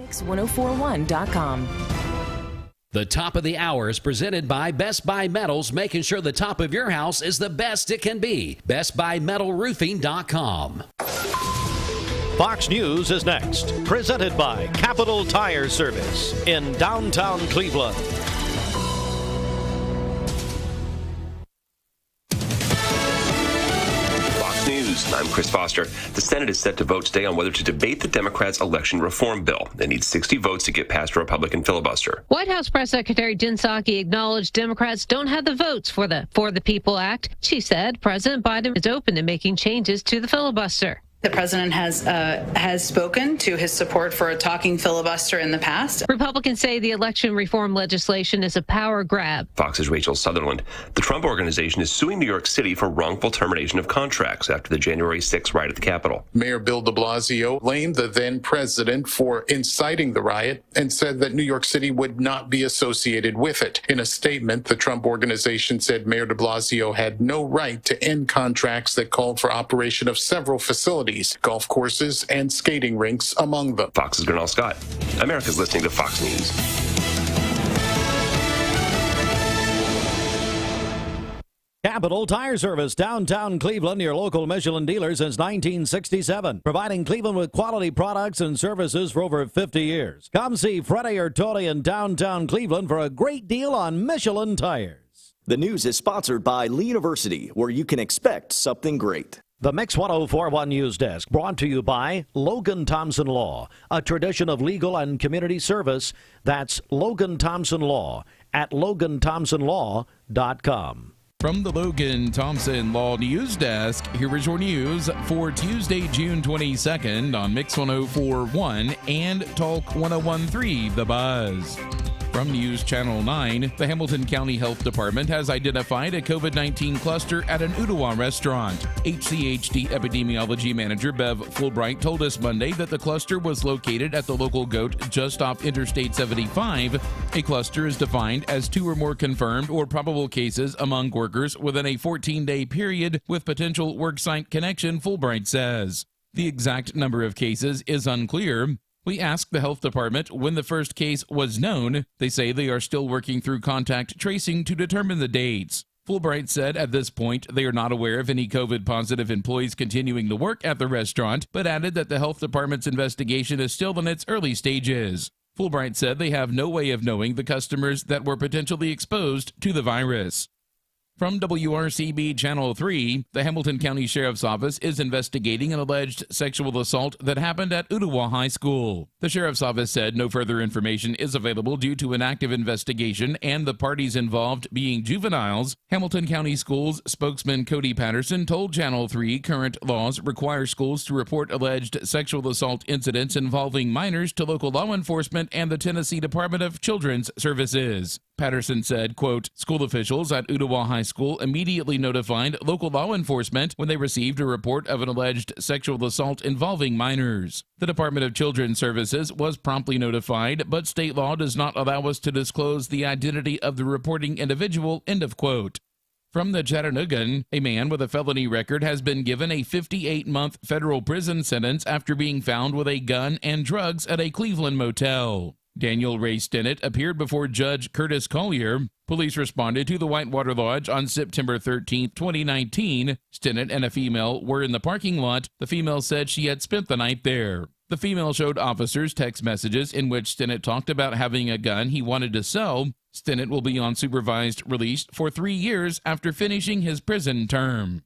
Mix1041.com. The top of the hour is presented by Best Buy Metals, making sure the top of your house is the best it can be. BestBuyMetalRoofing.com. Fox News is next, presented by Capital Tire Service in downtown Cleveland. News. I'm Chris Foster. The Senate is set to vote today on whether to debate the Democrats' election reform bill. They need 60 votes to get past a Republican filibuster. White House Press Secretary Jen Psaki acknowledged Democrats don't have the votes for the People Act. She said President Biden is open to making changes to the filibuster. The president has spoken to his support for a talking filibuster in the past. Republicans say the election reform legislation is a power grab. Fox's Rachel Sutherland. The Trump Organization is suing New York City for wrongful termination of contracts after the January 6th riot at the Capitol. Mayor Bill de Blasio blamed the then president for inciting the riot and said that New York City would not be associated with it. In a statement, the Trump Organization said Mayor de Blasio had no right to end contracts that called for operation of several facilities, golf courses, and skating rinks among them. Fox's Gernal Scott. America's listening to Fox News. Capital Tire Service, downtown Cleveland, your local Michelin dealer since 1967. Providing Cleveland with quality products and services for over 50 years. Come see Freddie or Tony in downtown Cleveland for a great deal on Michelin tires. The news is sponsored by Lee University, where you can expect something great. The Mix 1041 News Desk, brought to you by Logan Thompson Law, a tradition of legal and community service. That's Logan Thompson Law at LoganThompsonLaw.com. From the Logan Thompson Law News Desk, here is your news for Tuesday, June 22nd on Mix 1041 and Talk 1013, The Buzz. From News Channel 9, the Hamilton County Health Department has identified a COVID-19 cluster at an Ottawa restaurant. HCHD Epidemiology Manager Bev Fulbright told us Monday that the cluster was located at the local GOAT just off Interstate 75. A cluster is defined as 2 or more confirmed or probable cases among workers within a 14-day period with potential worksite connection, Fulbright says. The exact number of cases is unclear. We asked the health department when the first case was known. They say they are still working through contact tracing to determine the dates. Fulbright said at this point they are not aware of any COVID-positive employees continuing to work at the restaurant, but added that the health department's investigation is still in its early stages. Fulbright said they have no way of knowing the customers that were potentially exposed to the virus. From WRCB Channel 3, the Hamilton County Sheriff's Office is investigating an alleged sexual assault that happened at Ottawa High School. The Sheriff's Office said no further information is available due to an active investigation and the parties involved being juveniles. Hamilton County Schools spokesman Cody Patterson told Channel 3 current laws require schools to report alleged sexual assault incidents involving minors to local law enforcement and the Tennessee Department of Children's Services. Patterson said, quote, school officials at Ottawa High School immediately notified local law enforcement when they received a report of an alleged sexual assault involving minors. The Department of Children's Services was promptly notified, but state law does not allow us to disclose the identity of the reporting individual, end of quote. From the Chattanoogan, a man with a felony record has been given a 58-month federal prison sentence after being found with a gun and drugs at a Cleveland motel. Daniel Ray Stinnett appeared before Judge Curtis Collier. Police responded to the Whitewater Lodge on September 13, 2019. Stinnett and a female were in the parking lot. The female said she had spent the night there. The female showed officers text messages in which Stinnett talked about having a gun he wanted to sell. Stinnett will be on supervised release for 3 years after finishing his prison term.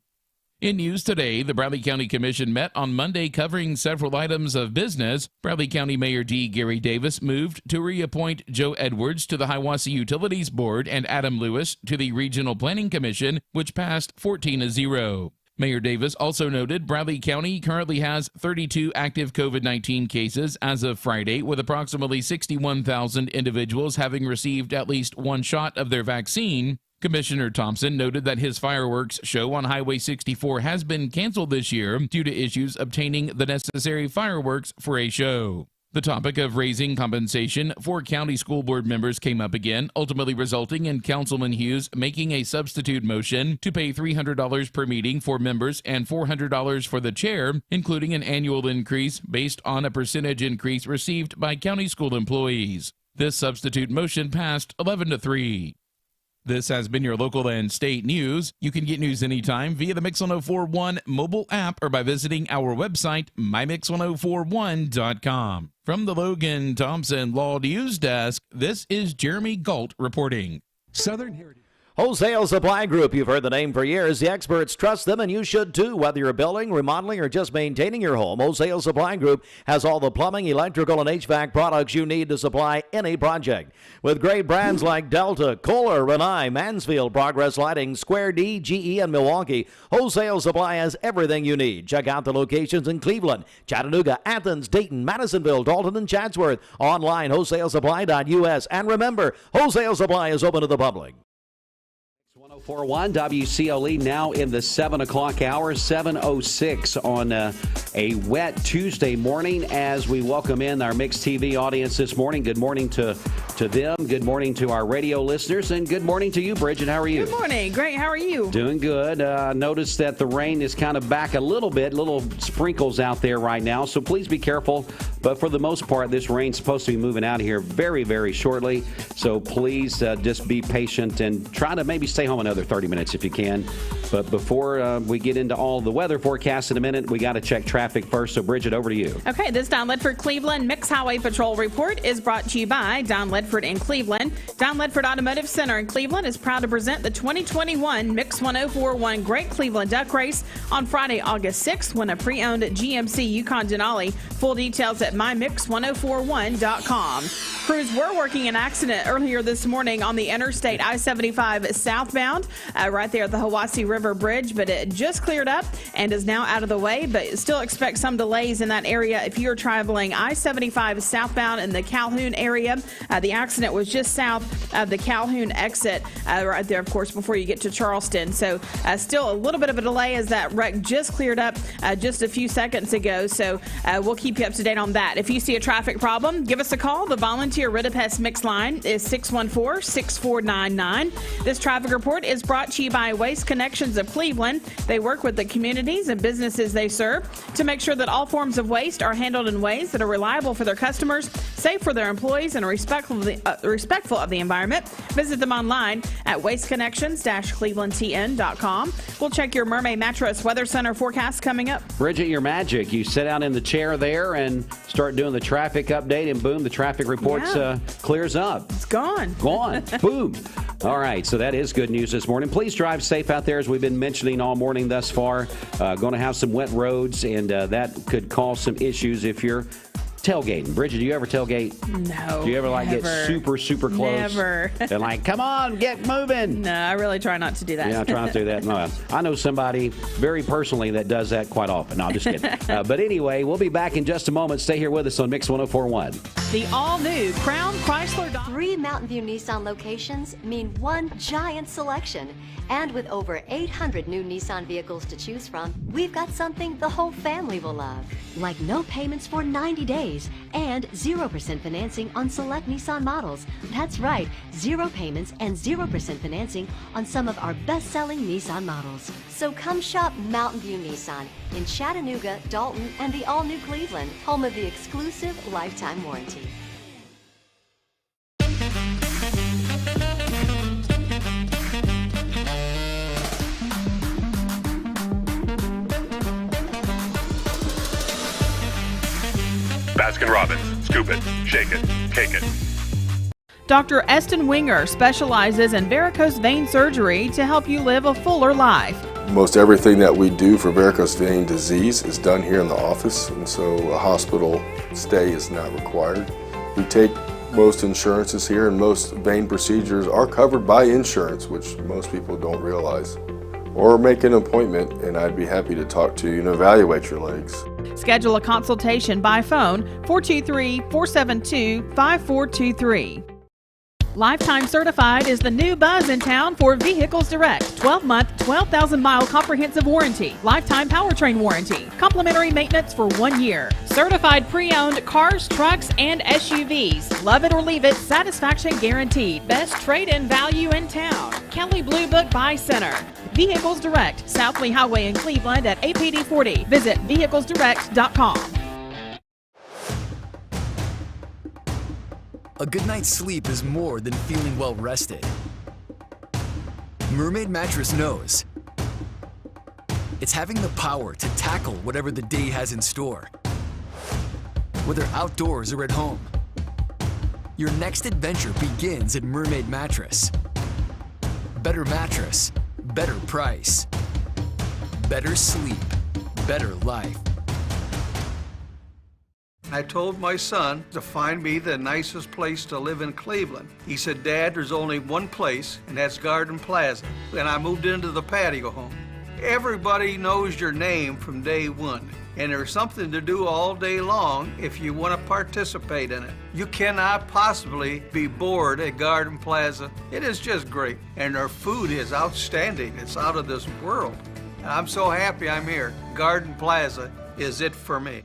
In news today, the Bradley County Commission met on Monday covering several items of business. Bradley County Mayor D. Gary Davis moved to reappoint Joe Edwards to the Hiwassee Utilities Board and Adam Lewis to the Regional Planning Commission, which passed 14-0. Mayor Davis also noted Bradley County currently has 32 active COVID-19 cases as of Friday, with approximately 61,000 individuals having received at least one shot of their vaccine. Commissioner Thompson noted that his fireworks show on Highway 64 has been canceled this year due to issues obtaining the necessary fireworks for a show. The topic of raising compensation for county school board members came up again, ultimately resulting in Councilman Hughes making a substitute motion to pay $300 per meeting for members and $400 for the chair, including an annual increase based on a percentage increase received by county school employees. This substitute motion passed 11-3. This has been your local and state news. You can get news anytime via the Mix 1041 mobile app or by visiting our website, mymix1041.com. From the Logan Thompson Law News Desk, this is Jeremy Galt reporting. Southern Heritage Wholesale Supply Group. You've heard the name for years. The experts trust them, and you should too. Whether you're building, remodeling, or just maintaining your home, Wholesale Supply Group has all the plumbing, electrical, and HVAC products you need to supply any project. With great brands like Delta, Kohler, Rinnai, Mansfield, Progress Lighting, Square D, GE, and Milwaukee, Wholesale Supply has everything you need. Check out the locations in Cleveland, Chattanooga, Athens, Dayton, Madisonville, Dalton, and Chatsworth. Online, wholesalesupply.us. And remember, Wholesale Supply is open to the public. 1041 WCLE now in the 7 o'clock hour, 7:06 on a wet Tuesday morning as we welcome in our Mix TV audience this morning. Good morning to them. Good morning to our radio listeners, and good morning to you, Bridget. How are you? Good morning. Great. How are you? Doing good. Notice that the rain is kind of back a little bit, little sprinkles out there right now, so please be careful. But for the most part, this rain's supposed to be moving out of here very, very shortly. So please just be patient and try to maybe stay home another 30 minutes if you can. But before we get into all the weather forecasts in a minute, we got to check traffic first. So, Bridget, over to you. Okay, this Don Ledford Cleveland Mix Highway Patrol report is brought to you by Don Ledford in Cleveland. Don Ledford Automotive Center in Cleveland is proud to present the 2021 Mix 1041 Great Cleveland Duck Race on Friday, August 6th, when a pre-owned GMC Yukon Denali. Full details at mymix1041.com. Crews were working an accident earlier this morning on the Interstate I-75 southbound, right there at the Hiwassee River Bridge, but it just cleared up and is now out of the way, but still expect some delays in that area if you're traveling I-75 southbound in the Calhoun area. The accident was just south of the Calhoun exit, right there, of course, before you get to Charleston. So still a little bit of a delay as that wreck just cleared up just a few seconds ago. So we'll keep you up to date on that. If you see a traffic problem, give us a call. The volunteer Ridipest Mix line is 614-6499. This traffic report is brought to you by Waste Connections of Cleveland. They work with the communities and businesses they serve to make sure that all forms of waste are handled in ways that are reliable for their customers, safe for their employees, and respectful of the environment. Visit them online at wasteconnections-clevelandtn.com. We'll check your Mermaid Mattress Weather Center forecast coming up. Bridget, your magic. You sit out in the chair there and start doing the traffic update, and boom, the traffic report clears up. It's gone. Gone. Boom. All right, so that is good news this morning. Please drive safe out there, as we've been mentioning all morning thus far. Going to have some wet roads, and that could cause some issues if you're tailgating. Bridget, do you ever tailgate? No. Do you ever get super, super close? Never. And like, come on, get moving. No, I really try not to do that. Yeah, I try not to do that. No, I know somebody very personally that does that quite often. No, I'm just kidding. But anyway, we'll be back in just a moment. Stay here with us on Mix 1041. The all-new Crown Chrysler Dodge. 3 Mountain View Nissan locations mean one giant selection. And with over 800 new Nissan vehicles to choose from, we've got something the whole family will love. Like no payments for 90 days and 0% financing on select Nissan models. That's right, 0 payments and 0% financing on some of our best-selling Nissan models. So come shop Mountain View Nissan in Chattanooga, Dalton, and the all-new Cleveland, home of the exclusive lifetime warranty. Baskin-Robbins. Scoop it, shake it, cake it. Dr. Eston Winger specializes in varicose vein surgery to help you live a fuller life. Most everything that we do for varicose vein disease is done here in the office, and so a hospital stay is not required. We take most insurances here, and most vein procedures are covered by insurance, which most people don't realize. Or make an appointment, and I'd be happy to talk to you and evaluate your legs. Schedule a consultation by phone, 423-472-5423. Lifetime certified is the new buzz in town for Vehicles Direct. 12-month, 12,000-mile comprehensive warranty. Lifetime powertrain warranty. Complimentary maintenance for 1 year. Certified pre-owned cars, trucks, and SUVs. Love it or leave it, satisfaction guaranteed. Best trade-in value in town. Kelly Blue Book Buy Center. Vehicles Direct, South Lee Highway in Cleveland at APD 40. Visit vehiclesdirect.com. A good night's sleep is more than feeling well rested. Mermaid Mattress knows. It's having the power to tackle whatever the day has in store. Whether outdoors or at home, your next adventure begins at Mermaid Mattress. Better mattress, better price, better sleep, better life. I told my son to find me the nicest place to live in Cleveland. He said, Dad, there's only one place, and that's Garden Plaza. And I moved into the patio home. Everybody knows your name from day one, and there's something to do all day long if you want to participate in it. You cannot possibly be bored at Garden Plaza. It is just great, and their food is outstanding. It's out of this world. And I'm so happy I'm here. Garden Plaza is it for me.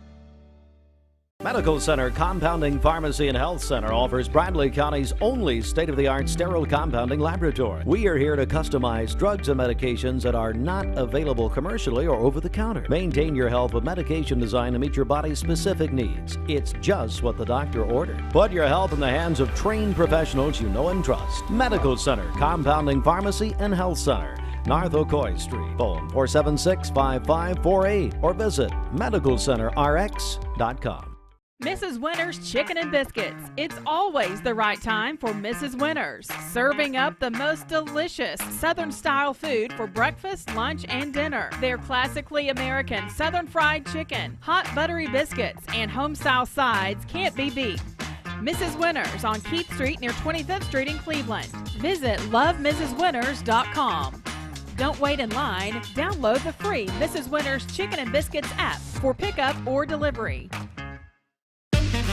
Medical Center Compounding Pharmacy and Health Center offers Bradley County's only state-of-the-art sterile compounding laboratory. We are here to customize drugs and medications that are not available commercially or over the counter. Maintain your health with medication designed to meet your body's specific needs. It's just what the doctor ordered. Put your health in the hands of trained professionals you know and trust. Medical Center Compounding Pharmacy and Health Center, North Ocoee Street. Phone 476-5548 or visit medicalcenterrx.com. Mrs. Winter's Chicken and Biscuits. It's always the right time for Mrs. Winter's. Serving up the most delicious Southern-style food for breakfast, lunch, and dinner. Their classically American Southern fried chicken, hot buttery biscuits, and home-style sides can't be beat. Mrs. Winter's on Keith Street near 25th Street in Cleveland. Visit lovemrswinters.com. Don't wait in line. Download the free Mrs. Winter's Chicken and Biscuits app for pickup or delivery.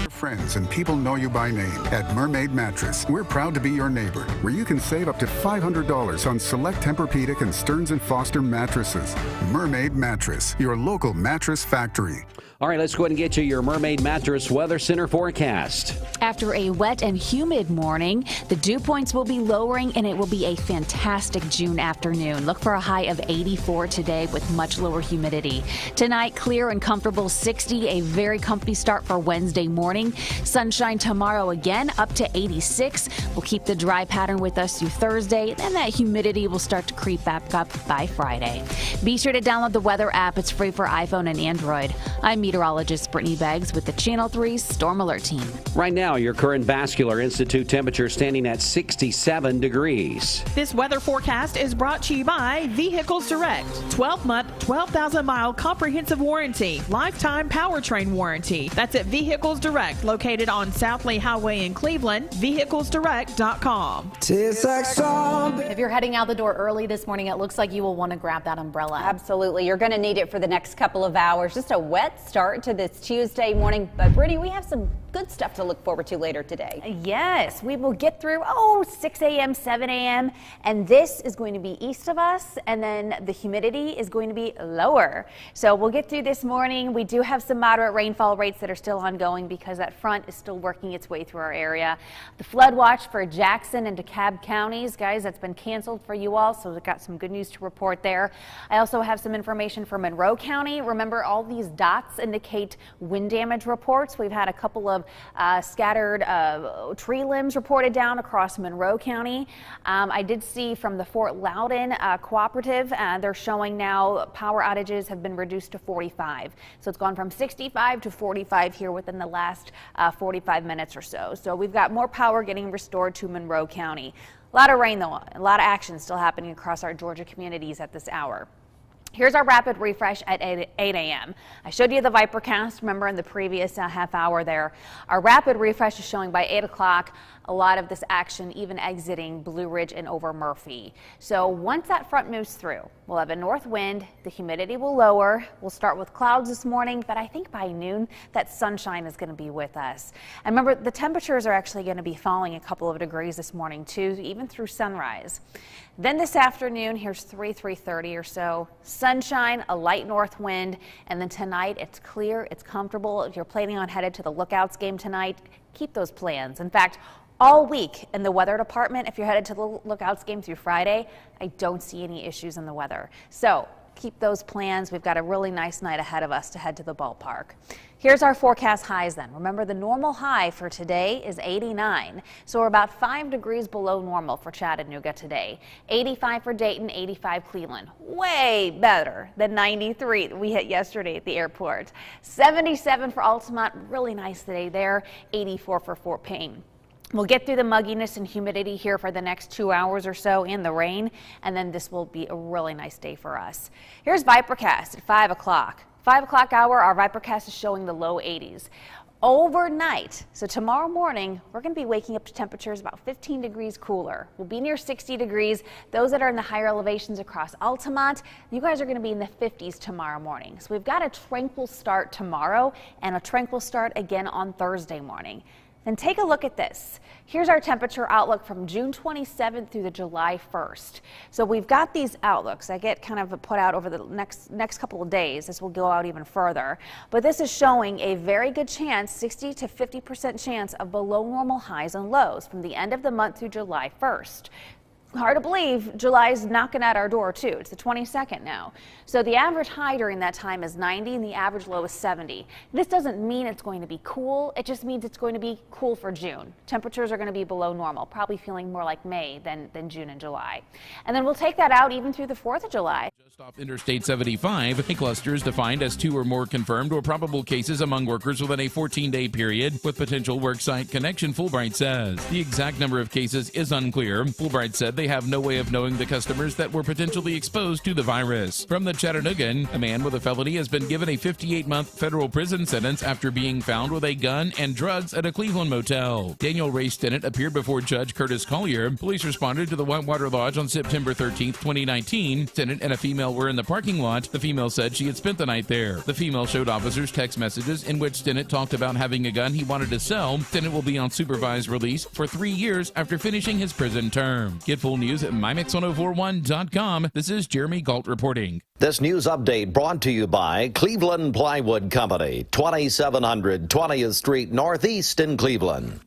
Friends and people know you by name. At Mermaid Mattress, we're proud to be your neighbor, where you can save up to $500 on select Tempur-Pedic and Stearns & Foster mattresses. Mermaid Mattress, your local mattress factory. All right, let's go ahead and get you your Mermaid Mattress Weather Center forecast. After a wet and humid morning, the dew points will be lowering and it will be a fantastic June afternoon. Look for a high of 84 today with much lower humidity. Tonight, clear and comfortable 60, a very comfy start for Wednesday morning. Sunshine tomorrow again, up to 86. We'll keep the dry pattern with us through Thursday, then that humidity will start to creep back up by Friday. Be sure to download the weather app. It's free for iPhone and Android. I'm meteorologist Brittany Beggs with the Channel 3 Storm Alert Team. Right now, your current Vascular Institute temperature standing at 67 degrees. This weather forecast is brought to you by Vehicles Direct. 12-month, 12,000-mile comprehensive warranty. Lifetime powertrain warranty. That's at Vehicles Direct, located on South Lee Highway in Cleveland. vehiclesdirect.com. If you're heading out the door early this morning, it looks like you will want to grab that umbrella. Absolutely. You're going to need it for the next couple of hours. Just a wet start to this Tuesday morning. But Brittany, we have some good stuff to look forward to later today. Yes, we will get through 6 a.m., 7 a.m. and this is going to be east of us, and then the humidity is going to be lower. So we'll get through this morning. We do have some moderate rainfall rates that are still ongoing because that front is still working its way through our area. The flood watch for Jackson and DeKalb counties, guys, that's been canceled for you all, so we've got some good news to report there. I also have some information for Monroe County. Remember, all these dots indicate wind damage reports. We've had a couple of scattered tree limbs reported down across Monroe County. I did see from the Fort Loudoun cooperative, they're showing now power outages have been reduced to 45. So it's gone from 65 to 45 here within the last 45 minutes or so. So we've got more power getting restored to Monroe County. A lot of rain though, a lot of action still happening across our Georgia communities at this hour. Here's our rapid refresh at 8 a.m. I showed you the Vipercast, remember, in the previous half hour there. Our rapid refresh is showing by 8 o'clock a lot of this action even exiting Blue Ridge and over Murphy. So once that front moves through, we'll have a north wind, the humidity will lower. We'll start with clouds this morning, but I think by noon that sunshine is going to be with us. And remember, the temperatures are actually going to be falling a couple of degrees this morning too, even through sunrise. Then this afternoon, here's 3:30 or so. Sunshine, a light north wind, and then tonight it's clear, it's comfortable. If you're planning on headed to the Lookouts game tonight, keep those plans. In fact, all week in the weather department, if you're headed to the Lookouts game through Friday, I don't see any issues in the weather. So keep those plans. We've got a really nice night ahead of us to head to the ballpark. Here's our forecast highs then. Remember, the normal high for today is 89. So we're about 5 degrees below normal for Chattanooga today. 85 for Dayton, 85 Cleveland. Way better than 93 that we hit yesterday at the airport. 77 for Altamont. Really nice today there. 84 for Fort Payne. We'll get through the mugginess and humidity here for the next 2 hours or so in the rain, and then this will be a really nice day for us. Here's Vipercast at 5 o'clock. 5 o'clock hour, our Vipercast is showing the low 80s. Overnight, so tomorrow morning, we're going to be waking up to temperatures about 15 degrees cooler. We'll be near 60 degrees. Those that are in the higher elevations across Altamont, you guys are going to be in the 50s tomorrow morning. So we've got a tranquil start tomorrow and a tranquil start again on Thursday morning. Then take a look at this. Here's our temperature outlook from June 27th through the July 1st. So we've got these outlooks that get kind of put out over the next couple of days. This will go out even further. But this is showing a very good chance, 60 to 50% chance of below normal highs and lows from the end of the month through July 1st. Hard to believe, July's knocking at our door too. It's the 22nd now. So the average high during that time is 90 and the average low is 70. This doesn't mean it's going to be cool. It just means it's going to be cool for June. Temperatures are going to be below normal, probably feeling more like May than June and July. And then we'll take that out even through the 4th of July. Just off Interstate 75, a cluster is defined as 2 or more confirmed or probable cases among workers within a 14-day period with potential worksite connection, Fulbright says. The exact number of cases is unclear. Fulbright said they have no way of knowing the customers that were potentially exposed to the virus. From the Chattanoogan, a man with a felony has been given a 58-month federal prison sentence after being found with a gun and drugs at a Cleveland motel. Daniel Ray Stinnett appeared before Judge Curtis Collier. Police responded to the Whitewater Lodge on September 13, 2019. Stinnett and a female were in the parking lot. The female said she had spent the night there. The female showed officers text messages in which Stinnett talked about having a gun he wanted to sell. Stinnett will be on supervised release for 3 years after finishing his prison term. Get full news at mymix1041.com. This is Jeremy Galt reporting. This news update brought to you by Cleveland Plywood Company, 2700 20th Street Northeast in Cleveland.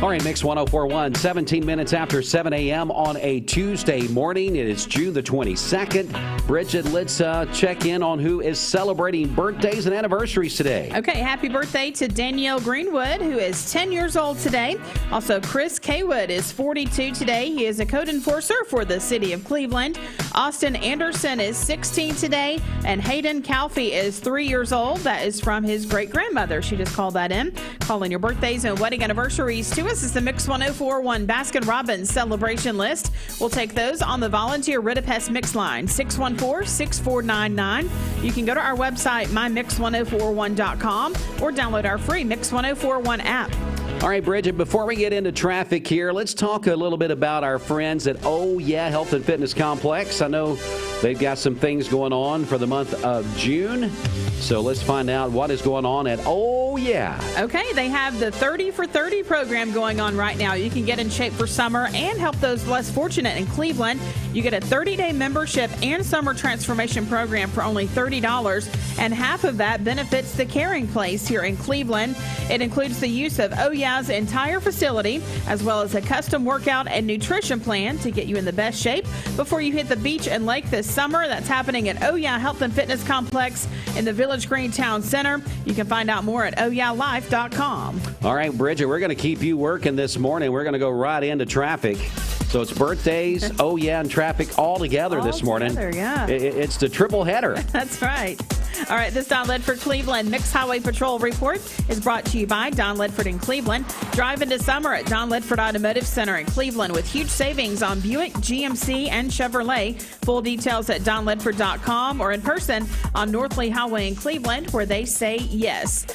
All right, Mix 1041, 17 minutes after 7 a.m. on a Tuesday morning. It is June the 22nd. Bridget, let's check in on who is celebrating birthdays and anniversaries today. Okay, happy birthday to Danielle Greenwood, who is 10 years old today. Also, Chris Kaywood is 42 today. He is a code enforcer for the city of Cleveland. Austin Anderson is 16 today, and Hayden Calfee is 3 years old. That is from his great-grandmother. She just called that in. Calling your birthdays and wedding anniversaries to us is the Mix 1041 Baskin-Robbins celebration list. We'll take those on the volunteer Ritapest Mix line, 614-6499. You can go to our website, mymix1041.com, or download our free Mix 1041 app. All right, Bridget, before we get into traffic here, let's talk a little bit about our friends at Oh Yeah Health and Fitness Complex. I know they've got some things going on for the month of June. So let's find out what is going on at Oh Yeah. Okay, they have the 30 for 30 program going on right now. You can get in shape for summer and help those less fortunate in Cleveland. You get a 30-day membership and summer transformation program for only $30, and half of that benefits the Caring Place here in Cleveland. It includes the use of Oh Yeah's entire facility, as well as a custom workout and nutrition plan to get you in the best shape before you hit the beach and lake this summer. That's happening at Oh Yeah Health and Fitness Complex in the Village Green Town Center. You can find out more at ohyeahlife.com. All right, Bridget, we're going to keep you working this morning. We're going to go right into traffic. So it's birthdays, Oh Yeah, and traffic all together this morning. Yeah. It's the triple header. That's right. All right, this Don Ledford Cleveland Mixed Highway Patrol report is brought to you by Don Ledford in Cleveland. Drive into summer at Don Ledford Automotive Center in Cleveland with huge savings on Buick, GMC, and Chevrolet. Full details at donledford.com or in person on North Lee Highway in Cleveland, where they say yes.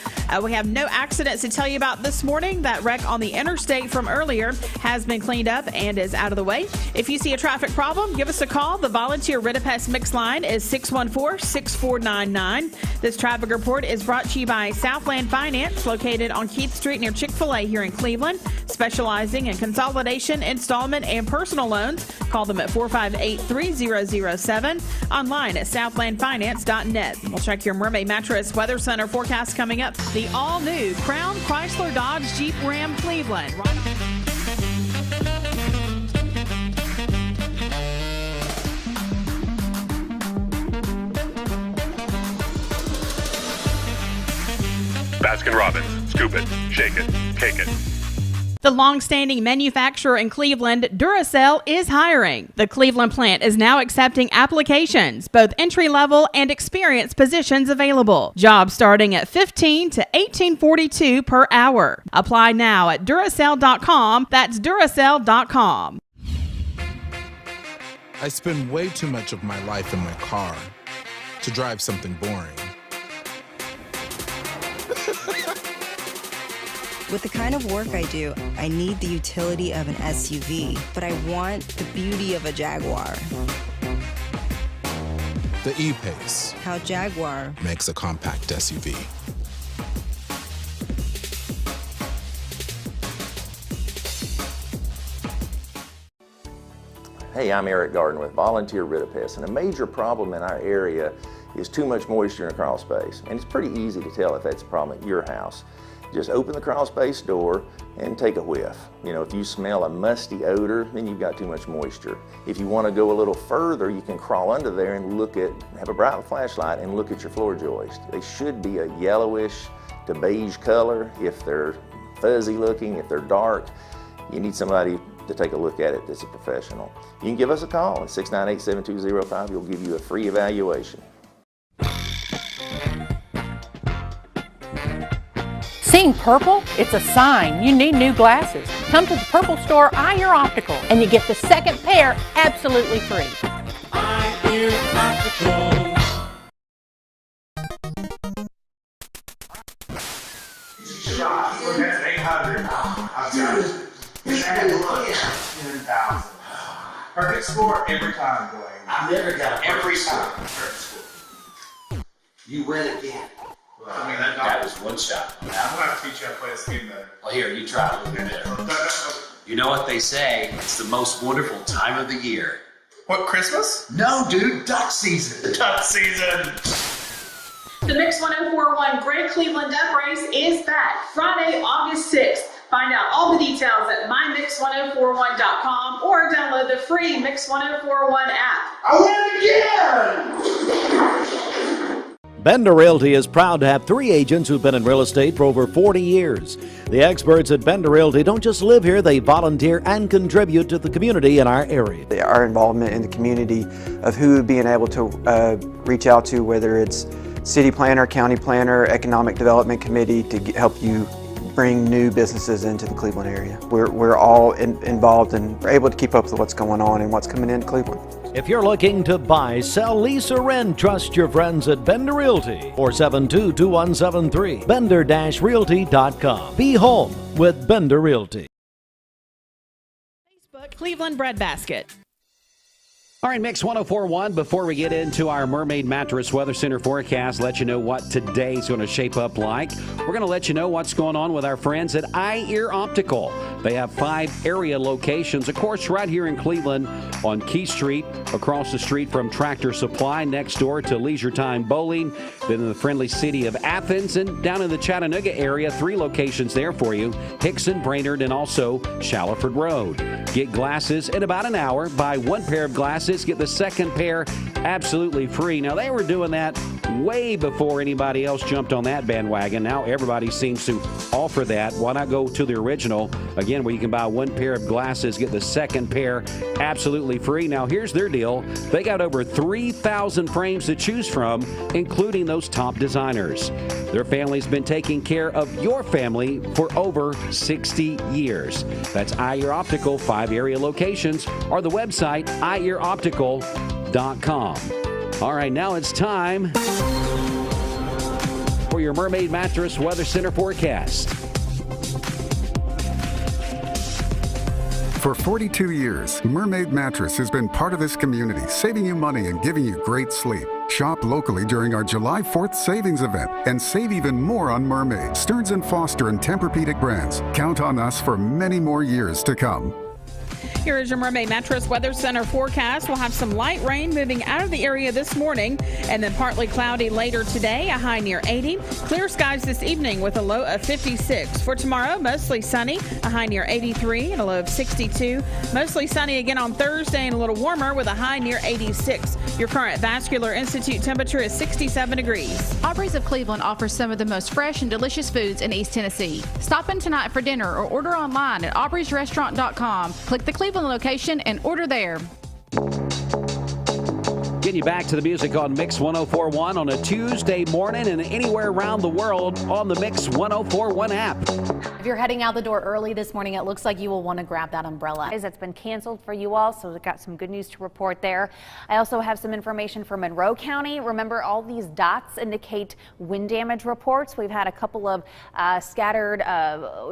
We have no accidents to tell you about this morning. That wreck on the interstate from earlier has been cleaned up and is out of the way. If you see a traffic problem, give us a call. The volunteer Ritapest Mix line is 614-6499. This traffic report is brought to you by Southland Finance, located on Keith Street near Chick-fil-A here in Cleveland, specializing in consolidation, installment, and personal loans. Call them at 458-3007, online at southlandfinance.net. We'll check your Mermaid Mattress Weather Center forecast coming up. The all-new Crown Chrysler Dodge Jeep Ram Cleveland. Baskin-Robbins. Scoop it, shake it, cake it. The long-standing manufacturer in Cleveland, Duracell, is hiring. The Cleveland plant is now accepting applications, both entry-level and experienced positions available. Jobs starting at $15 to $18.42 per hour. Apply now at Duracell.com. That's Duracell.com. I spend way too much of my life in my car to drive something boring. With the kind of work I do, I need the utility of an SUV, but I want the beauty of a Jaguar. The E-Pace. How Jaguar makes a compact SUV. Hey, I'm Eric Garden with Volunteer Ritapest, and a major problem in our area is too much moisture in a crawl space. And it's pretty easy to tell if that's a problem at your house. Just open the crawl space door and take a whiff. You know, if you smell a musty odor, then you've got too much moisture. If you want to go a little further, you can crawl under there and have a bright flashlight and look at your floor joists. They should be a yellowish to beige color. If they're fuzzy looking, if they're dark, you need somebody to take a look at it that's a professional. You can give us a call at 698-7205. We'll give you a free evaluation. Seeing purple? It's a sign you need new glasses. Come to the Purple Store, Dyer Optical, and you get the second pair absolutely free. Dyer Optical. Shot. That's 800. I've got it. I had to look. 10,000. Perfect score every time, Dwayne. I've never got a every time. Perfect score. You win again. Well, I mean, that was one shot. I'm going to have to teach you how to play this game better. Well, here, you try it. You know what they say? It's the most wonderful time of the year. What, Christmas? No, dude, duck season. Duck season. The Mix 1041 Great Cleveland Duck Race is back Friday, August 6th. Find out all the details at mymix1041.com or download the free Mix 1041 app. I win again! Bender Realty is proud to have 3 agents who've been in real estate for over 40 years. The experts at Bender Realty don't just live here, they volunteer and contribute to the community in our area. Our involvement in the community of who being able to reach out to, whether it's city planner, county planner, economic development committee, to help you bring new businesses into the Cleveland area. We're all involved and we're able to keep up with what's going on and what's coming into Cleveland. If you're looking to buy, sell, lease, or rent, trust your friends at Bender Realty. 472-2173. Bender-Realty.com. Be home with Bender Realty. Facebook Cleveland Breadbasket. All right, Mix 1041. Before we get into our Mermaid Mattress Weather Center forecast, let you know what today's going to shape up like. We're going to let you know what's going on with our friends at Dyer Optical. They have 5 area locations, of course, right here in Cleveland on Key Street, across the street from Tractor Supply, next door to Leisure Time Bowling, then in the friendly city of Athens, and down in the Chattanooga area, 3 locations there for you, Hickson, Brainerd, and also Shallowford Road. Get glasses in about an hour. Buy 1 pair of glasses, get the second pair absolutely free. Now, they were doing that way before anybody else jumped on that bandwagon. Now everybody seems to offer that. Why not go to the original, again, where you can buy one pair of glasses, get the second pair absolutely free. Now, here's their deal. They got over 3,000 frames to choose from, including those top designers. Their family's been taking care of your family for over 60 years. That's Dyer Optical, 5 area locations, or the website DyerOptical.com. All right, now it's time for your Mermaid Mattress Weather Center forecast. For 42 years, Mermaid Mattress has been part of this community, saving you money and giving you great sleep. Shop locally during our July 4th savings event and save even more on Mermaid, Stearns & Foster, and Tempur-Pedic brands. Count on us for many more years to come. Here is your Mermaid Mattress Weather Center forecast. We'll have some light rain moving out of the area this morning and then partly cloudy later today, a high near 80. Clear skies this evening with a low of 56. For tomorrow, mostly sunny, a high near 83 and a low of 62. Mostly sunny again on Thursday and a little warmer with a high near 86. Your current Vascular Institute temperature is 67 degrees. Aubrey's of Cleveland offers some of the most fresh and delicious foods in East Tennessee. Stop in tonight for dinner or order online at aubreysrestaurant.com. Click the Cleveland location and order there. Getting you back to the music on Mix 104.1 on a Tuesday morning and anywhere around the world on the Mix 104.1 app. If you're heading out the door early this morning, it looks like you will want to grab that umbrella. That's been canceled for you all, so we've got some good news to report there. I also have some information for Monroe County. Remember, all these dots indicate wind damage reports. We've had a couple of scattered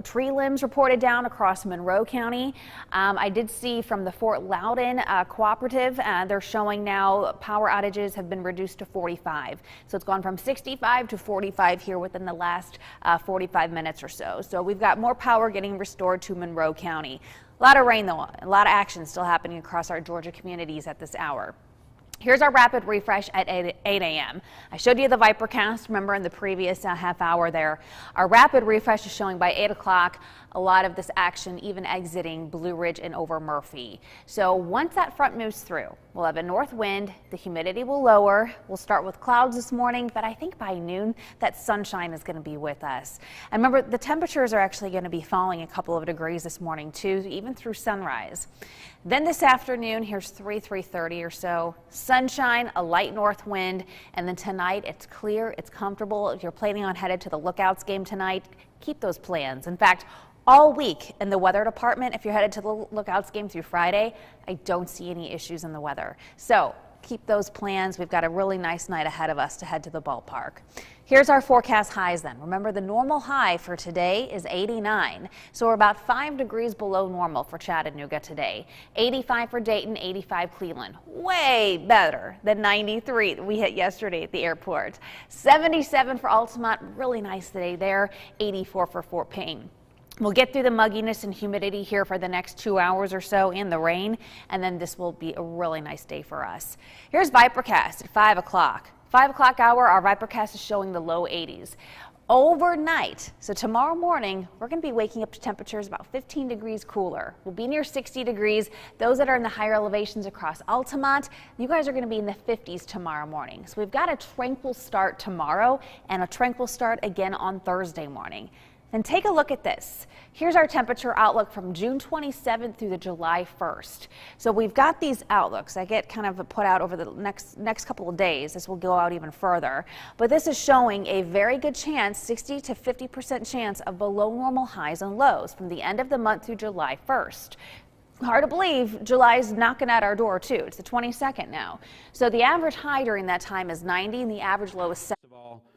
tree limbs reported down across Monroe County. I did see from the Fort Loudon cooperative, they're showing now power outages have been reduced to 45. So it's gone from 65 to 45 here within the last 45 minutes or so. So we've got more power getting restored to Monroe County. A lot of rain, though, a lot of action still happening across our Georgia communities at this hour. Here's our rapid refresh at 8 a.m. I showed you the Vipercast, remember, in the previous half hour there. Our rapid refresh is showing by 8 o'clock a lot of this action even exiting Blue Ridge and over Murphy. So once that front moves through, we'll have a north wind, the humidity will lower. We'll start with clouds this morning, but I think by noon that sunshine is going to be with us. And remember, the temperatures are actually going to be falling a couple of degrees this morning too, even through sunrise. Then this afternoon, here's 3:30 or so, sunshine, a light north wind, and then tonight it's clear, it's comfortable. If you're planning on headed to the Lookouts game tonight, keep those plans. In fact, all week in the weather department, if you're headed to the Lookouts game through Friday, I don't see any issues in the weather. So keep those plans. We've got a really nice night ahead of us to head to the ballpark. Here's our forecast highs then. Remember, the normal high for today is 89. So we're about 5 degrees below normal for Chattanooga today. 85 for Dayton, 85 Cleveland. Way better than 93 that we hit yesterday at the airport. 77 for Altamont. Really nice today there. 84 for Fort Payne. We'll get through the mugginess and humidity here for the next 2 hours or so in the rain, and then this will be a really nice day for us. Here's Vipercast at 5 o'clock. 5 o'clock hour, our Vipercast is showing the low 80s. Overnight, so tomorrow morning, we're going to be waking up to temperatures about 15 degrees cooler. We'll be near 60 degrees. Those that are in the higher elevations across Altamont, you guys are going to be in the 50s tomorrow morning. So we've got a tranquil start tomorrow and a tranquil start again on Thursday morning. And take a look at this. Here's our temperature outlook from June 27th through the July 1st. So we've got these outlooks. I get kind of put out over the next couple of days. This will go out even further. But this is showing a very good chance, 60 to 50% chance of below normal highs and lows from the end of the month through July 1st. Hard to believe, July is knocking at our door too. It's the 22nd now. So the average high during that time is 90 and the average low is 70.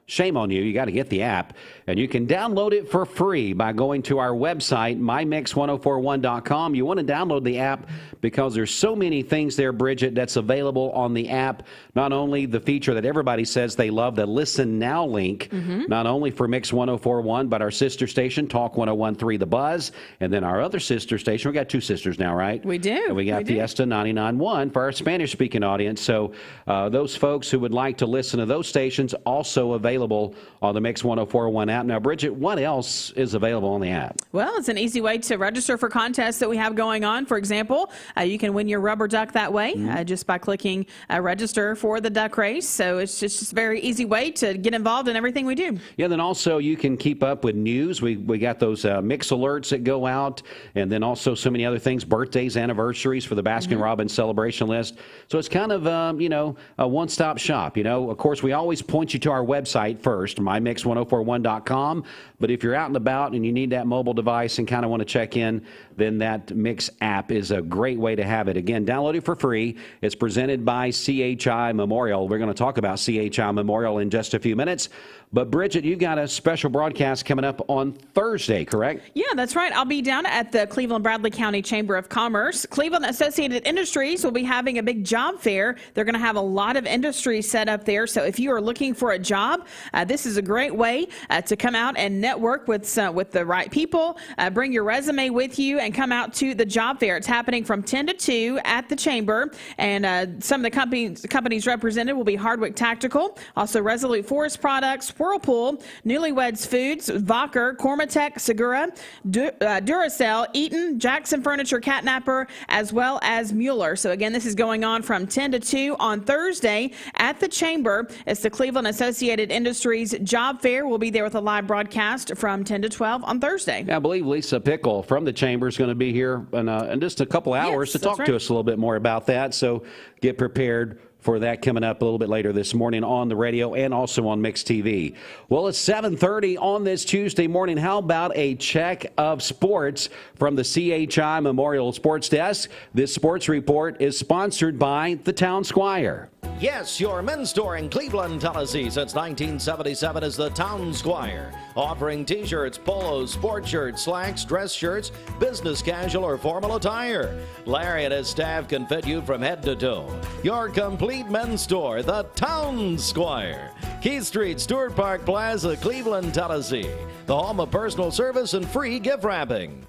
Shame on you. You got to get the app, and you can download it for free by going to our website, mymix1041.com. You want to download the app because there's so many things there, Bridget, that's available on the app. Not only the feature that everybody says they love, the Listen Now link, not only for Mix 104.1, but our sister station, Talk 101.3 The Buzz, and then our other sister station. We got 2 sisters now, right? We do. And we got Fiesta 99.1 for our Spanish-speaking audience. So those folks who would like to listen to those stations also available available on the Mix 104.1 app. Now, Bridget, what else is available on the app? Well, it's an easy way to register for contests that we have going on. For example, you can win your rubber duck that way just by clicking register for the duck race. So it's just a very easy way to get involved in everything we do. Yeah, then also you can keep up with news. We got those mix alerts that go out, and then also so many other things, birthdays, anniversaries for the Baskin-Robbins celebration list. So it's kind of, a one-stop shop. Of course, we always point you to our website first, mymix1041.com. But if you're out and about and you need that mobile device and kind of want to check in, then that Mix app is a great way to have it. Again, download it for free. It's presented by CHI Memorial. We're going to talk about CHI Memorial in just a few minutes. But, Bridget, you've got a special broadcast coming up on Thursday, correct? Yeah, that's right. I'll be down at the Cleveland-Bradley County Chamber of Commerce. Cleveland Associated Industries will be having a big job fair. They're going to have a lot of industries set up there. So if you are looking for a job, this is a great way to come out and network with the right people. Bring your resume with you and come out to the job fair. It's happening from 10 to 2 at the Chamber. And some of the companies represented will be Hardwick Tactical, also Resolute Forest Products, Whirlpool, Newlyweds Foods, Vocker, Cormatec, Segura, Duracell, Eaton, Jackson Furniture, Catnapper, as well as Mueller. So again, this is going on from 10 to 2 on Thursday at the Chamber. It's the Cleveland Associated Industries Job Fair. We'll be there with a live broadcast from 10 to 12 on Thursday. Yeah, I believe Lisa Pickel from the Chamber is going to be here in just a couple hours to talk to us a little bit more about that. So get prepared for that coming up a little bit later this morning on the radio and also on Mix TV. Well, it's 7:30 on this Tuesday morning. How about a check of sports from the CHI Memorial Sports Desk? This sports report is sponsored by the Town Squire. Yes, your men's store in Cleveland, Tennessee since 1977 is the Town Squire, offering t-shirts, polos, sport shirts, slacks, dress shirts, business casual, or formal attire. Larry and his staff can fit you from head to toe. Your complete men's store, the Town Squire. Keith Street, Stewart Park Plaza, Cleveland, Tennessee. The home of personal service and free gift wrapping.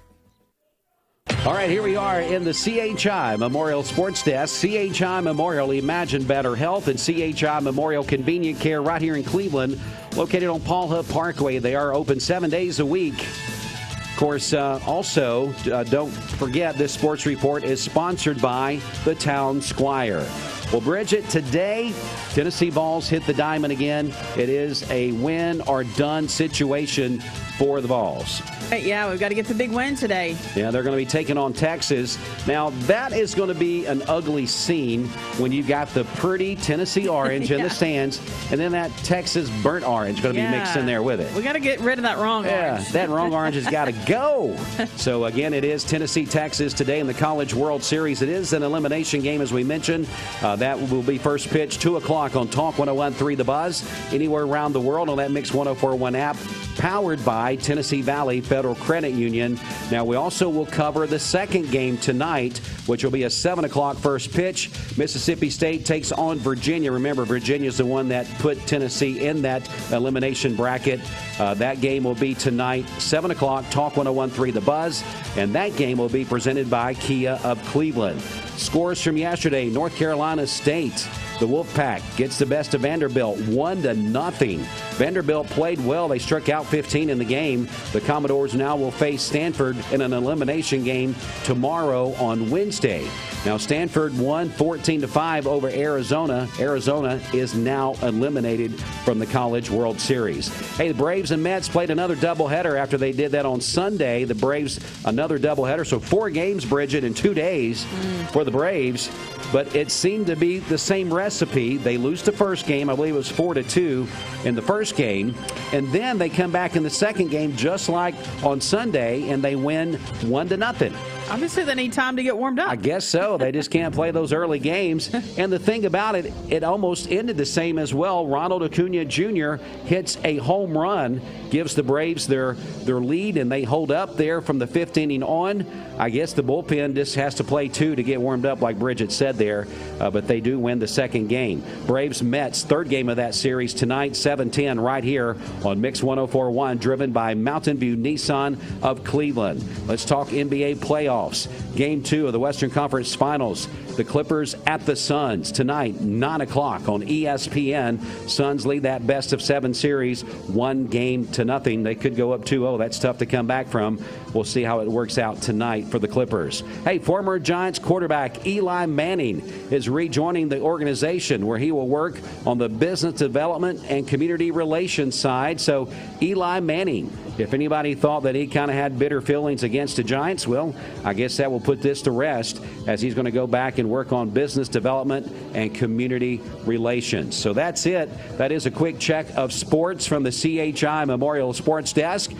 All right, here we are in the CHI Memorial Sports Desk. CHI Memorial, imagine better health, and CHI Memorial Convenient Care right here in Cleveland, located on Paul Huff Parkway. They are open 7 days a week. Of course, also, don't forget this sports report is sponsored by the Town Squire. Well, Bridget, today, Tennessee Vols hit the diamond again. It is a win or done situation for the Vols. Yeah, we've got to get the big win today. Yeah, they're going to be taking on Texas. Now, that is going to be an ugly scene when you've got the pretty Tennessee orange in the stands, and then that Texas burnt orange going to be mixed in there with it. We got to get rid of that wrong orange. Yeah, that wrong orange has got to go. So, again, it is Tennessee-Texas today in the College World Series. It is an elimination game, as we mentioned. That will be first pitch, 2 o'clock on Talk 101.3 The Buzz. Anywhere around the world on that Mix 104.1 app, powered by Tennessee Valley Federal Credit Union. Now, we also will cover the second game tonight, which will be a 7 o'clock first pitch. Mississippi State takes on Virginia. Remember, Virginia is the one that put Tennessee in that elimination bracket. That game will be tonight, 7 o'clock, Talk 101.3 The Buzz. And that game will be presented by Kia of Cleveland. Scores from yesterday, North Carolina State. The Wolfpack gets the best of Vanderbilt, 1-0. Vanderbilt played well. They struck out 15 in the game. The Commodores now will face Stanford in an elimination game tomorrow on Wednesday. Now, Stanford won 14-5 over Arizona. Arizona is now eliminated from the College World Series. Hey, the Braves and Mets played another doubleheader after they did that on Sunday. The Braves, another doubleheader. So 4 games, Bridget, in 2 days for the Braves. But it seemed to be the same recipe. They lose the first game. I believe it was 4-2 in the first game. And then they come back in the second game just like on Sunday, and they win 1-0. Obviously, they need time to get warmed up. I guess so. They just can't play those early games. And the thing about it, it almost ended the same as well. Ronald Acuna Jr. hits a home run, gives the Braves their lead, and they hold up there from the 5th inning on. I guess the bullpen just has to play 2 to get warmed up, like Bridget said there. But they do win the second game. Braves-Mets, third game of that series tonight, 7:10, right here on Mix 104.1, driven by Mountain View Nissan of Cleveland. Let's talk NBA playoffs. playoffs. Game 2 of the Western Conference Finals. The Clippers at the Suns tonight, 9 o'clock on ESPN. Suns lead that best-of-7 series 1-0. They could go up 2-0. That's tough to come back from. We'll see how it works out tonight for the Clippers. Hey, former Giants quarterback Eli Manning is rejoining the organization where he will work on the business development and community relations side. So Eli Manning, if anybody thought that he kind of had bitter feelings against the Giants, well, I guess that will put this to rest as he's going to go back and work on business development and community relations. So that's it. That is a quick check of sports from the CHI Memorial Sports Desk.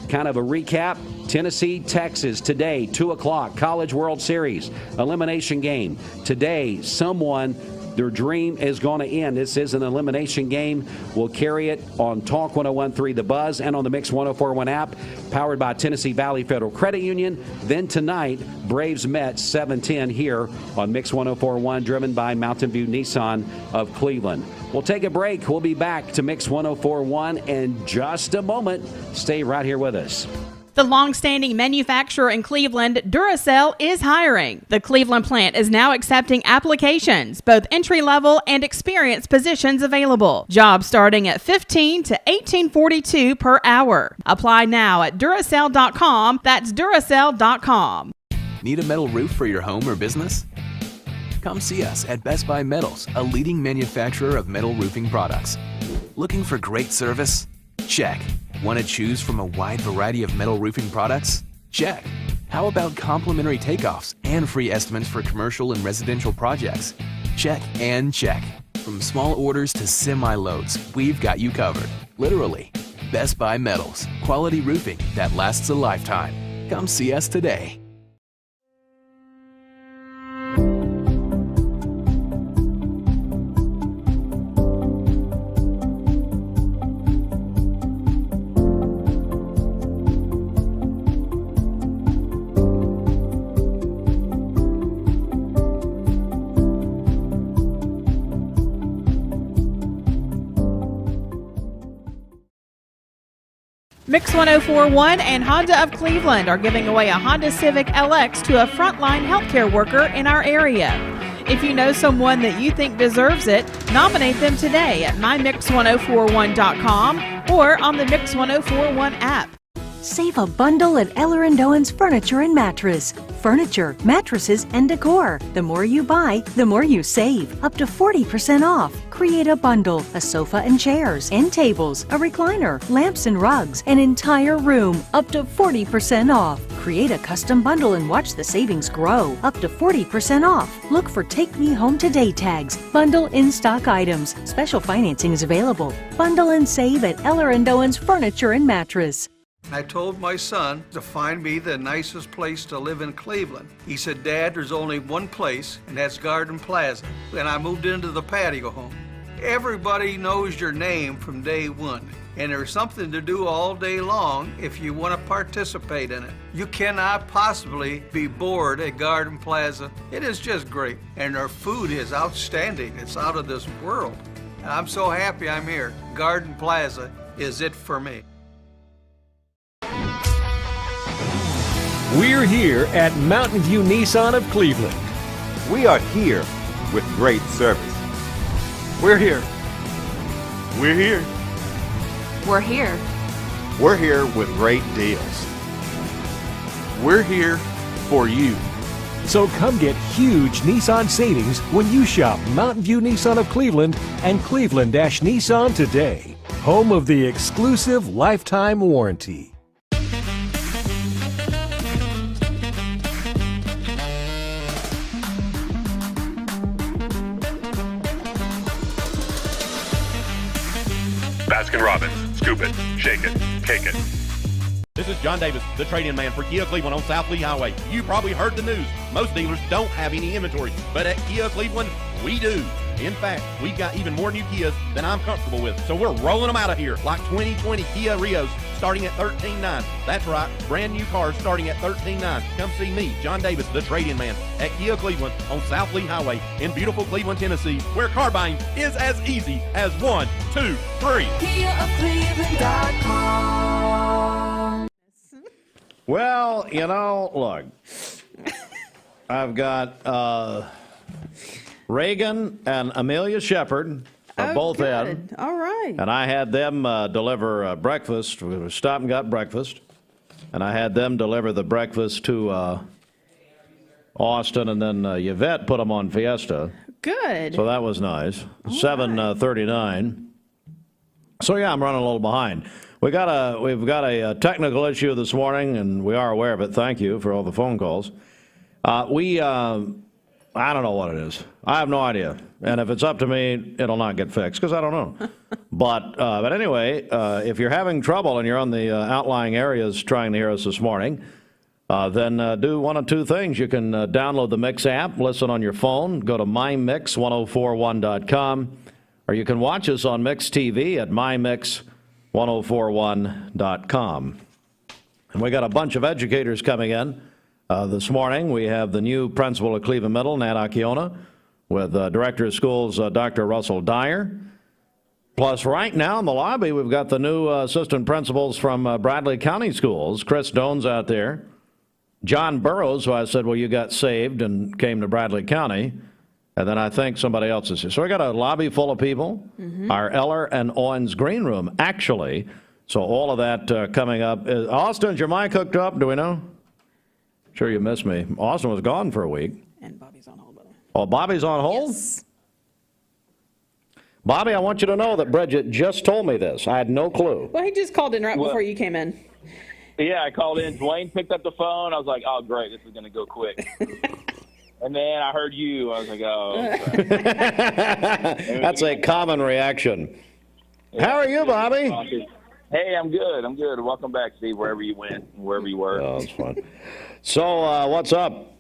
Kind of a recap. Tennessee, Texas today, 2 o'clock, College World Series, elimination game. Today, their dream is going to end. This is an elimination game. We'll carry it on Talk 101.3 The Buzz and on the Mix 104.1 app, powered by Tennessee Valley Federal Credit Union. Then tonight, Braves Mets 7:10 here on Mix 104.1, driven by Mountain View Nissan of Cleveland. We'll take a break. We'll be back to Mix 104.1 in just a moment. Stay right here with us. The long-standing manufacturer in Cleveland, Duracell, is hiring. The Cleveland plant is now accepting applications, both entry-level and experienced positions available. Jobs starting at $15 to $18.42 per hour. Apply now at Duracell.com. That's Duracell.com. Need a metal roof for your home or business? Come see us at Best Buy Metals, a leading manufacturer of metal roofing products. Looking for great service? Check. Want to choose from a wide variety of metal roofing products? Check. How about complimentary takeoffs and free estimates for commercial and residential projects? Check and check. From small orders to semi-loads, we've got you covered. Literally. Best Buy Metals. Quality roofing that lasts a lifetime. Come see us today. Mix 104.1 and Honda of Cleveland are giving away a Honda Civic LX to a frontline healthcare worker in our area. If you know someone that you think deserves it, nominate them today at mymix1041.com or on the Mix 104.1 app. Save a bundle at Eller & Owen's Furniture and Mattress. Furniture, mattresses, and decor. The more you buy, the more you save. Up to 40% off. Create a bundle, a sofa and chairs, end tables, a recliner, lamps and rugs, an entire room. Up to 40% off. Create a custom bundle and watch the savings grow. Up to 40% off. Look for Take Me Home Today tags. Bundle in-stock items. Special financing is available. Bundle and save at Eller & Owen's Furniture and Mattress. I told my son to find me the nicest place to live in Cleveland. He said, "Dad, there's only one place, and that's Garden Plaza." And I moved into the patio home. Everybody knows your name from day one, and there's something to do all day long if you want to participate in it. You cannot possibly be bored at Garden Plaza. It is just great, and their food is outstanding. It's out of this world. And I'm so happy I'm here. Garden Plaza is it for me. We're here at Mountain View Nissan of Cleveland. We are here with great service. We're here. We're here. We're here. We're here with great deals. We're here for you. So come get huge Nissan savings when you shop Mountain View Nissan of Cleveland and Cleveland-Nissan today. Home of the exclusive lifetime warranty. Baskin-Robbins. Scoop it, shake it, cake it. This is John Davis, the trade-in man for Kia Cleveland on South Lee Highway. You probably heard the news. Most dealers don't have any inventory, but at Kia Cleveland, we do. In fact, we've got even more new Kias than I'm comfortable with, so we're rolling them out of here, like 2020 Kia Rios starting at $13,900. That's right, brand new cars starting at $13,900. Come see me, John Davis, the trade-in man, at Kia Cleveland on South Lee Highway in beautiful Cleveland, Tennessee, where car buying is as easy as 1, 2, 3. KiaofCleveland.com. Well, look, I've got Reagan and Amelia Shepard are both in. All right. And I had them deliver breakfast. We stopped and got breakfast. And I had them deliver the breakfast to Austin, and then Yvette put them on Fiesta. Good. So that was nice. 7:39. So yeah, I'm running a little behind. We've got a technical issue this morning, and we are aware of it. Thank you for all the phone calls. I don't know what it is. I have no idea. And if it's up to me, it'll not get fixed because I don't know. But anyway, if you're having trouble and you're on the outlying areas trying to hear us this morning, then do one of two things. You can download the Mix app, listen on your phone, go to mymix1041.com, or you can watch us on Mix TV at mymix1041.com. And we got a bunch of educators coming in. This morning, we have the new principal of Cleveland Middle, Nat Akiona, with Director of Schools, Dr. Russell Dyer. Plus, right now in the lobby, we've got the new assistant principals from Bradley County Schools. Chris Doan's out there. John Burrows, who I said, well, you got saved and came to Bradley County. And then I think somebody else is here. So we got a lobby full of people. Our Eller and Owens green room, actually. So all of that coming up. Austin, is your mic hooked up? Do we know? Sure you missed me. Austin was gone for a week. And Bobby's on hold. Oh, Bobby's on hold? Yes. Bobby, I want you to know that Bridget just told me this. I had no clue. Well, he just called in right before you came in. Yeah, I called in. Dwayne picked up the phone. I was like, oh, great, this is going to go quick. And then I heard you. I was like, oh. That's a common reaction. Yeah, how are you, Bobby? Hey, I'm good. I'm good. Welcome back, Steve, wherever you went, wherever you were. Oh, that's fun. So, what's up?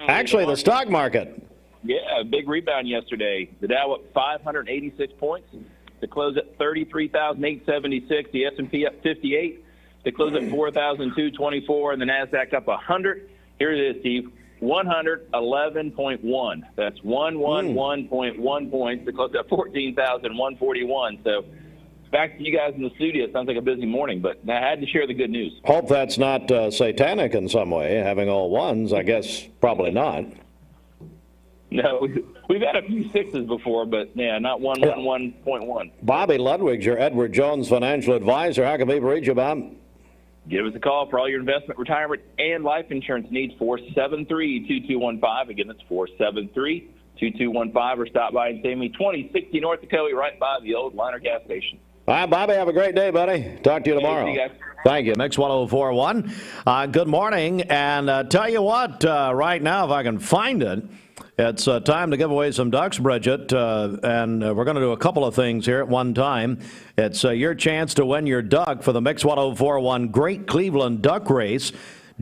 Actually, the stock market. Yeah, big rebound yesterday. The Dow up 586 points to close at 33,876. The S&P up 58 to close at 4,224, and the NASDAQ up 100. Here it is, Steve. 111.1. That's 111.1 points to close at 14,141. So back to you guys in the studio. It sounds like a busy morning, but I had to share the good news. Hope that's not satanic in some way, having all ones. I guess probably not. No, we've had a few sixes before, but yeah, not 111.1. Bobby Ludwig's your Edward Jones financial advisor. How can people reach you, Bob? Give us a call for all your investment, retirement, and life insurance needs, 473-2215. Again, it's 473-2215, or stop by and see me, 2060 North Dakota, right by the old Liner gas station. All right, Bobby, have a great day, buddy. Talk to you tomorrow. See you guys. Thank you. Mix 1041. Good morning. And tell you what, right now, if I can find it, it's time to give away some ducks, Bridget, and we're going to do a couple of things here at one time. It's your chance to win your duck for the Mix 1041 Great Cleveland Duck Race.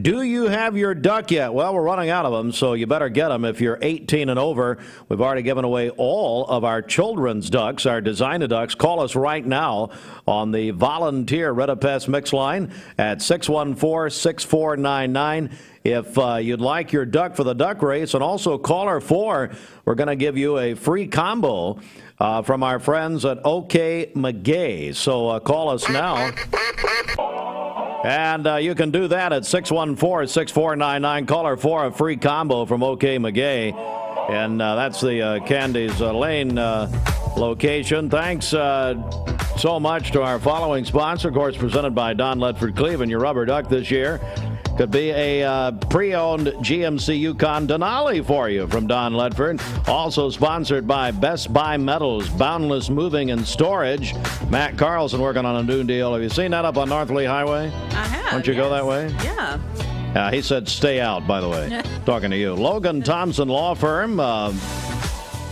Do you have your duck yet? Well, we're running out of them, so you better get them if you're 18 and over. We've already given away all of our children's ducks, our designer ducks. Call us right now on the volunteer Redapest Mix line at 614-6499. If you'd like your duck for the duck race, and also caller 4, we're going to give you a free combo from our friends at OK McGay. So call us now. And you can do that at 614-6499. Caller 4, a free combo from OK McGay. And that's the Candy's Lane location. Thanks so much to our following sponsor, of course, presented by Don Ledford Cleveland, your rubber duck this year. Could be a pre-owned GMC Yukon Denali for you from Don Ledford. Also sponsored by Best Buy Metals, Boundless Moving and Storage. Matt Carlson working on a new deal. Have you seen that up on North Lee Highway? I have. Don't you go that way? Yeah. He said stay out, by the way. Talking to you. Logan Thompson Law Firm.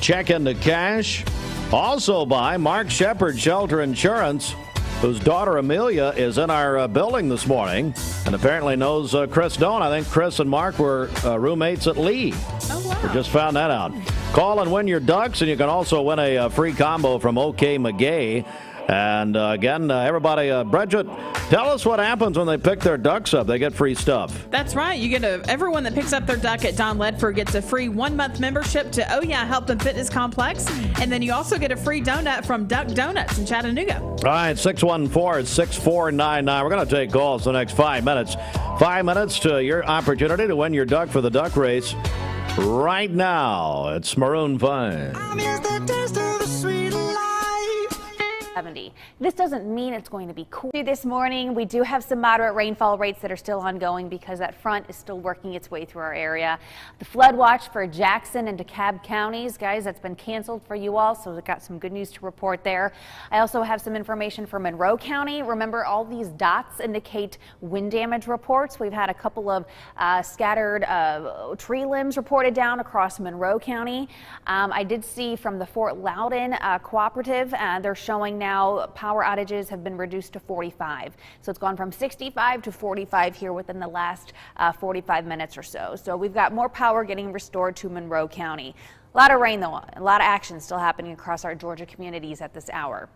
Check into cash. Also by Mark Shepard Shelter Insurance, whose daughter Amelia is in our building this morning and apparently knows Chris Doan. I think Chris and Mark were roommates at Lee. Oh, wow. We just found that out. Call and win your ducks, and you can also win a free combo from OK McGay. And again, everybody, Bridget, tell us what happens when they pick their ducks up. They get free stuff. That's right. You get everyone that picks up their duck at Don Ledford gets a free 1-month membership to Oh Yeah Health and Fitness Complex. And then you also get a free donut from Duck Donuts in Chattanooga. All right, 614-6499. We're going to take calls the next 5 minutes. 5 minutes to your opportunity to win your duck for the duck race. Right now, it's Maroon 5. 70. This doesn't mean it's going to be cool. This morning, we do have some moderate rainfall rates that are still ongoing because that front is still working its way through our area. The flood watch for Jackson and DeKalb counties, guys, that's been canceled for you all, so we've got some good news to report there. I also have some information for Monroe County. Remember, all these dots indicate wind damage reports. We've had a couple of scattered tree limbs reported down across Monroe County. I did see from the Fort Loudon cooperative, they're showing now power outages have been reduced to 45. So it's gone from 65 to 45 here within the last 45 minutes or so. So we've got more power getting restored to Monroe County. A lot of rain, though, a lot of action still happening across our Georgia communities at this hour.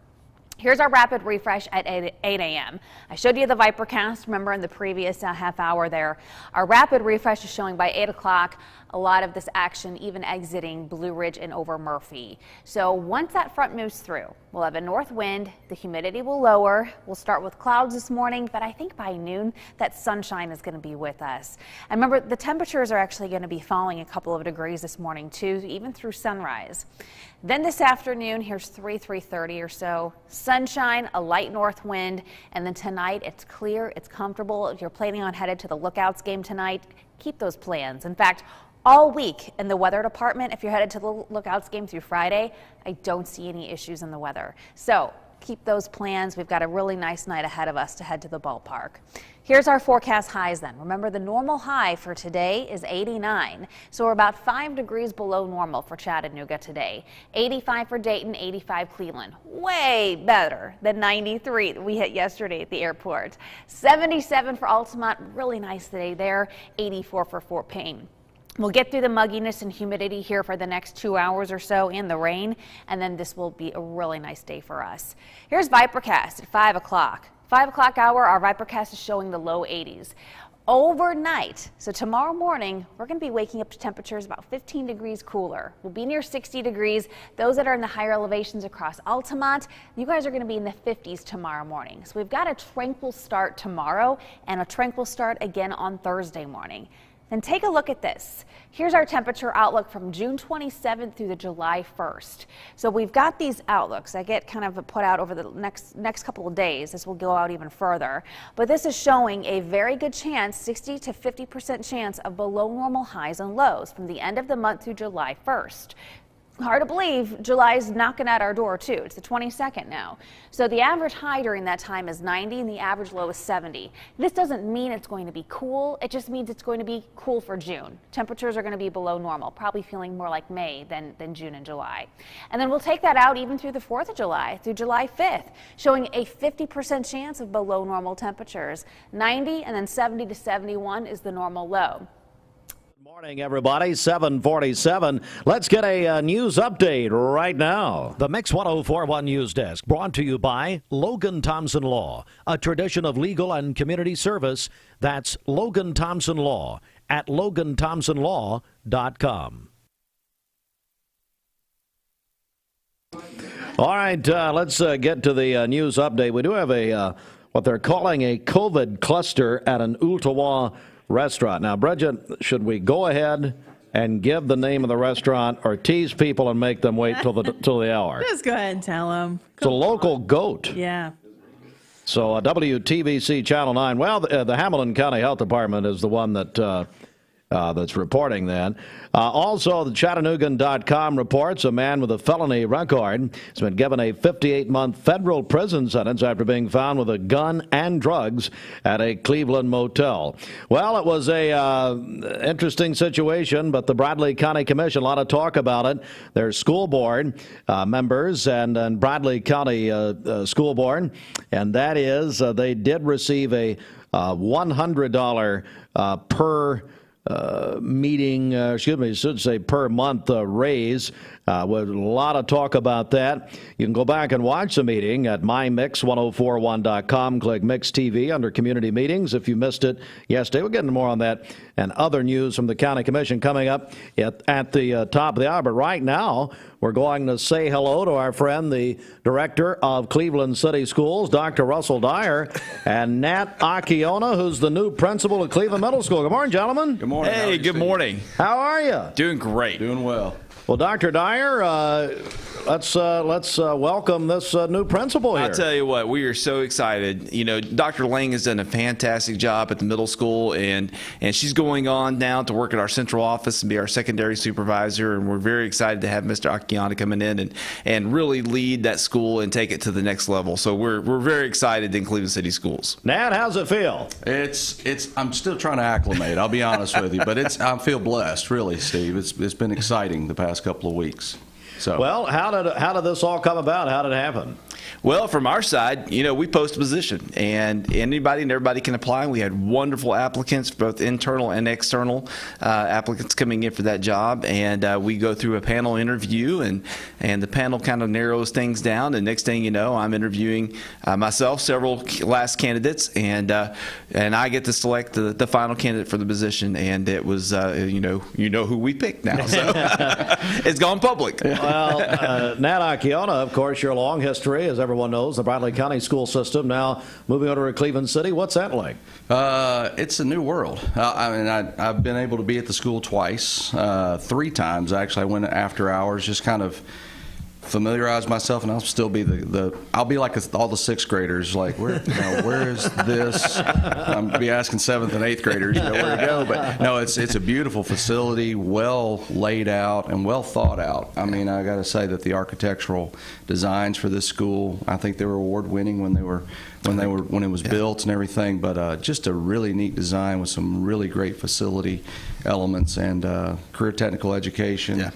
Here's our rapid refresh at 8 a.m. I showed you the Vipercast, remember, in the previous half hour there. Our rapid refresh is showing by 8 o'clock a lot of this action even exiting Blue Ridge and over Murphy. So once that front moves through, we'll have a north wind, the humidity will lower. We'll start with clouds this morning, but I think by noon that sunshine is going to be with us. And remember, the temperatures are actually going to be falling a couple of degrees this morning too, even through sunrise. Then this afternoon, here's 3:30 or so. Sunshine, a light north wind, and then tonight it's clear, it's comfortable. If you're planning on headed to the Lookouts game tonight, keep those plans. In fact, all week in the weather department, if you're headed to the Lookouts game through Friday, I don't see any issues in the weather. So keep those plans. We've got a really nice night ahead of us to head to the ballpark. Here's our forecast highs then. Remember, the normal high for today is 89. So we're about 5 degrees below normal for Chattanooga today. 85 for Dayton, 85 Cleveland. Way better than 93 that we hit yesterday at the airport. 77 for Altamont. Really nice today there. 84 for Fort Payne. We'll get through the mugginess and humidity here for the next 2 hours or so in the rain, and then this will be a really nice day for us. Here's Vipercast at 5 o'clock. 5 o'clock hour, our Vipercast is showing the low 80s. Overnight, so tomorrow morning, we're going to be waking up to temperatures about 15 degrees cooler. We'll be near 60 degrees. Those that are in the higher elevations across Altamont, you guys are going to be in the 50s tomorrow morning. So we've got a tranquil start tomorrow and a tranquil start again on Thursday morning. And take a look at this. Here's our temperature outlook from June 27th through the July 1st. So we've got these outlooks that get kind of put out over the next couple of days. This will go out even further. But this is showing a very good chance, 60 to 50% chance of below normal highs and lows from the end of the month through July 1st. Hard to believe, July's knocking at our door too. It's the 22nd now. So the average high during that time is 90 and the average low is 70. This doesn't mean it's going to be cool. It just means it's going to be cool for June. Temperatures are going to be below normal, probably feeling more like May than June and July. And then we'll take that out even through the 4th of July, through July 5th, showing a 50% chance of below normal temperatures. 90 and then 70 to 71 is the normal low. Morning, everybody. 7:47. Let's get a news update right now. The Mix 1041 News Desk brought to you by Logan Thompson Law, a tradition of legal and community service. That's Logan Thompson Law at LoganThompsonLaw.com. All right, let's get to the news update. We do have a what they're calling a COVID cluster at an Ooltewah restaurant. Now, Bridget, should we go ahead and give the name of the restaurant or tease people and make them wait till the hour? Just go ahead and tell them. It's a local goat. Yeah. So WTVC Channel 9. Well, the Hamilton County Health Department is the one that that's reporting that. Also, the Chattanoogan.com reports a man with a felony record has been given a 58-month federal prison sentence after being found with a gun and drugs at a Cleveland motel. Well, it was a interesting situation, but the Bradley County Commission, a lot of talk about it. Their school board members and Bradley County School Board, and that is they did receive a $100 per meeting, should say per month raise With a lot of talk about that. You can go back and watch the meeting at mymix1041.com. Click Mix TV under Community Meetings if you missed it yesterday. We'll get into more on that and other news from the County Commission coming up at the top of the hour. But right now, we're going to say hello to our friend, the Director of Cleveland City Schools, Dr. Russell Dyer, and Nat Akiona, who's the new principal at Cleveland Middle School. Good morning, gentlemen. Good morning. Hey, good morning. How are you? Doing great. Doing well. Well, Dr. Dyer, let's welcome this new principal here. I'll tell you what, we are so excited. You know, Dr. Lang has done a fantastic job at the middle school, and she's going on now to work at our central office and be our secondary supervisor, and we're very excited to have Mr. Akiona coming in and really lead that school and take it to the next level. So we're very excited in Cleveland City Schools. Nat, how's it feel? I'm still trying to acclimate, I'll be honest with you, but I feel blessed, really, Steve. It's been exciting the past couple of weeks. So, well, how did this all come about? How did it happen? Well, from our side, you know, we post a position, and anybody and everybody can apply. We had wonderful applicants, both internal and external applicants coming in for that job, and we go through a panel interview, and the panel kind of narrows things down. And next thing you know, I'm interviewing myself, several last candidates, and I get to select the final candidate for the position. And it was, you know who we picked now, so it's gone public. Well, Nat Akiona, of course, your long history, as everyone knows, the Bradley County school system. Now moving over to Cleveland City, what's that like? It's a new world. I've been able to be at the school twice, 3 times actually. I went after hours, just kind of familiarize myself, and I'll still be I'll be like all the 6th graders, like where is this? I'm be asking 7th and 8th graders, where to go. But no, it's a beautiful facility, well laid out and well thought out. I mean, I got to say that the architectural designs for this school, I think they were award winning when it was built and everything. But just a really neat design with some really great facility elements and career technical education. Yeah.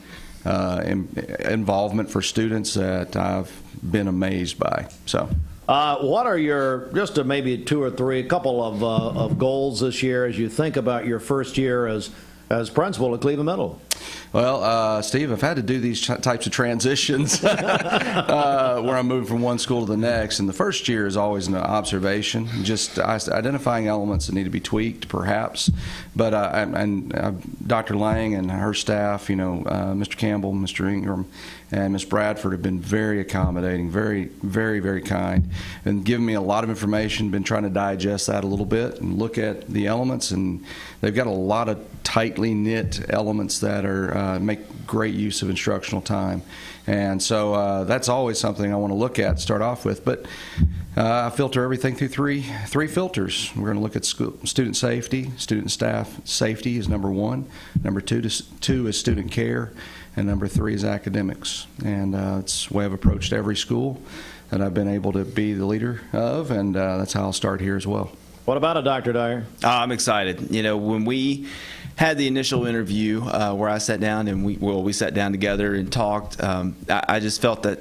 Involvement for students that I've been amazed by. So, what are your just maybe 2 or 3, a couple of goals this year as you think about your first year as principal at Cleveland Middle? Well, Steve, I've had to do these types of transitions where I'm moving from one school to the next, and the first year is always an observation, just identifying elements that need to be tweaked, perhaps. But Dr. Lang and her staff, Mr. Campbell, Mr. Ingram, and Ms. Bradford have been very accommodating, very, very, very kind, and given me a lot of information. Been trying to digest that a little bit and look at the elements, and they've got a lot of tightly knit elements that are make great use of instructional time. And so that's always something I want to look at, start off with. But I filter everything through three filters. We're going to look at student safety. Student staff safety is number 1. Number 2 is student care. And number 3 is academics. And it's the way I've approached every school that I've been able to be the leader of, and that's how I'll start here as well. What about it, Dr. Dyer? I'm excited. When we had the initial interview where I sat down and we sat down together and talked, I just felt that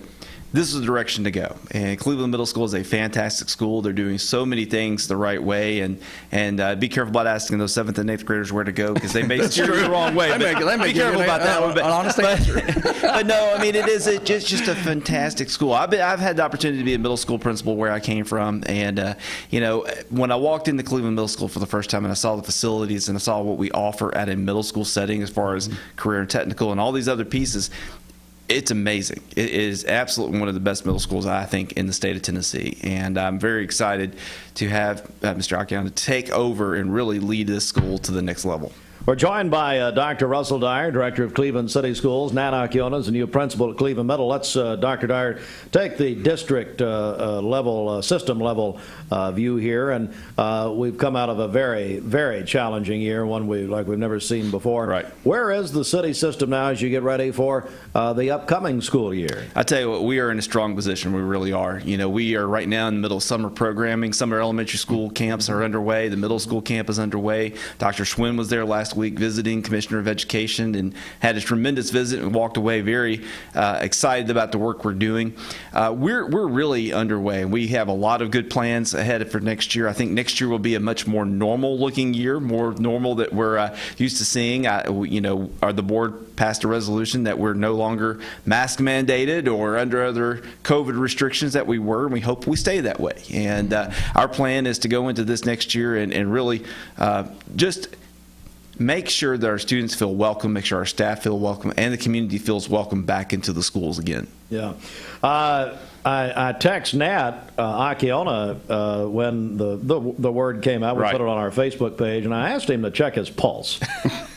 this is the direction to go. And Cleveland Middle School is a fantastic school. They're doing so many things the right way, and be careful about asking those 7th and 8th graders where to go, because they may steer you the wrong way. Be careful about that one. An honest answer. But no, I mean, it is just a fantastic school. I've had the opportunity to be a middle school principal where I came from, and when I walked into Cleveland Middle School for the first time and I saw the facilities and I saw what we offer at a middle school setting as far as career and technical and all these other pieces, it's amazing. It is absolutely one of the best middle schools, I think, in the state of Tennessee. And I'm very excited to have Mr. Akiona take over and really lead this school to the next level. We're joined by Dr. Russell Dyer, Director of Cleveland City Schools. Nat Akiona is the new principal at Cleveland Middle. Let's, Dr. Dyer, take the district level, system level view here. And we've come out of a very, very challenging year, one we've never seen before. Right. Where is the city system now as you get ready for the upcoming school year? I tell you what, we are in a strong position. We really are. We are right now in the middle of summer programming. Summer elementary school camps are underway. The middle school camp is underway. Dr. Schwinn was there last last week visiting Commissioner of Education and had a tremendous visit and walked away very excited about the work we're doing. We're really underway. We have a lot of good plans ahead for next year. I think next year will be a much more normal looking year, more normal that we're used to seeing. The board passed a resolution that we're no longer mask mandated or under other COVID restrictions that we were, and we hope we stay that way. And our plan is to go into this next year and really just make sure that our students feel welcome, make sure our staff feel welcome, and the community feels welcome back into the schools again. Yeah. I text Nat Akiona when the word came out. We put it on our Facebook page, and I asked him to check his pulse.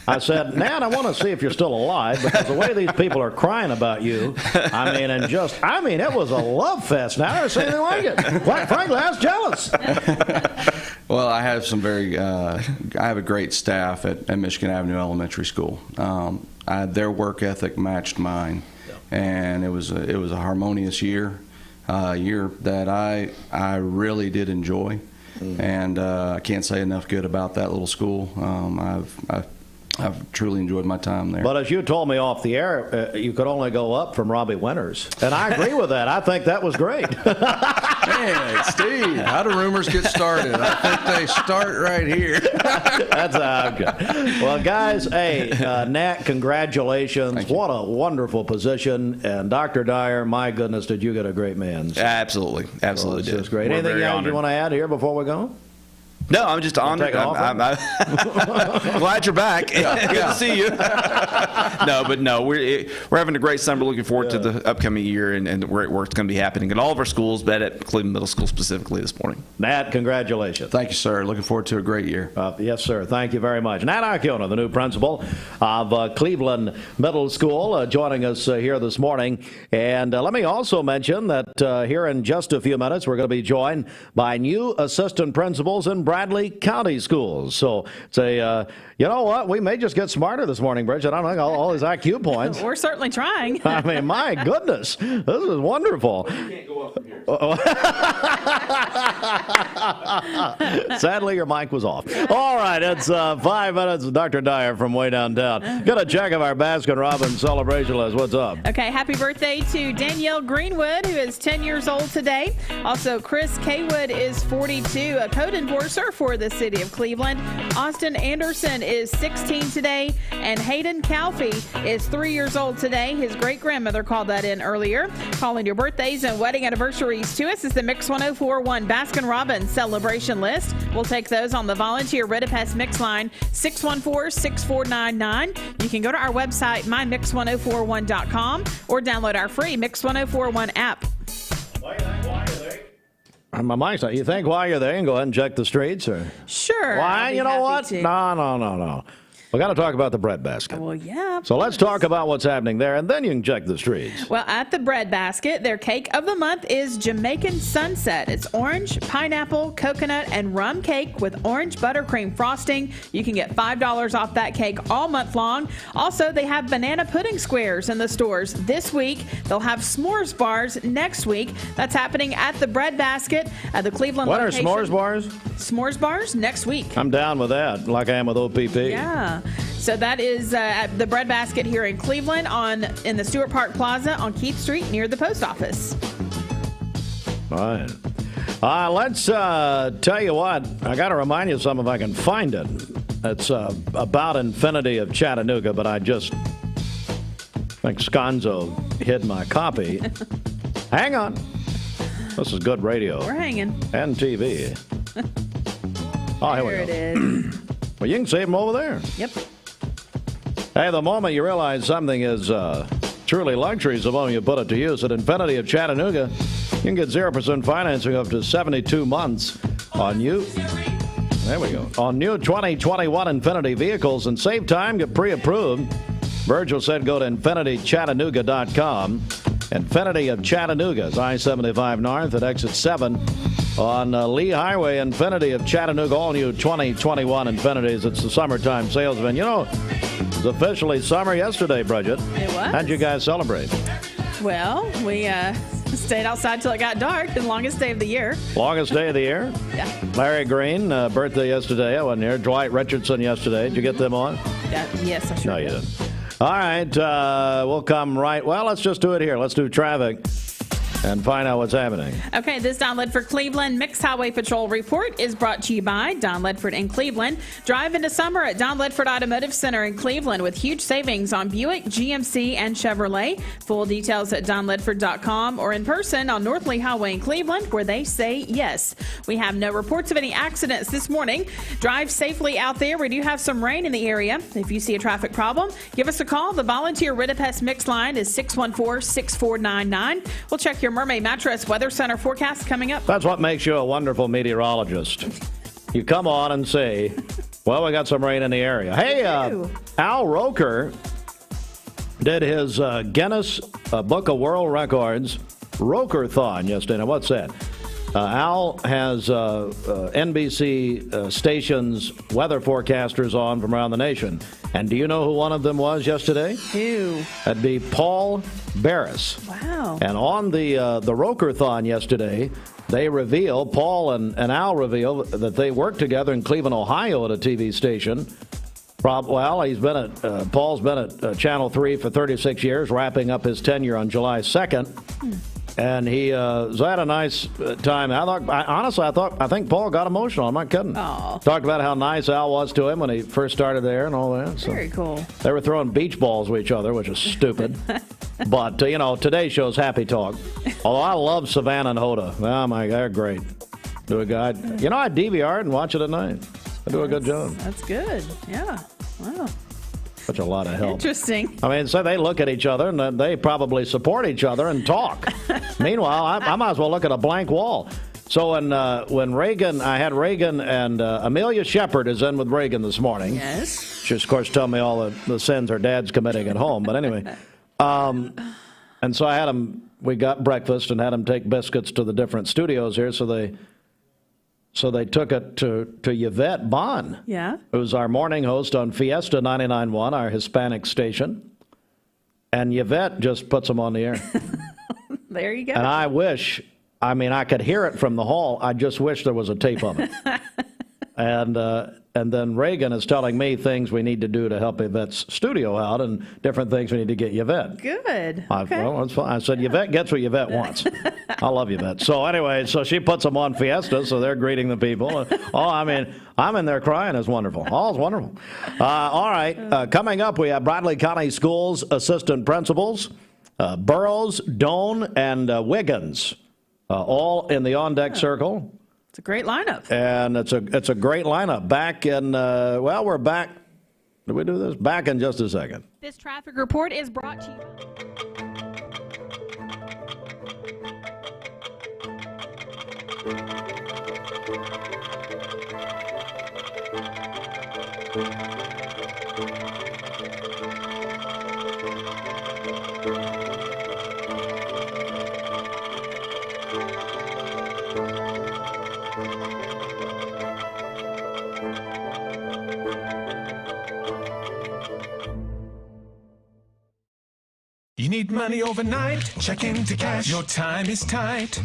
I said, Nat, I want to see if you're still alive, because the way these people are crying about you, it was a love fest. Now I never seen anything like it. Quite frankly, I was jealous. Well, I have I have a great staff at Michigan Avenue Elementary School. Their work ethic matched mine, and it was a harmonious year that I really did enjoy, and I can't say enough good about that little school. I've truly enjoyed my time there. But as you told me off the air, you could only go up from Robbie Winters. And I agree with that. I think that was great. Hey, Steve, how do rumors get started? I think they start right here. That's okay. Well, guys, hey, Nat, congratulations. What a wonderful position. And Dr. Dyer, my goodness, did you get a great man? Absolutely. Absolutely did. That's great. Anything else you want to add here before we go? No, I'm just honored. I'm glad you're back. Good to see you. We're having a great summer. Looking forward to the upcoming year and the great work's going to be happening at all of our schools, but at Cleveland Middle School specifically this morning. Nat, congratulations. Thank you, sir. Looking forward to a great year. Yes, sir. Thank you very much. Nat Akiona, the new principal of Cleveland Middle School, joining us here this morning. And let me also mention that here in just a few minutes, we're going to be joined by new assistant principals in Bradley County Schools. So say, you know what? We may just get smarter this morning, Bridget. I don't know, all these IQ points. We're certainly trying. I mean, my goodness, this is wonderful. You can't go up from here. Sadly, your mic was off. All right, it's 5 minutes with Dr. Dyer from way downtown. Got a check of our Baskin-Robbins celebration list. What's up? Okay, happy birthday to Danielle Greenwood, who is 10 years old today. Also, Chris Kaywood is 42, a code enforcer for the city of Cleveland. Austin Anderson is 16 today, and Hayden Calfee is 3 years old today. His great-grandmother called that in earlier. Calling your birthdays and wedding anniversaries to us is the Mix 1041 Baskin-Robbins celebration list. We'll take those on the volunteer Redipest Mix line 614-6499. You can go to our website, mymix1041.com, or download our free Mix 1041 app. My mic's not. You think while you're there, you can go ahead and check the streets? Or? Sure. Why? You know what? No. We got to talk about the bread basket. Well, yeah. So let's talk about what's happening there, and then you can check the streets. Well, at the bread basket, their cake of the month is Jamaican Sunset. It's orange, pineapple, coconut, and rum cake with orange buttercream frosting. You can get $5 off that cake all month long. Also, they have banana pudding squares in the stores this week. They'll have s'mores bars next week. That's happening at the bread basket at the Cleveland location. What are s'mores bars? S'mores bars next week. I'm down with that, like I am with OPP. Yeah. So that is at the bread basket here in Cleveland in the Stewart Park Plaza on Keith Street near the post office. All right. Let's tell you what. I got to remind you of something if I can find it. It's about Infinity of Chattanooga, but I just think Sconzo hid my copy. Hang on. This is good radio. We're hanging. And TV. Oh, here we go. There it is. Well, you can save them over there. Yep. Hey, the moment you realize something is truly luxury is the moment you put it to use. At Infinity of Chattanooga, you can get 0% financing up to 72 months on new. There we go. On new 2021 Infinity vehicles, and save time, get pre-approved. Virgil said go to infinitychattanooga.com. Infinity of Chattanooga is I-75 North at exit 7 on Lee Highway. Infinity of Chattanooga, all new 2021 Infinities. It's the summertime sales event. You know, it's officially summer yesterday, Bridget. It was. How'd you guys celebrate? Well, we Stayed outside till it got dark. The longest day of the year. Longest day of the year? Yeah. Larry Green, birthday yesterday. I wasn't here. Dwight Richardson yesterday. Did you get them on? Yes, I sure No, you did. didn't. All right. We'll come right. Well, let's just do it here. Let's do traffic and find out what's happening. Okay, this Don Ledford Cleveland Mixed Highway Patrol report is brought to you by Don Ledford in Cleveland. Drive into summer at Don Ledford Automotive Center in Cleveland with huge savings on Buick, GMC, and Chevrolet. Full details at donledford.com or in person on North Lee Highway in Cleveland, where they say yes. We have no reports of any accidents this morning. Drive safely out there. We do have some rain in the area. If you see a traffic problem, give us a call. The volunteer Ridipest Mix line is 614-6499. We'll check your Mermaid Mattress Weather Center forecast coming up. That's what makes you a wonderful meteorologist. You come on and say, well, we got some rain in the area. Hey, Al Roker did his Guinness Book of World Records Roker-thon yesterday. Now, what's that? Al has NBC stations weather forecasters on from around the nation. And do you know who one of them was yesterday? Who? That'd be Paul Barris. Wow. And on the Roker-thon yesterday, they reveal, Paul and Al reveal that they worked together in Cleveland, Ohio at a TV station. Well, Paul's been at Channel 3 for 36 years, wrapping up his tenure on July 2nd. And he had a nice time. I think Paul got emotional. I'm not kidding. Aww. Talked about how nice Al was to him when he first started there and all that. So very cool. they were throwing beach balls with each other, which is stupid. But, today's show's happy talk. Although I love Savannah and Hoda. Oh, my God, they're great. Do a guy. I DVR it and watch it at night. I do a good job. That's good. Yeah. Wow. Such a lot of help. Interesting. I mean, so they look at each other and they probably support each other and talk. Meanwhile, I might as well look at a blank wall. So when Reagan, I had Reagan and Amelia Shepard is in with Reagan this morning. Yes. She, of course, told me all the sins her dad's committing at home. But anyway, and so I had them. We got breakfast and had them take biscuits to the different studios here. So they took it to Yvette Bond, Yeah. who's our morning host on Fiesta 99.1, our Hispanic station. And Yvette just puts them on the air. There you go. And I could hear it from the hall. I just wish there was a tape of it. And then Reagan is telling me things we need to do to help Yvette's studio out and different things we need to get Yvette. Good. Okay. Well, that's fine. I said, Yvette gets what Yvette wants. I love Yvette. So anyway, she puts them on Fiesta, so they're greeting the people. I'm in there crying. It's wonderful. All is wonderful. All right. Coming up, we have Bradley County Schools assistant principals, Burroughs, Doan, and Wiggins, all in the on-deck circle. It's a great lineup. And it's a great lineup. Back in, we're back. Did we do this? Back in just a second. This traffic report is brought to you. You need money overnight? Check into cash. Your time is tight.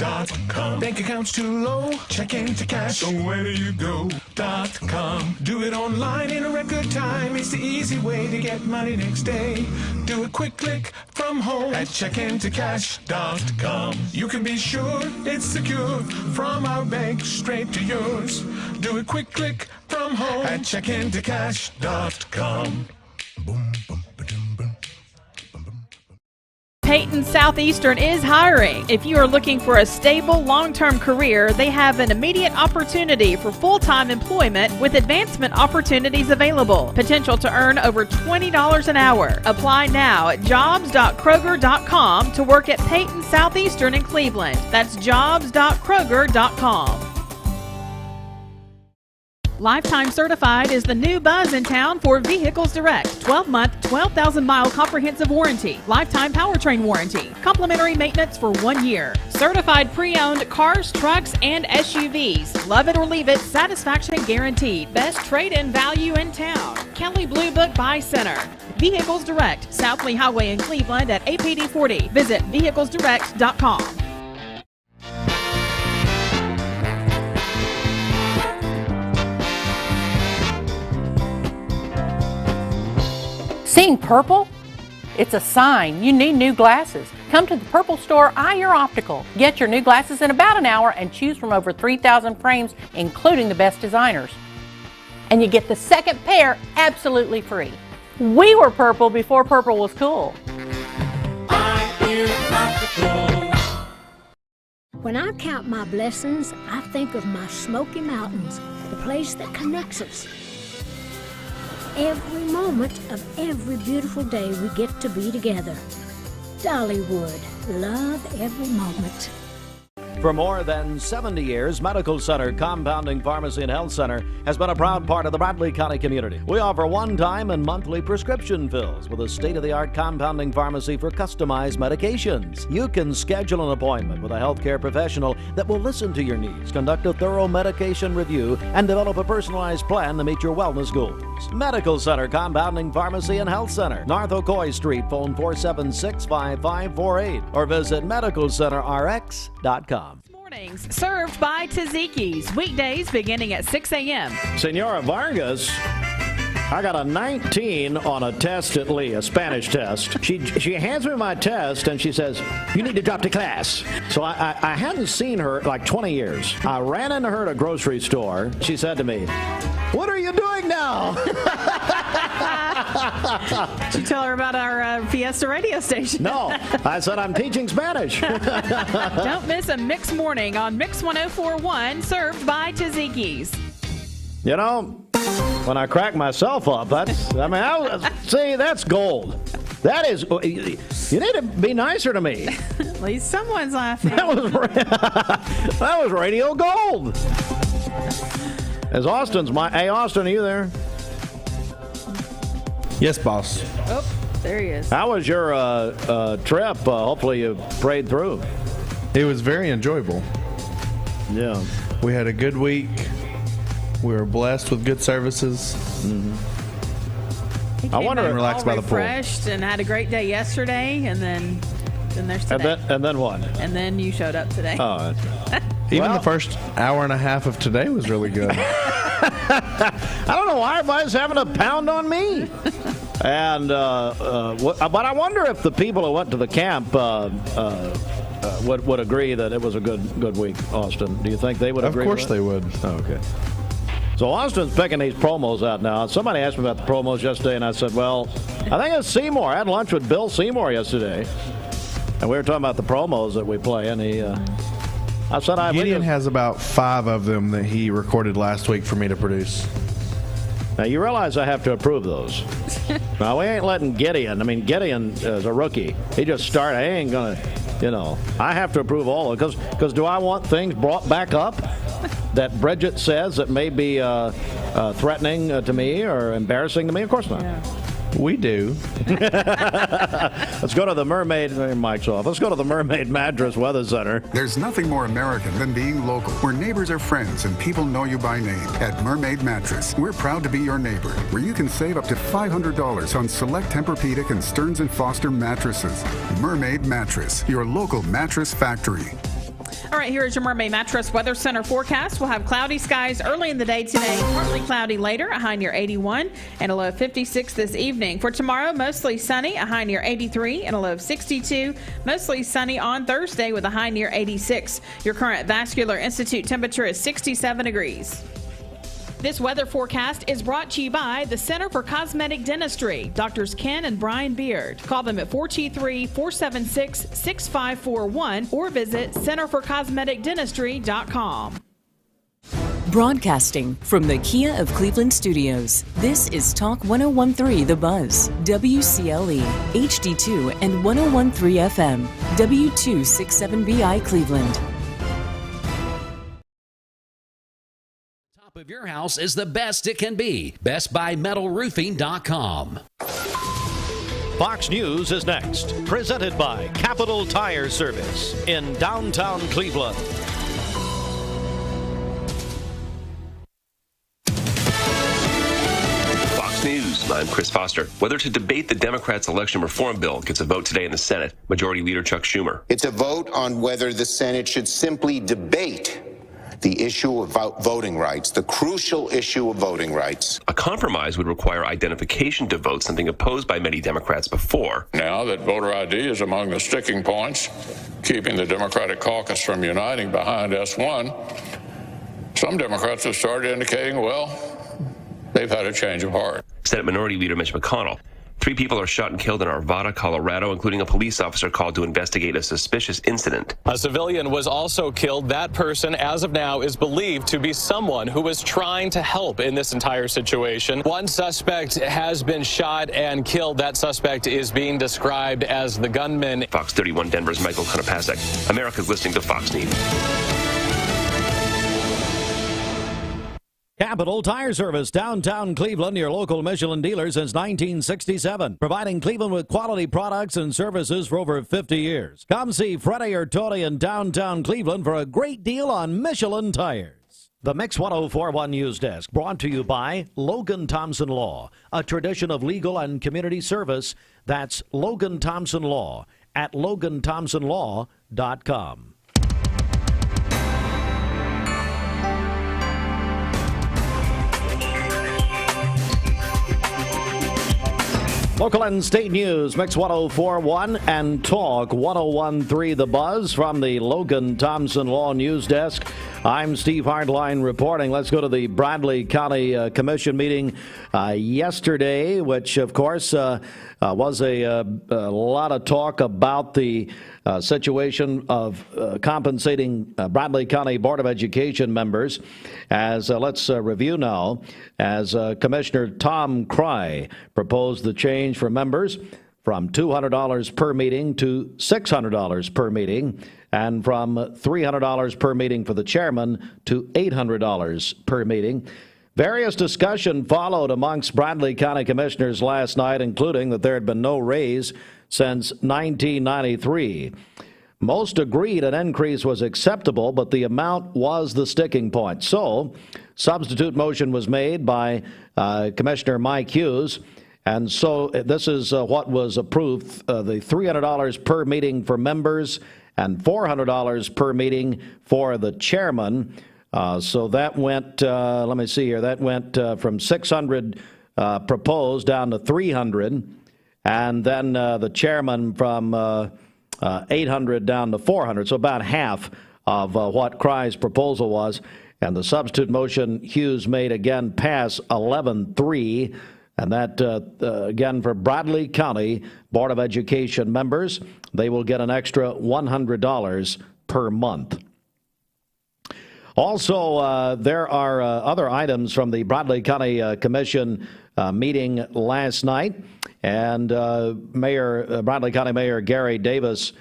.com. Bank accounts too low? Check into cash. So where do you go? .com. Do it online in a record time. It's the easy way to get money next day. Do a quick click from home at checkintocash.com. You can be sure it's secure from our bank straight to yours. Do a quick click from home at checkintocash.com. Peyton Southeastern is hiring. If you are looking for a stable, long-term career, they have an immediate opportunity for full-time employment with advancement opportunities available. Potential to earn over $20 an hour. Apply now at jobs.kroger.com to work at Peyton Southeastern in Cleveland. That's jobs.kroger.com. Lifetime Certified is the new buzz in town for Vehicles Direct. 12-month, 12,000-mile comprehensive warranty. Lifetime powertrain warranty. Complimentary maintenance for 1 year. Certified pre-owned cars, trucks, and SUVs. Love it or leave it, satisfaction guaranteed. Best trade-in value in town. Kelly Blue Book Buy Center. Vehicles Direct, South Lee Highway in Cleveland at APD 40. Visit vehiclesdirect.com. Seeing purple? It's a sign you need new glasses. Come to the Purple Store, Dyer Optical. Get your new glasses in about an hour and choose from over 3,000 frames, including the best designers. And you get the second pair absolutely free. We were purple before purple was cool. When I count my blessings, I think of my Smoky Mountains, the place that connects us. Every moment of every beautiful day we get to be together. Dollywood, love every moment. For more than 70 years, Medical Center Compounding Pharmacy and Health Center has been a proud part of the Bradley County community. We offer one-time and monthly prescription fills with a state-of-the-art compounding pharmacy for customized medications. You can schedule an appointment with a healthcare professional that will listen to your needs, conduct a thorough medication review, and develop a personalized plan to meet your wellness goals. Medical Center Compounding Pharmacy and Health Center, North Ocoee Street, phone 476-5548, or visit medicalcenterrx.com. Mornings served by Tzatziki's. Weekdays beginning at 6 a.m. Senora Vargas, I got a 19 on a test at Lee, a Spanish test. She hands me my test and she says, "You need to drop to class." So I hadn't seen her like 20 years. I ran into her at a grocery store. She said to me, "What are you doing now?" Did you tell her about our Fiesta radio station? No. I said, "I'm teaching Spanish." Don't miss a Mix Morning on Mix 104.1, served by Tzatziki's. You know, when I crack myself up, that's gold. That is, you need to be nicer to me. At least someone's laughing. That was radio gold. As hey, Austin, are you there? Yes, boss. Oh, there he is. How was your trip? Hopefully you prayed through. It was very enjoyable. Yeah. We had a good week. We were blessed with good services. Mm-hmm. I wonder if relaxed by the pool. Refreshed and had a great day yesterday, and then there's today. And then what? And then you showed up today. Oh, that's right. Even the first hour and a half of today was really good. I don't know why everybody's having a pound on me. And but I wonder if the people who went to the camp would agree that it was a good week. Austin, do you think they would agree? Of course they would. Oh, okay. So Austin's picking these promos out now. Somebody asked me about the promos yesterday, and I said, well, I think it's Seymour. I had lunch with Bill Seymour yesterday, and we were talking about the promos that we play, and I said, Gideon has about 5 of them that he recorded last week for me to produce. Now, you realize I have to approve those. Now, we ain't letting Gideon. I mean, Gideon is a rookie. He just started. I ain't going to, I have to approve all of it. Because do I want things brought back up that Bridget says that may be threatening to me or embarrassing to me? Of course not. Yeah. We do. Let's go to the Mermaid. Mike's off. Let's go to the Mermaid Mattress Weather Center. There's nothing more American than being local, where neighbors are friends and people know you by name. At Mermaid Mattress, we're proud to be your neighbor, where you can save up to $500 on select Tempur-Pedic and Stearns & Foster mattresses. Mermaid Mattress, your local mattress factory. All right, here is your Mermaid Mattress Weather Center forecast. We'll have cloudy skies early in the day today, partly cloudy later, a high near 81 and a low of 56 this evening. For tomorrow, mostly sunny, a high near 83 and a low of 62. Mostly sunny on Thursday with a high near 86. Your current Vascular Institute temperature is 67 degrees. This weather forecast is brought to you by the Center for Cosmetic Dentistry, Drs. Ken and Brian Beard. Call them at 423-476-6541 or visit centerforcosmeticdentistry.com. Broadcasting from the Kia of Cleveland studios, this is Talk 101.3 The Buzz, WCLE, HD2 and 101.3 FM, W267BI Cleveland. Of your house is the best it can be. BestBuyMetalRoofing.com. Fox News is next. Presented by Capital Tire Service in downtown Cleveland. Fox News, I'm Chris Foster. Whether to debate the Democrats' election reform bill gets a vote today in the Senate. Majority Leader Chuck Schumer. It's a vote on whether the Senate should simply debate the issue of voting rights, the crucial issue of voting rights. A compromise would require identification to vote, something opposed by many Democrats before. Now that voter ID is among the sticking points, keeping the Democratic caucus from uniting behind S1, some Democrats have started indicating, well, they've had a change of heart. Senate Minority Leader Mitch McConnell. 3 people are shot and killed in Arvada, Colorado, including a police officer called to investigate a suspicious incident. A civilian was also killed. That person, as of now, is believed to be someone who was trying to help in this entire situation. One suspect has been shot and killed. That suspect is being described as the gunman. Fox 31 Denver's Michael Konopasek. America's listening to Fox News. Capital Tire Service, downtown Cleveland, your local Michelin dealer since 1967. Providing Cleveland with quality products and services for over 50 years. Come see Freddie or Tony in downtown Cleveland for a great deal on Michelin tires. The Mix 1041 News Desk brought to you by Logan Thompson Law, a tradition of legal and community service. That's Logan Thompson Law at LoganThompsonLaw.com. Local and state news, Mix 1041 and Talk 1013 The Buzz from the Logan Thompson Law News Desk. I'm Steve Hardline reporting. Let's go to the Bradley County Commission meeting yesterday, which, of course, was a lot of talk about the situation of compensating Bradley County Board of Education members. As let's review now, as Commissioner Tom Cry proposed the change for members from $200 per meeting to $600 per meeting, and from $300 per meeting for the chairman to $800 per meeting. Various discussion followed amongst Bradley County commissioners last night, including that there had been no raise since 1993. Most agreed an increase was acceptable, but the amount was the sticking point. So, substitute motion was made by Commissioner Mike Hughes, and so this is what was approved, the $300 per meeting for members and $400 per meeting for the chairman. So that went, let me see here, that went from 600 proposed down to 300, and then the chairman from 800 down to 400, so about half of what Cry's proposal was. And the substitute motion Hughes made again pass 11-3, and that again for Bradley County Board of Education members, they will get an extra $100 per month. Also, there are other items from the Bradley County Commission meeting last night, and Bradley County Mayor Gary Davis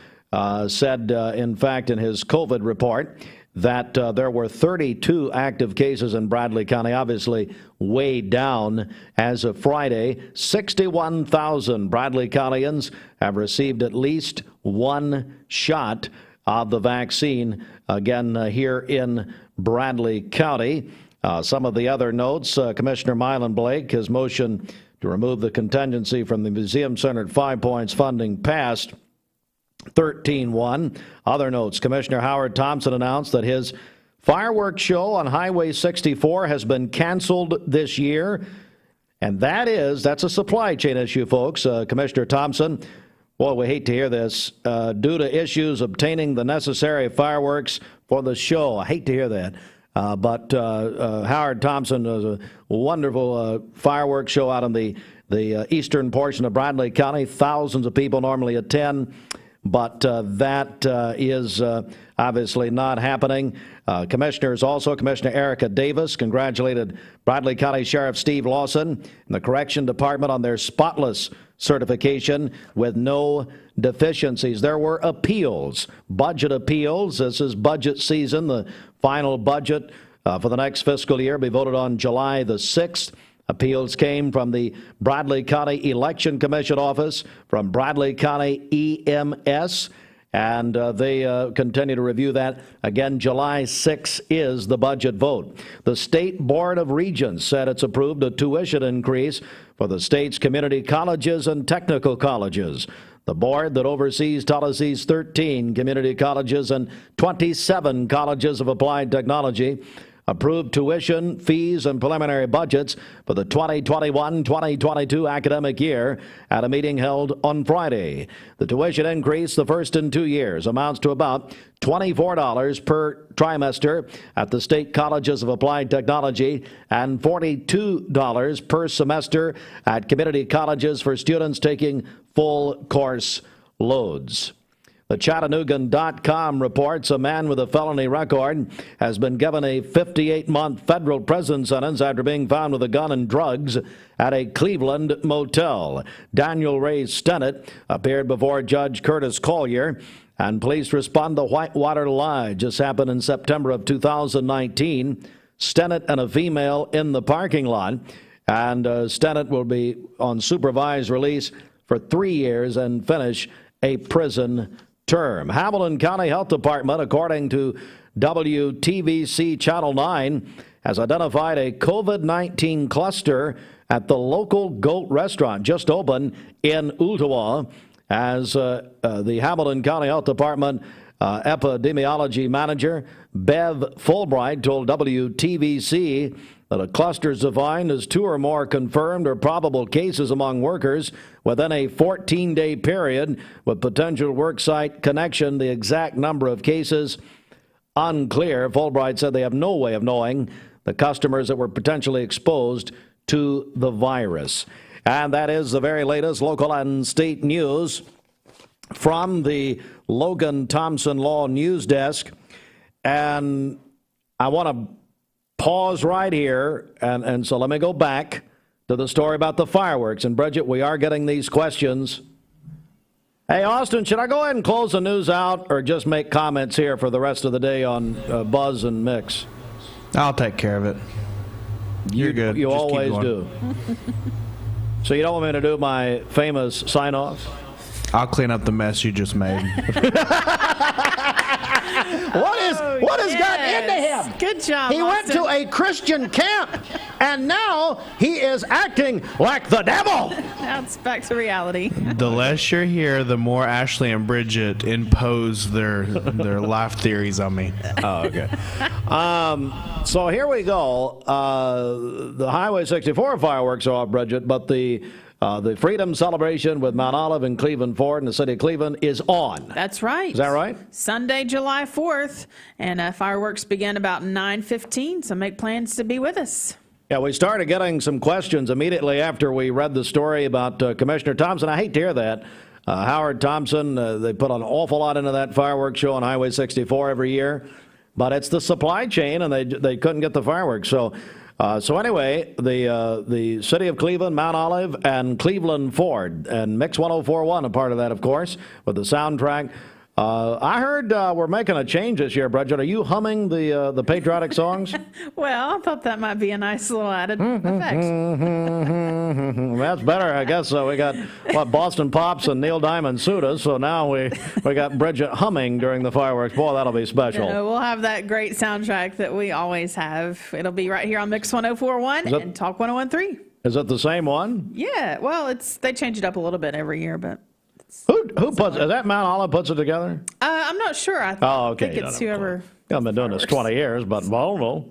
said, in fact, in his COVID report, that there were 32 active cases in Bradley County, obviously way down as of Friday. 61,000 Bradley Countyans have received at least one shot of the vaccine, again, here in Bradley County. Some of the other notes, Commissioner Mylan Blake, his motion to remove the contingency from the museum-centered 5 Points funding passed 13-1. Other notes, Commissioner Howard Thompson announced that his fireworks show on Highway 64 has been canceled this year, and that's a supply chain issue, folks. Commissioner Thompson, boy, we hate to hear this, due to issues obtaining the necessary fireworks for the show. I hate to hear that. But Howard Thompson does a wonderful fireworks show out in the eastern portion of Bradley County. Thousands of people normally attend, but that is obviously not happening. Commissioners also, Commissioner Erica Davis congratulated Bradley County Sheriff Steve Lawson and the Correction Department on their spotless certification with no deficiencies. There were appeals, budget appeals. This is budget season. The final budget for the next fiscal year will be voted on July the 6th. Appeals came from the Bradley County Election Commission office, from Bradley County EMS, And they continue to review that. Again, July 6 is the budget vote. The State Board of Regents said it's approved a tuition increase for the state's community colleges and technical colleges. The board that oversees Tulsa's 13 community colleges and 27 colleges of applied technology approved tuition, fees, and preliminary budgets for the 2021-2022 academic year at a meeting held on Friday. The tuition increase, the first in 2 years, amounts to about $24 per trimester at the state colleges of applied technology and $42 per semester at community colleges for students taking full course loads. The Chattanoogan.com reports a man with a felony record has been given a 58-month federal prison sentence after being found with a gun and drugs at a Cleveland motel. Daniel Ray Stennett appeared before Judge Curtis Collier, and police respond to Whitewater Lie. Just happened in September of 2019. Stennett and a female in the parking lot, and Stennett will be on supervised release for 3 years and finish a prison term. Hamilton County Health Department, according to WTVC Channel 9, has identified a COVID-19 cluster at the local GOAT restaurant just opened in Ooltewah, as the Hamilton County Health Department epidemiology manager Bev Fulbright told WTVC that a cluster is defined as 2 or more confirmed or probable cases among workers within a 14-day period with potential worksite connection. The exact number of cases unclear. Fulbright said they have no way of knowing the customers that were potentially exposed to the virus. And that is the very latest local and state news from the Logan Thompson Law News Desk. And I want to pause right here, and so let me go back to the story about the fireworks. And Bridget, we are getting these questions. Hey, Austin, should I go ahead and close the news out or just make comments here for the rest of the day on Buzz and Mix? I'll take care of it. You're good. You Just always do. So you don't want me to do my famous sign-off? I'll clean up the mess you just made. What has gotten into him? Good job, He went to a Christian camp, and now he is acting like the devil. Now it's back to reality. The less you're here, the more Ashley and Bridget impose their life theories on me. Oh, okay. So here we go. The Highway 64 fireworks are off, Bridget, but the Freedom Celebration with Mount Olive and Cleveland Ford in the city of Cleveland is on. That's right. Is that right? Sunday, July 4th, and fireworks begin about 9:15, so make plans to be with us. Yeah, we started getting some questions immediately after we read the story about Commissioner Thompson. I hate to hear that. Howard Thompson, they put an awful lot into that fireworks show on Highway 64 every year, but it's the supply chain, and they couldn't get the fireworks. So anyway, the city of Cleveland, Mount Olive, and Cleveland Ford, and Mix 104.1 a part of that, of course, with the soundtrack. I heard we're making a change this year, Bridget. Are you humming the patriotic songs? Well, I thought that might be a nice little added effect. That's better, I guess. So we got Boston Pops and Neil Diamond sued us. So now we got Bridget humming during the fireworks. Boy, that'll be special. We'll have that great soundtrack that we always have. It'll be right here on Mix 104.1 and Talk 101.3. Is it the same one? Yeah. Well, they change it up a little bit every year, but. Who puts is that Mount Olive puts it together? I'm not sure. I think it's whoever. I've been doing this 20 years, but I don't know.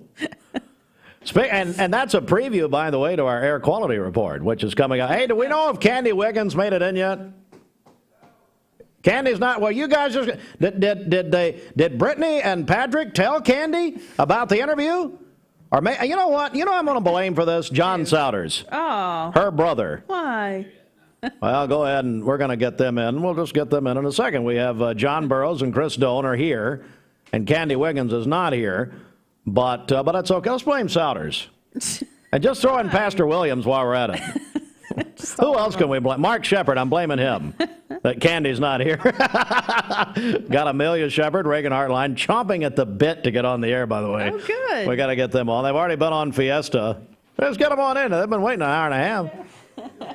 And that's a preview, by the way, to our air quality report, which is coming out. Hey, do we know if Candy Wiggins made it in yet? Candy's not. Well, you guys just did Brittany and Patrick tell Candy about the interview? Or you know what? You know I'm going to blame for this John Souders. Oh. Her brother. Why? Well, go ahead, and we're going to get them in. We'll just get them in a second. We have John Burroughs and Chris Doan are here, and Candy Wiggins is not here. But that's okay. Let's blame Souders. And just throw in Pastor Williams while we're at it. Who else can we blame? Mark Shepard, I'm blaming him. That Candy's not here. Got Amelia Shepard, Reagan Hartline, chomping at the bit to get on the air, by the way. Oh, good. We got to get them on. They've already been on Fiesta. Let's get them on in. They've been waiting an hour and a half.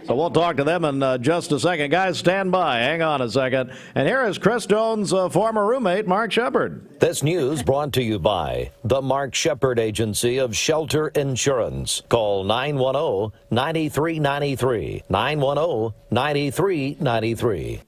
So we'll talk to them in just a second. Guys, stand by. Hang on a second. And here is Chris Jones' former roommate, Mark Shepard. This news brought to you by the Mark Shepard Agency of Shelter Insurance. Call 910-9393. 910-9393.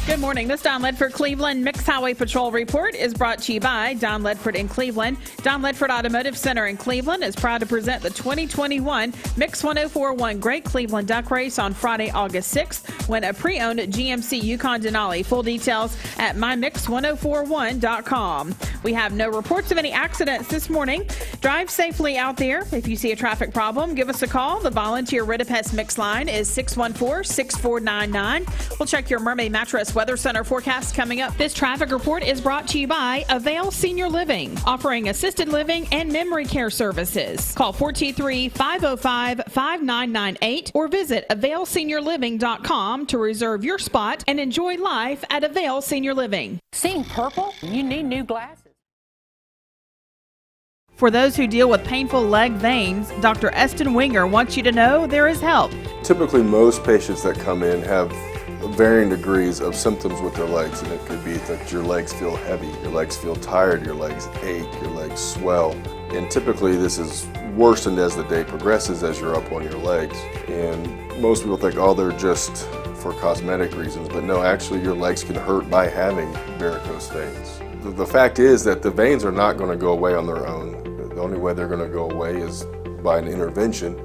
Good morning. This Don Ledford Cleveland Mixed Highway Patrol Report is brought to you by Don Ledford in Cleveland. Don Ledford Automotive Center in Cleveland is proud to present the 2021 Mix 1041 Great Cleveland Duck Race on Friday, August 6th. Win a pre-owned GMC Yukon Denali. Full details at mymix1041.com. We have no reports of any accidents this morning. Drive safely out there. If you see a traffic problem, give us a call. The volunteer Ridipest Mix line is 614-6499. We'll check your Mermaid Mattress Weather Center forecast coming up. This traffic report is brought to you by Avail Senior Living, offering assisted living and memory care services. Call 423-505-5998 or visit availseniorliving.com to reserve your spot and enjoy life at Avail Senior Living. Seeing purple? You need new glasses. For those who deal with painful leg veins, Dr. Eston Winger wants you to know there is help. Typically, most patients that come in have varying degrees of symptoms with their legs, and it could be that your legs feel heavy, your legs feel tired, your legs ache, your legs swell, and typically this is worsened as the day progresses as you're up on your legs. And most people think, oh, they're just for cosmetic reasons, but no, actually your legs can hurt by having varicose veins. The fact is that the veins are not going to go away on their own. The only way they're going to go away is by an intervention.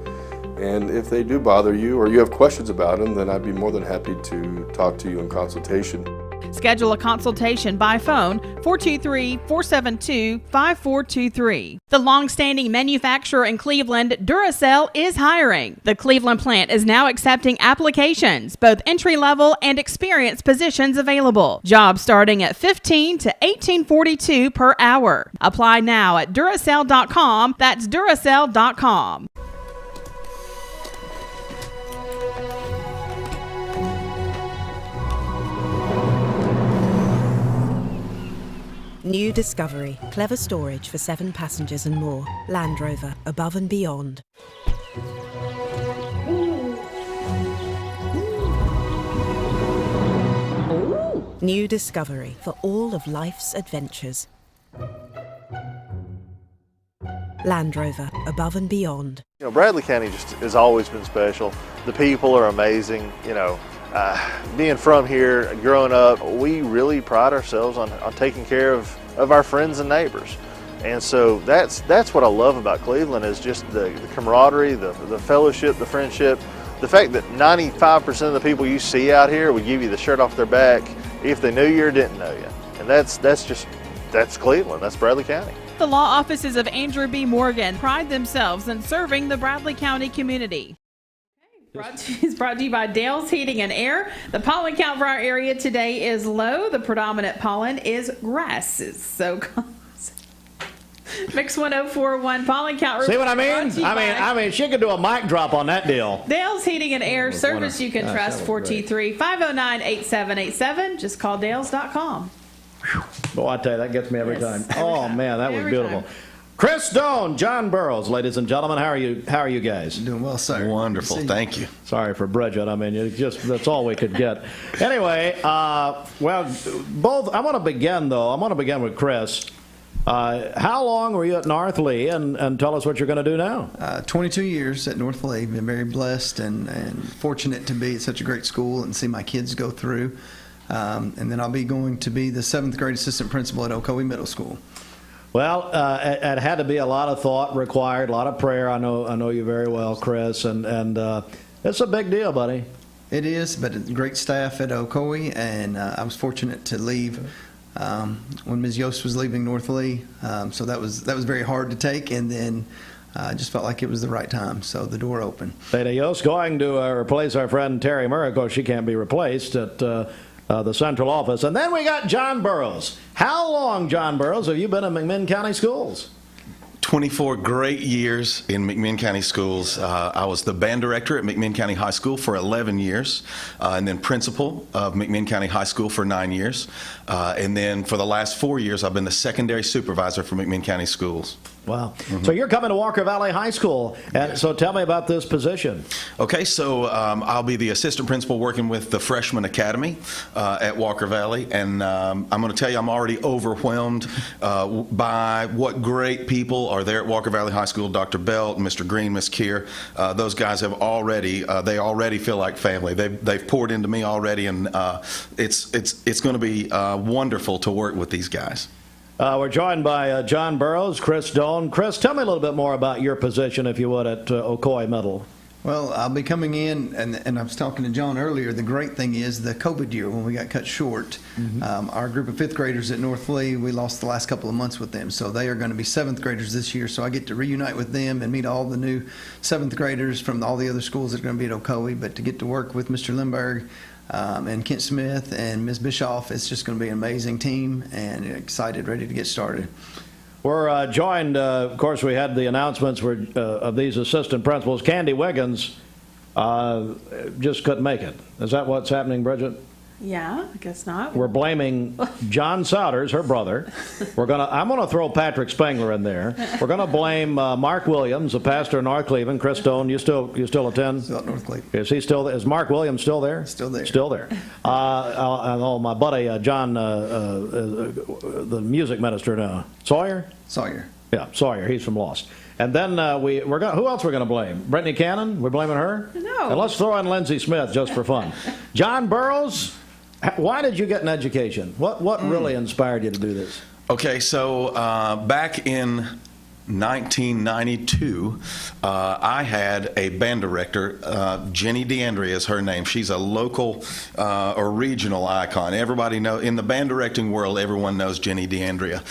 And if they do bother you or you have questions about them, then I'd be more than happy to talk to you in consultation. Schedule a consultation by phone, 423-472-5423. The long-standing manufacturer in Cleveland, Duracell, is hiring. The Cleveland plant is now accepting applications, both entry-level and experienced positions available. Jobs starting at $15 to $18.42 per hour. Apply now at Duracell.com. That's Duracell.com. New Discovery. Clever storage for 7 passengers and more. Land Rover. Above and beyond. New Discovery. For all of life's adventures. Land Rover. Above and beyond. You know, Bradley County just has always been special. The people are amazing. You know, being from here, growing up, we really pride ourselves on taking care of our friends and neighbors. And so that's what I love about Cleveland is just the camaraderie, the fellowship, the friendship. The fact that 95% of the people you see out here would give you the shirt off their back if they knew you or didn't know you. And that's Cleveland, that's Bradley County. The law offices of Andrew B. Morgan pride themselves in serving the Bradley County community. It's brought to you by Dale's Heating and Air. The pollen count for our area today is low. The predominant pollen is grasses. So Mix 1041 pollen count. See what I mean? I mean, she could do a mic drop on that deal. Dale's Heating and Air service you can trust. 423-509-8787. Just call Dales.com. Boy, I tell you, that gets me every time. Oh man, that was beautiful. Chris Stone, John Burrows, ladies and gentlemen, how are you guys? Doing well, sir. Wonderful, thank you. Sorry for Bridget. I mean, that's all we could get. Anyway, well, both. I want to begin with Chris. How long were you at North Lee, and tell us what you're going to do now? 22 years at North Lee. Been very blessed and fortunate to be at such a great school and see my kids go through. And then I'll be going to be the 7th grade assistant principal at Ocoee Middle School. Well, it had to be a lot of thought required, a lot of prayer. I know you very well, Chris, and it's a big deal, buddy. It is, but great staff at Ocoee, and I was fortunate to leave when Ms. Yost was leaving North Lee, so that was very hard to take, and then I just felt like it was the right time, so the door opened. Lady Yost going to replace our friend Terry Murray. Of course, she can't be replaced at the central office. And then we got John Burrows. How long, John Burrows, have you been in McMinn County Schools? 24 great years in McMinn County Schools. I was the band director at McMinn County High School for 11 years, and then principal of McMinn County High School for 9 years. And then for the last 4 years, I've been the secondary supervisor for McMinn County Schools. Wow. So you're coming to Walker Valley High School, and so tell me about this position. Okay, so I'll be the assistant principal working with the Freshman Academy at Walker Valley, and I'm going to tell you I'm already overwhelmed by what great people are there at Walker Valley High School. Dr. Belt, Mr. Green, Ms. Keir, those guys have already, they already feel like family. They've poured into me already, and it's going to be wonderful to work with these guys. We're joined by John Burrows, Chris Doan. Chris, tell me a little bit more about your position, if you would, at Ocoee Middle. Well, I'll be coming in, and I was talking to John earlier. The great thing is the COVID year when we got cut short. Our group of fifth graders at North Lee, we lost the last couple of months with them, so they are going to be seventh graders this year. So I get to reunite with them and meet all the new seventh graders from all the other schools that are going to be at Ocoee. But to get to work with Mr. Lindbergh and Kent Smith and Ms. Bischoff, it's just going to be an amazing team, and excited, ready to get started. We're joined, of course, we had the announcements of these assistant principals. Candy Wiggins just couldn't make it. Is that what's happening, Bridget? Yeah, I guess not. We're blaming John Souders, her brother. I'm gonna throw Patrick Spengler in there. We're gonna blame Mark Williams, a pastor in North Cleveland. Chris Doan, you still attend? Still at North Cleveland. Is he still? Is Mark Williams still there? Still there. Still there. My buddy John, the music minister now, Sawyer. Sawyer. Yeah, Sawyer. He's from Lost. And then who else we're going to blame? Brittany Cannon? We're blaming her? No. And let's throw in Lindsey Smith just for fun. John Burrows, why did you get an education? What really inspired you to do this? Okay, so back in 1992, I had a band director, Jenny DeAndrea is her name. She's a local or regional icon. Everybody knows, in the band directing world, everyone knows Jenny DeAndrea.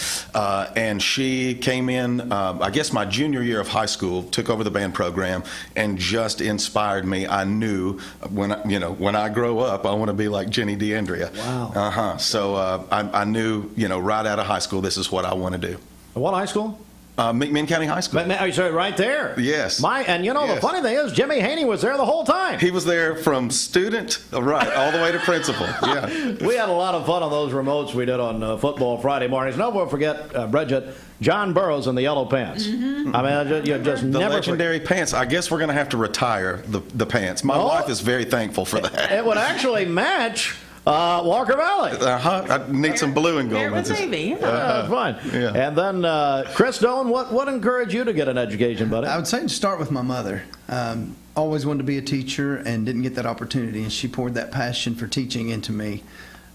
And she came in, I guess my junior year of high school, took over the band program, and just inspired me. I knew when I grow up, I want to be like Jenny DeAndrea. Wow. So I knew, right out of high school, this is what I want to do. What high school? McMinn County High School. Right there. Yes. The funny thing is, Jimmy Haney was there the whole time. He was there from student, right, all the way to principal. Yeah. We had a lot of fun on those remotes we did on Football Friday mornings. No one forget, Bridget, John Burrows in the yellow pants. Mm-hmm. I mean, you just the never legendary pants. I guess we're going to have to retire the pants. My wife is very thankful for that. It would actually match Walker Valley. I need some blue and gold. With Navy. That's fine. Yeah. And then, Chris Doan, what encouraged you to get an education, buddy? I would say to start with my mother. Always wanted to be a teacher and didn't get that opportunity, and she poured that passion for teaching into me.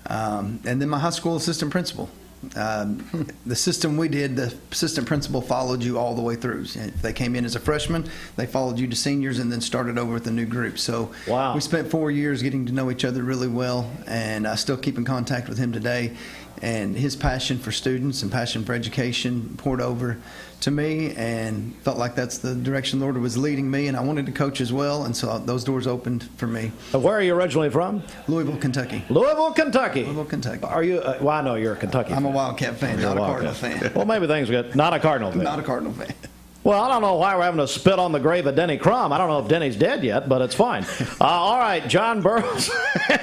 And then my high school assistant principal. The system we did, the assistant principal followed you all the way through. If they came in as a freshman, they followed you to seniors and then started over with a new group. So we spent 4 years getting to know each other really well, and I still keep in contact with him today. And his passion for students and passion for education poured over to me, and felt like that's the direction the Lord was leading me, and I wanted to coach as well, and so those doors opened for me. Where are you originally from? Louisville, Kentucky. Louisville, Kentucky. Louisville, Kentucky. Are you? Well, I know you're a Kentucky. I'm a Wildcat fan, not a Cardinal fan. Well, maybe things get not a Cardinal fan. Not a Cardinal fan. Well, I don't know why we're having to spit on the grave of Denny Crum. I don't know if Denny's dead yet, but it's fine. All right, John Burrows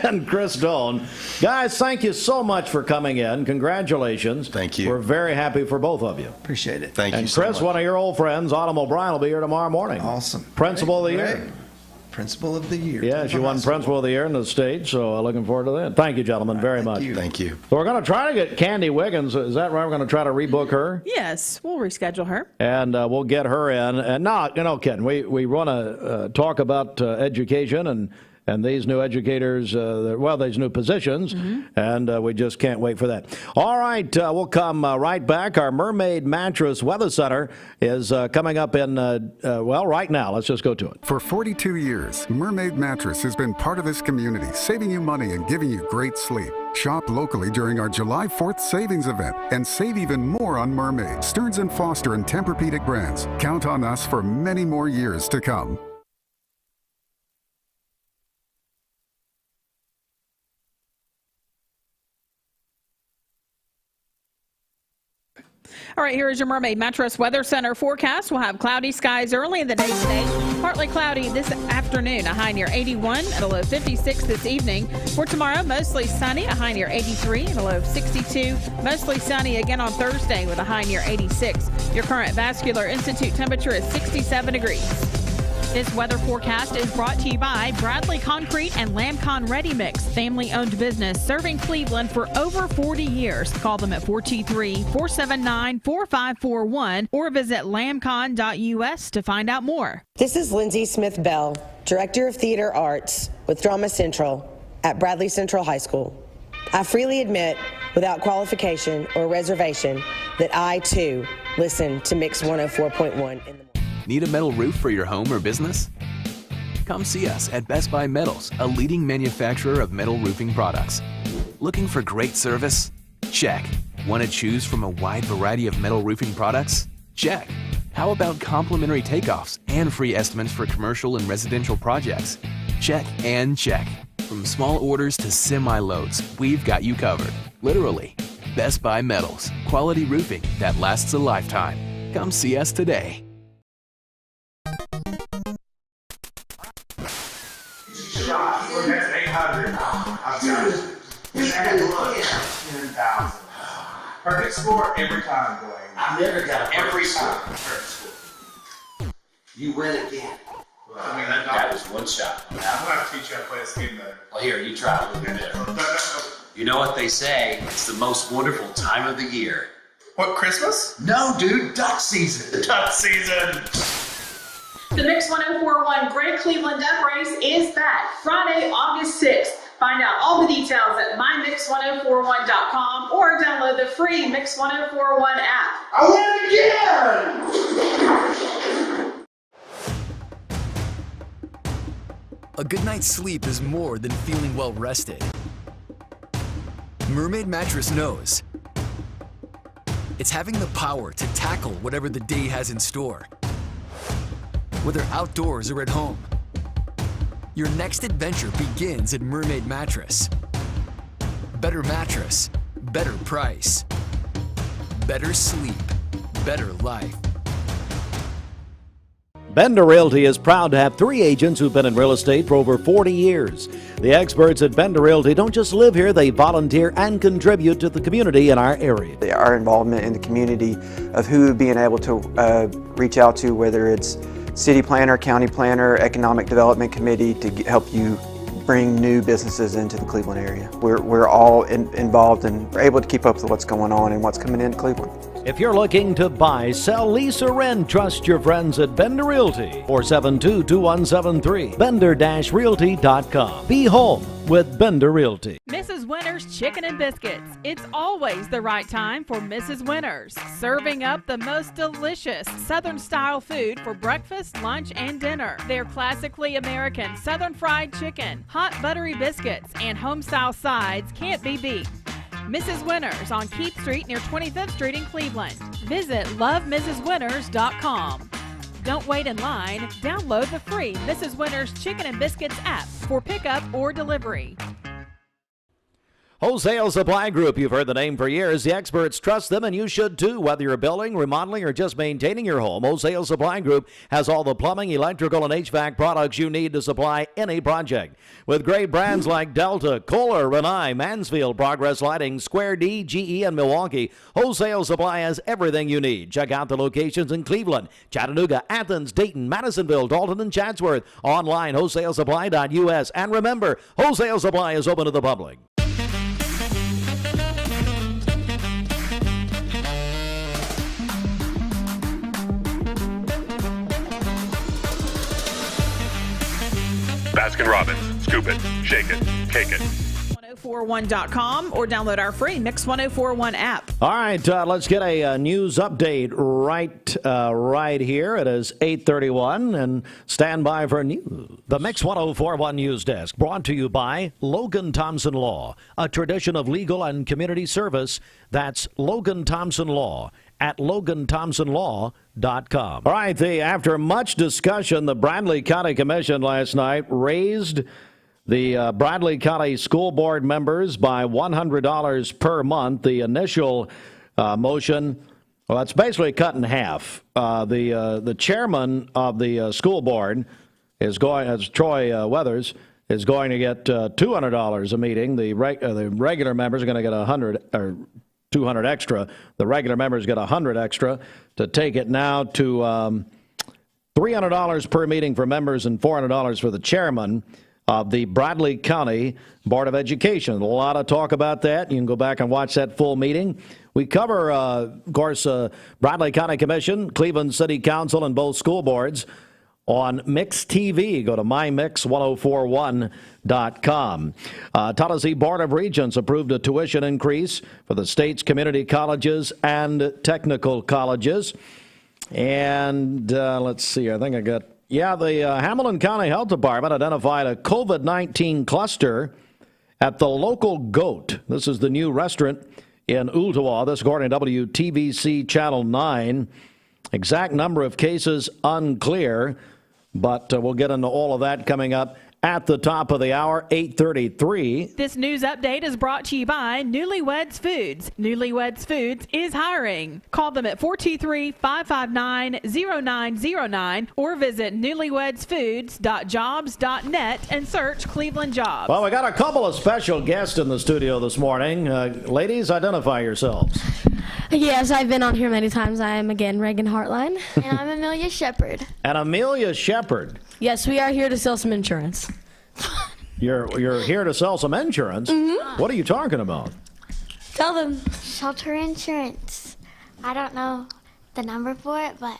and Chris Doan. Guys, thank you so much for coming in. Congratulations. Thank you. We're very happy for both of you. Appreciate it. Thank you so Chris, much. one of your old friends, Autumn O'Brien, will be here tomorrow morning. Awesome. Principal of the year. Principal of the year. Yeah, she won Principal of the Year in the state, so looking forward to that. Thank you, gentlemen, very much. Thank you. So we're going to try to get Candy Wiggins. Is that right? We're going to try to rebook her? Yes, we'll reschedule her. And we'll get her in. And now, Ken, we want to talk about education and these new educators, these new positions, and we just can't wait for that. All right, we'll come right back. Our Mermaid Mattress Weather Center is coming up in, right now. Let's just go to it. For 42 years, Mermaid Mattress has been part of this community, saving you money and giving you great sleep. Shop locally during our July 4th savings event and save even more on Mermaid, Stearns & Foster, and Tempur-Pedic brands. Count on us for many more years to come. All right, here is your Mermaid Mattress Weather Center forecast. We'll have cloudy skies early in the day today. Partly cloudy this afternoon, a high near 81 and a low 56 this evening. For tomorrow, mostly sunny, a high near 83 and a low 62. Mostly sunny again on Thursday with a high near 86. Your current Vascular Institute temperature is 67 degrees. This weather forecast is brought to you by Bradley Concrete and Lamcon Ready Mix, family-owned business serving Cleveland for over 40 years. Call them at 423-479-4541 or visit lamcon.us to find out more. This is Lindsay Smith Bell, Director of Theater Arts with Drama Central at Bradley Central High School. I freely admit, without qualification or reservation, that I, too, listen to Mix 104.1 in the morning. Need a metal roof for your home or business? Come see us at Best Buy Metals, a leading manufacturer of metal roofing products. Looking for great service? Check. Want to choose from a wide variety of metal roofing products? Check. How about complimentary takeoffs and free estimates for commercial and residential projects? Check and check. From small orders to semi-loads, we've got you covered. Literally. Best Buy Metals, quality roofing that lasts a lifetime. Come see us today. That's 800. I've got it. And I had to look. 10,000. Perfect score every time, Blaine. I've never got a every time. Perfect score. You win again. Well, I mean, that was one shot. I'm going to have to teach you how to play this game better. Well, here, you try a little bit better. You know what they say? It's the most wonderful time of the year. What, Christmas? No, dude, duck season. Duck season. The Mix 104.1 Great Cleveland Duck Race is back Friday, August 6th. Find out all the details at mymix1041.com or download the free Mix 1041 app. I win again! A good night's sleep is more than feeling well rested. Mermaid Mattress knows. It's having the power to tackle whatever the day has in store. Whether outdoors or at home, your next adventure begins at Mermaid Mattress. Better mattress, better price, better sleep, better life. Bender Realty is proud to have 3 agents who've been in real estate for over 40 years. The experts at Bender Realty don't just live here, they volunteer and contribute to the community in our area. Our involvement in the community of who being able to reach out to, whether it's city planner, county planner, economic development committee, to help you bring new businesses into the Cleveland area. We're all involved and we're able to keep up with what's going on and what's coming into Cleveland. If you're looking to buy, sell, lease, or rent, trust your friends at Bender Realty. 472-2173. Bender-realty.com. Be home with Bender Realty. Mrs. Winter's Chicken and Biscuits. It's always the right time for Mrs. Winter's. Serving up the most delicious Southern-style food for breakfast, lunch, and dinner. Their classically American Southern fried chicken, hot buttery biscuits, and home-style sides can't be beat. Mrs. Winters on Keith Street near 25th Street in Cleveland. Visit lovemrswinters.com. Don't wait in line. Download the free Mrs. Winters Chicken and Biscuits app for pickup or delivery. Wholesale Supply Group, you've heard the name for years. The experts trust them, and you should too. Whether you're building, remodeling, or just maintaining your home, Wholesale Supply Group has all the plumbing, electrical, and HVAC products you need to supply any project. With great brands like Delta, Kohler, Rinnai, Mansfield, Progress Lighting, Square D, GE, and Milwaukee, Wholesale Supply has everything you need. Check out the locations in Cleveland, Chattanooga, Athens, Dayton, Madisonville, Dalton, and Chatsworth. Online, wholesalesupply.us. And remember, Wholesale Supply is open to the public. Baskin-Robbins. Scoop it, shake it, cake it. 1041.com or download our free Mix 1041 app. All right, let's get a news update right here. It is 8:31, and stand by for news. The Mix 1041 News Desk, brought to you by Logan Thompson Law, a tradition of legal and community service. That's Logan Thompson Law at LoganThompsonLaw.com. All right, after much discussion, the Bradley County Commission last night raised the Bradley County School Board members by $100 per month. The initial motion Well, that's basically cut in half. The chairman of the school board is going, as Troy Weathers, is going to get $200 a meeting. The regular members are going to get 100 or 200 extra. The regular members get 100 extra to take it now to $300 per meeting for members and $400 for the chairman of the Bradley County Board of Education. A lot of talk about that. You can go back and watch that full meeting. We cover, of course, Bradley County Commission, Cleveland City Council, and both school boards on Mix TV. Go to mymix1041.com. Tennessee Board of Regents approved a tuition increase for the state's community colleges and technical colleges. And let's see, I think I got, the Hamilton County Health Department identified a COVID-19 cluster at the local Goat. This is the new restaurant in Ooltewah. This according to WTVC Channel 9. Exact number of cases unclear, but we'll get into all of that coming up at the top of the hour, 8:33. This news update is brought to you by Newlyweds Foods. Newlyweds Foods is hiring. Call them at 423-559-0909 or visit newlywedsfoods.jobs.net and search Cleveland Jobs. Well, we got a couple of special guests in the studio this morning. Ladies, identify yourselves. Yes, I've been on here many times. I am again Reagan Hartline. And I'm Amelia Shepard. And Amelia Shepard. Yes, we are here to sell some insurance. You're here to sell some insurance? Mm-hmm. What are you talking about? Tell them. Shelter insurance. I don't know the number for it, but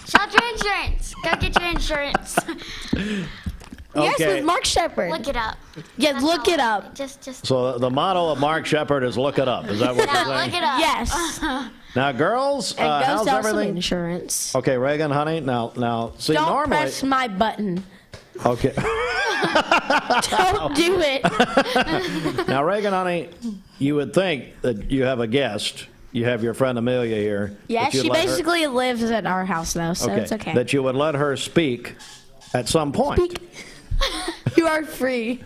shelter insurance. Go get your insurance. Yes, with Mark Shepard. Look it up. Yeah, look it up. Just. So the motto of Mark Shepard is "Look it up." Is that what you're saying? Look it up. Yes. Now, girls, And go how's sell everything? some insurance. Okay, Reagan, honey. Now, see, Don't normally. press my button. Okay. Don't do it. Now, Reagan, honey, you would think that you have a guest. You have your friend Amelia here. Yeah, she basically lives at our house now, so it's okay. That you would let her speak at some point. You are free.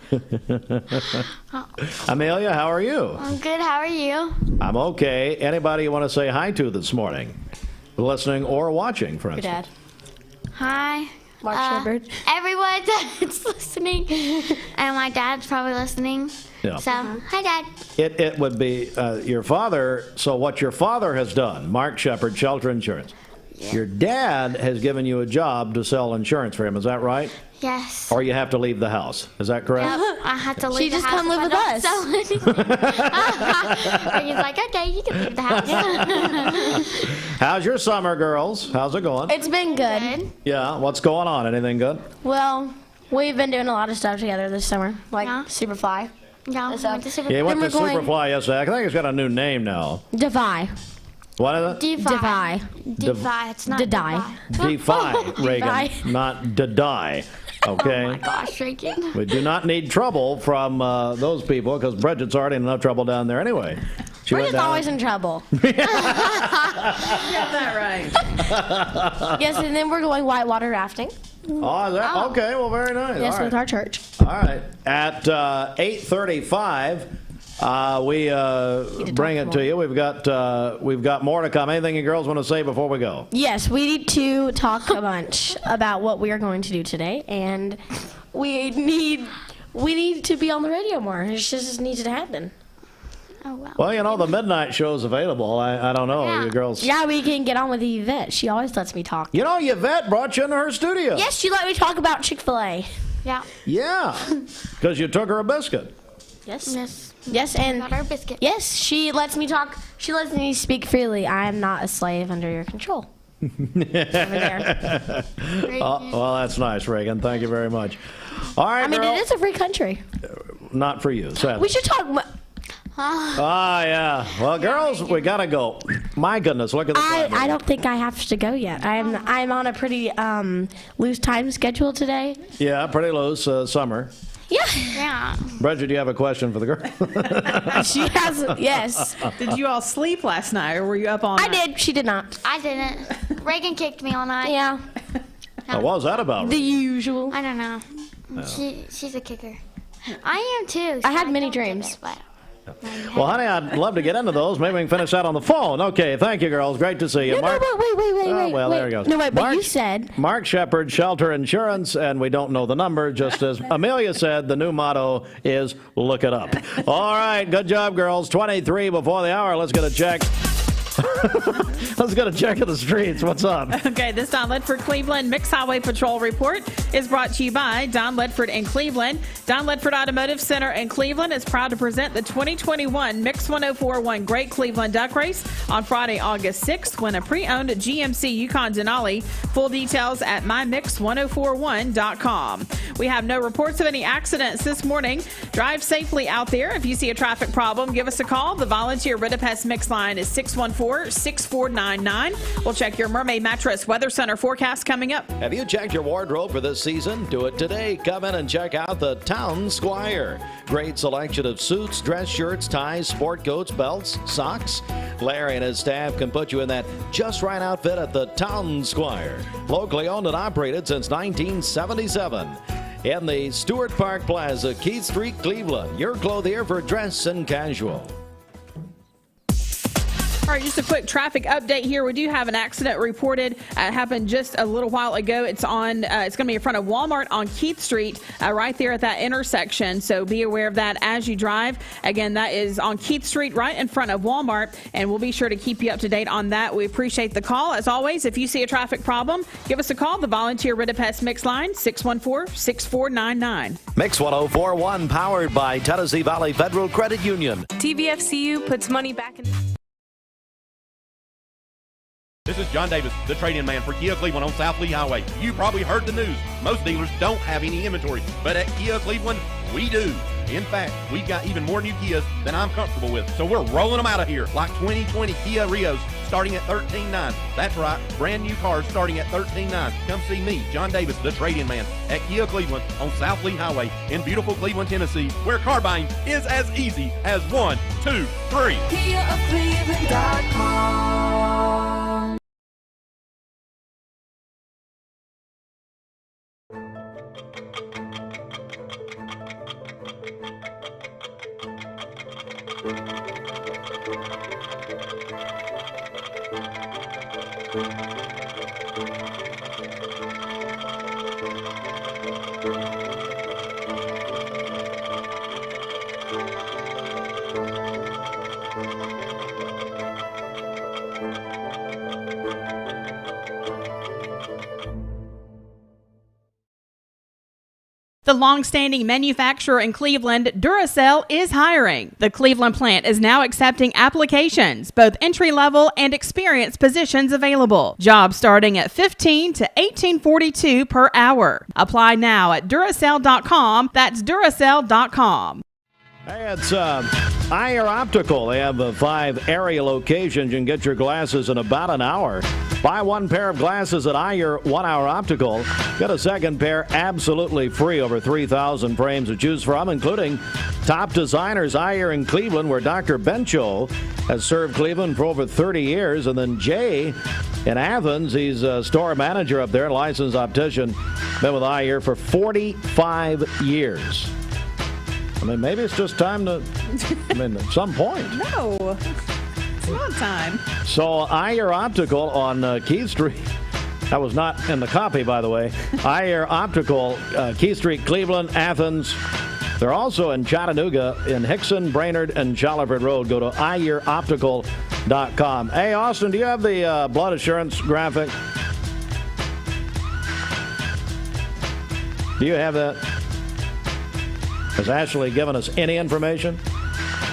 Amelia, how are you? I'm good. How are you? I'm okay. Anybody you want to say hi to this morning? Listening or watching, for Your instance? dad. Hi. Mark Shepard. Everyone that's listening. And my dad's probably listening. Yeah. So, hi, Dad. It would be your father. So what your father has done, Mark Shepard, Shelter Insurance. Yeah. Your dad has given you a job to sell insurance for him. Is that right? Yes. Or you have to leave the house. Is that correct? Yep, I had to leave She the just house come live if with I us. don't sell anything. And he's like, okay, you can leave the house. How's your summer, girls? How's it going? It's been good. Yeah. What's going on? Anything good? Well, we've been doing a lot of stuff together this summer, like Superfly. Yeah, we went to Superfly. Yeah, you went to Then we're going- Superfly yesterday. I think it's got a new name now. Defy. What is it? Defy. Defy. It's not Defy. Defy, Reagan, Defy. not die. Okay? Oh my gosh, Reagan. We do not need trouble from those people because Bridget's already in enough trouble down there anyway. She went Bridget's down- always in trouble. Get that right. Yes, and then we're going whitewater rafting. Oh, is that? Okay, well, very nice. Yes, All right. with our church. All right. At 8:35, we bring it to you. We've got more to come. Anything you girls want to say before we go? Yes, we need to talk a bunch about what we are going to do today, and we need to be on the radio more. It just needs to happen. Oh, wow. Well, you know, the midnight show's available. I don't know, you girls. Yeah, we can get on with Yvette. She always lets me talk. You know, Yvette brought you into her studio. Yes, she let me talk about Chick-fil-A. Yeah. Yeah, because you took her a biscuit. Yes. Yes. Yes, and Got our biscuit. yes, she lets me talk. She lets me speak freely. I am not a slave under your control. Over there. Well, that's nice, Reagan. Thank you very much. All right, I mean, girl. it is a free country. Not for you, sadly. We should talk. Yeah. Well, girls, we gotta go. My goodness, look at the time. I don't think I have to go yet. I'm on a pretty loose time schedule today. Yeah, pretty loose summer. Yeah. Bridget, do you have a question for the girl? She has. Yes. Did you all sleep last night, or were you up all night? I did. She did not. I didn't. Reagan kicked me all night. Yeah. What was that about? The usual. I don't know. She's a kicker. I am too. I had many dreams. Well, honey, I'd love to get into those. Maybe we can finish that on the phone. Okay, thank you, girls. Great to see you. No, Mark, wait. well, there you go. No, wait, but you said. Mark Shepard, Shelter Insurance, and we don't know the number, just as Amelia said, the new motto is look it up. All right, good job, girls. 23 before the hour. Let's get a check. Let's get a check of the streets. What's up? Okay, this Don Ledford Cleveland Mixed Highway Patrol report is brought to you by Don Ledford in Cleveland. Don Ledford Automotive Center in Cleveland is proud to present the 2021 Mix 1041 Great Cleveland Duck Race on Friday, August 6th. Win a pre-owned GMC Yukon Denali. Full details at mymix1041.com. We have no reports of any accidents this morning. Drive safely out there. If you see a traffic problem, give us a call. The volunteer Ridipest Mix line is 614-6499. We'll check your Mermaid Mattress Weather Center forecast coming up. Have you checked your wardrobe for this season? Do it today. Come in and check out the Town Squire. Great selection of suits, dress shirts, ties, sport coats, belts, socks. Larry and his staff can put you in that just right outfit at the Town Squire. Locally owned and operated since 1977. In the Stewart Park Plaza, Keith Street, Cleveland. Your clothier for dress and casual. All right, just a quick traffic update here. We do have an accident reported. It happened just a little while ago. It's on. It's going to be in front of Walmart on Keith Street, right there at that intersection. So be aware of that as you drive. Again, that is on Keith Street, right in front of Walmart, and we'll be sure to keep you up to date on that. We appreciate the call. As always, if you see a traffic problem, give us a call. The Volunteer Ridipest Mix line, 614-6499. Mix 1041, powered by Tennessee Valley Federal Credit Union. TVFCU puts money back in. This is John Davis, the trade-in man for Kia Cleveland on South Lee Highway. You probably heard the news. Most dealers don't have any inventory, but at Kia Cleveland, we do. In fact, we've got even more new Kias than I'm comfortable with, so we're rolling them out of here, like 2020 Kia Rios starting at $13,900. That's right, brand new cars starting at $13,900. Come see me, John Davis, the trade-in man, at Kia Cleveland on South Lee Highway in beautiful Cleveland, Tennessee, where car buying is as easy as 1, 2, 3. KiaofCleveland.com. The long-standing manufacturer in Cleveland, Duracell, is hiring. The Cleveland plant is now accepting applications, both entry-level and experienced positions available. Jobs starting at $15 to $18.42 per hour. Apply now at Duracell.com. That's Duracell.com. Hey, it's Dyer Optical. They have 5 area locations. You can get your glasses in about an hour. Buy one pair of glasses at Dyer 1 Hour Optical. Get a second pair absolutely free. Over 3,000 frames to choose from, including top designers Dyer in Cleveland, where Dr. Bencho has served Cleveland for over 30 years. And then Jay in Athens, he's a store manager up there, licensed optician. Been with Dyer for 45 years. I mean, maybe it's just time to, at some point. No, it's not time. So, Dyer Optical on Keith Street. That was not in the copy, by the way. Dyer Optical, Keith Street, Cleveland, Athens. They're also in Chattanooga, in Hickson, Brainerd, and Chaliford Road. Go to DyerOptical.com. Hey, Austin, do you have the blood assurance graphic? Do you have that? Has Ashley given us any information?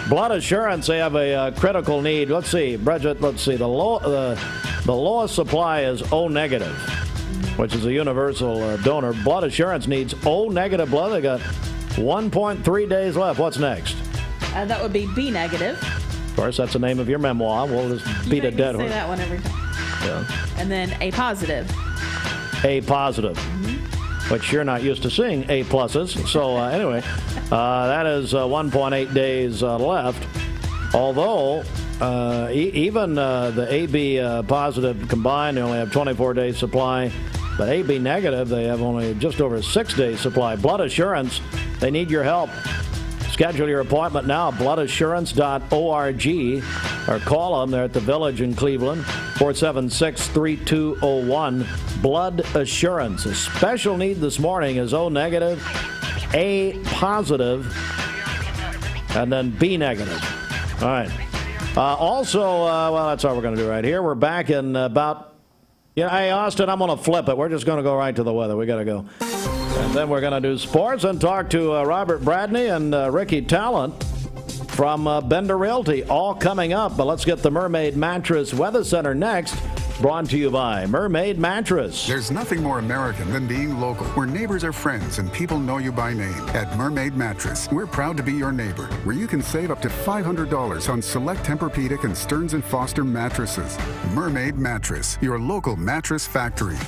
Blood assurance, they have a critical need. Let's see, Bridget, let's see. The lowest supply is O negative, which is a universal donor. Blood assurance needs O negative blood. They got 1.3 days left. What's next? That would be B negative. Of course, that's the name of your memoir. We'll just beat a dead horse. Say that one every time. Yeah. And then A positive. A positive. Which you're not used to seeing A pluses. So anyway, that is 1.8 days left. Although even the AB positive combined, they only have 24 days supply. But AB negative, they have only just over 6 days supply. Blood assurance, they need your help. Schedule your appointment now at bloodassurance.org or call them. They're at the Village in Cleveland, 476-3201. Blood Assurance. A special need this morning is O negative, A positive, and then B negative. All right. Well, that's all we're going to do right here. We're back in about, hey, Austin, I'm going to flip it. We're just going to go right to the weather. We got to go. And then we're going to do sports and talk to Robert Bradney and Ricky Talent from Bender Realty. All coming up. But let's get the Mermaid Mattress Weather Center next. Brought to you by Mermaid Mattress. There's nothing more American than being local, where neighbors are friends and people know you by name. At Mermaid Mattress, we're proud to be your neighbor, where you can save up to $500 on select Tempur-Pedic and Stearns & Foster mattresses. Mermaid Mattress, your local mattress factory.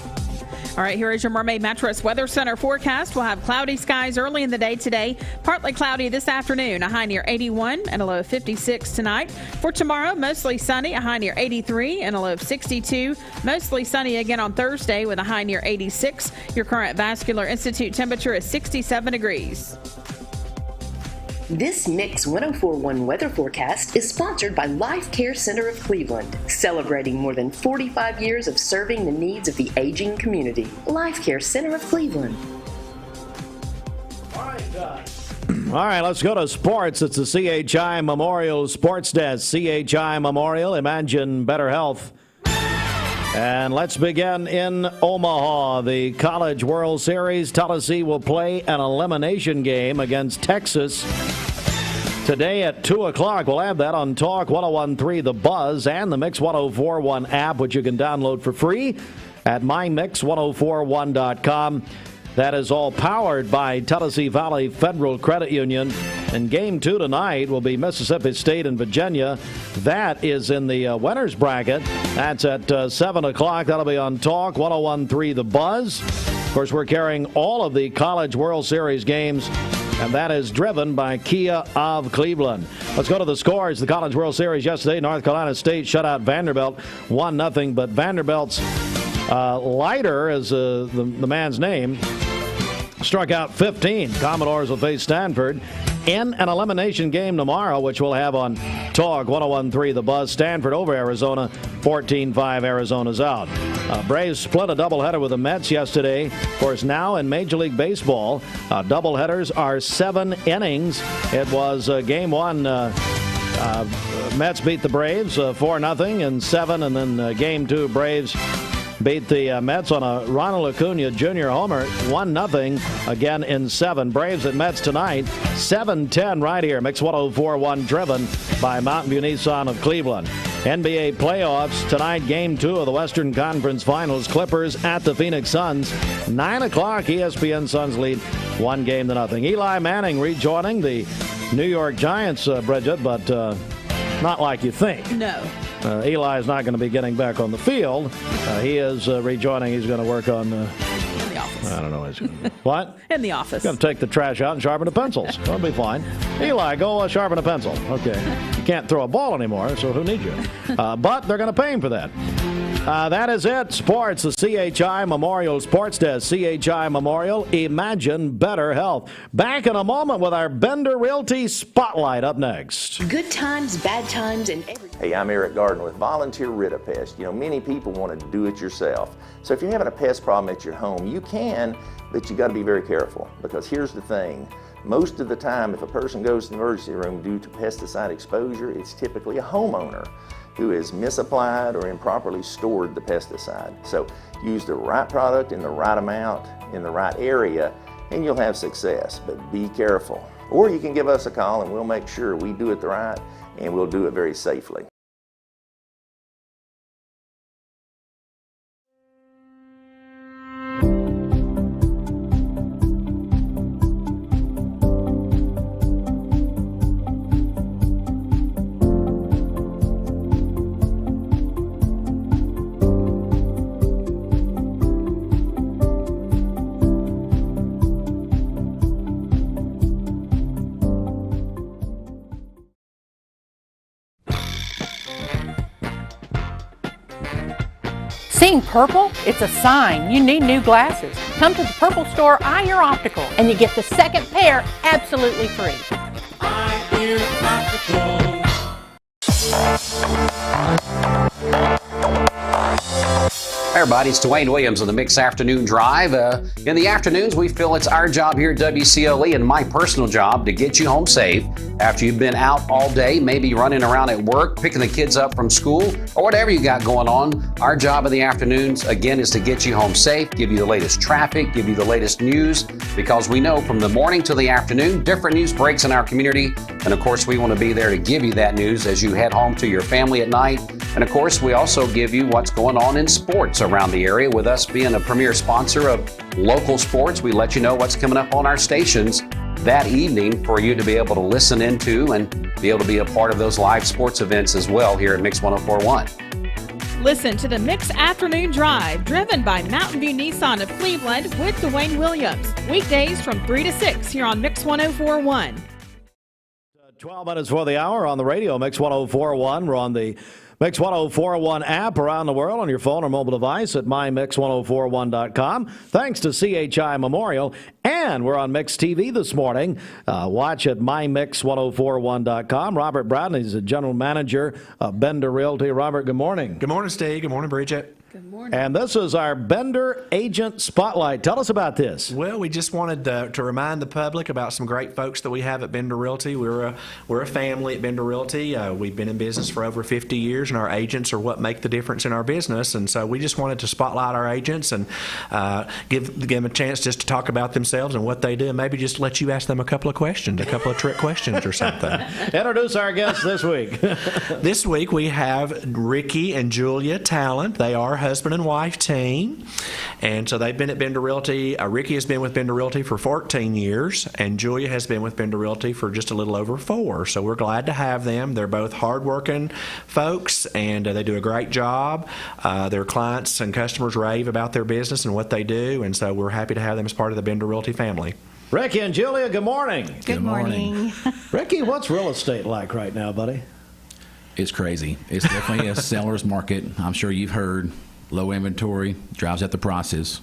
All right, here is your Mermaid Mattress Weather Center forecast. We'll have cloudy skies early in the day today. Partly cloudy this afternoon, a high near 81 and a low of 56 tonight. For tomorrow, mostly sunny, a high near 83 and a low of 62. Mostly sunny again on Thursday with a high near 86. Your current Vascular Institute temperature is 67 degrees. This Mix 104.1 weather forecast is sponsored by Life Care Center of Cleveland, celebrating more than 45 years of serving the needs of the aging community. Life Care Center of Cleveland. All right, let's go to sports. It's the CHI Memorial Sports Desk. CHI Memorial, imagine better health. And let's begin in Omaha. The College World Series. Tennessee will play an elimination game against Texas today at 2 o'clock. We'll have that on Talk 101.3 The Buzz and the Mix 104.1 app, which you can download for free at mymix1041.com. That is all powered by Tennessee Valley Federal Credit Union. And game 2 tonight will be Mississippi State and Virginia. That is in the winners bracket. That's at 7 o'clock. That'll be on Talk 101.3 The Buzz. Of course, we're carrying all of the College World Series games, and that is driven by Kia of Cleveland. Let's go to the scores. The College World Series yesterday, North Carolina State shut out Vanderbilt 1-0, but Vanderbilt's Leiter is the man's name. Struck out 15. Commodores will face Stanford in an elimination game tomorrow, which we'll have on Talk 101.3 The Buzz. Stanford over Arizona, 14-5. Arizona's out. Braves split a doubleheader with the Mets yesterday. Of course, now in Major League Baseball, doubleheaders are 7 innings. It was game 1. Mets beat the Braves 4-0 in 7, and then game 2, Braves beat the Mets on a Ronald Acuna Jr. homer, 1-0 again in 7. Braves at Mets tonight, 7:10 right here. Mix 104.1 driven by Mountain View Nissan of Cleveland. NBA playoffs tonight, game 2 of the Western Conference Finals. Clippers at the Phoenix Suns. 9 o'clock, ESPN Suns lead 1-0. Eli Manning rejoining the New York Giants, Bridget, but not like you think. No. Eli is not going to be getting back on the field. He is rejoining. He's going to work on... in the office. I don't know what he's going to do. What? In the office. He's going to take the trash out and sharpen the pencils. That'll be fine. Eli, go sharpen a pencil. Okay. You can't throw a ball anymore, so who needs you? But they're going to pay him for that. That is it. Sports, the CHI Memorial Sports Desk. CHI Memorial, imagine better health. Back in a moment with our Bender Realty Spotlight up next. Good times, bad times, and everything. Hey, I'm Eric Gardner with Volunteer Rid-A-Pest. You know, many people want to do it yourself. So if you're having a pest problem at your home, you can, but you got to be very careful, because here's the thing. Most of the time, if a person goes to the emergency room due to pesticide exposure, it's typically a homeowner who has misapplied or improperly stored the pesticide. So use the right product in the right amount, in the right area, and you'll have success, but be careful. Or you can give us a call and we'll make sure we do it right, and we'll do it very safely. Seeing purple? It's a sign you need new glasses. Come to the Purple Store, Dyer Optical, and you get the second pair absolutely free. Hey everybody, it's Dwayne Williams of the Mix Afternoon Drive. In the afternoons, we feel it's our job here at WCLE and my personal job to get you home safe after you've been out all day, maybe running around at work, picking the kids up from school, or whatever you got going on. Our job in the afternoons, again, is to get you home safe, give you the latest traffic, give you the latest news, because we know from the morning to the afternoon, different news breaks in our community. And of course, we want to be there to give you that news as you head home to your family at night. And of course, we also give you what's going on in sports around the area. With us being a premier sponsor of local sports, we let you know what's coming up on our stations that evening for you to be able to listen into and be able to be a part of those live sports events as well here at Mix 104.1. Listen to the Mix Afternoon Drive, driven by Mountain View Nissan of Cleveland with Dwayne Williams. Weekdays from 3 to 6 here on Mix 104.1. 12 minutes for the hour on the radio, Mix 104.1. We're on the Mix 104.1 app around the world on your phone or mobile device at mymix1041.com. Thanks to CHI Memorial. And we're on Mix TV this morning. Watch at mymix1041.com. Robert Bradley is the general manager of Bender Realty. Robert, good morning. Good morning, Steve. Good morning, Bridget. Good morning. And this is our Bender Agent Spotlight. Tell us about this. Well, we just wanted to remind the public about some great folks that we have at Bender Realty. We're a family at Bender Realty. We've been in business for over 50 years, and our agents are what make the difference in our business. And so we just wanted to spotlight our agents and give them a chance just to talk about themselves and what they do, and maybe just let you ask them a couple of questions, a couple of trick questions or something. Introduce our guests this week. This week we have Ricky and Julia Talent. They are husband and wife team, and so they've been at Bender Realty. Ricky has been with Bender Realty for 14 years, and Julia has been with Bender Realty for just a little over 4. So we're glad to have them. They're both hardworking folks, and they do a great job. Their clients and customers rave about their business and what they do, and so we're happy to have them as part of the Bender Realty family. Ricky and Julia, good morning. Good morning. Ricky, what's real estate like right now, buddy? It's crazy. It's definitely a seller's market. I'm sure you've heard. Low inventory drives out the prices.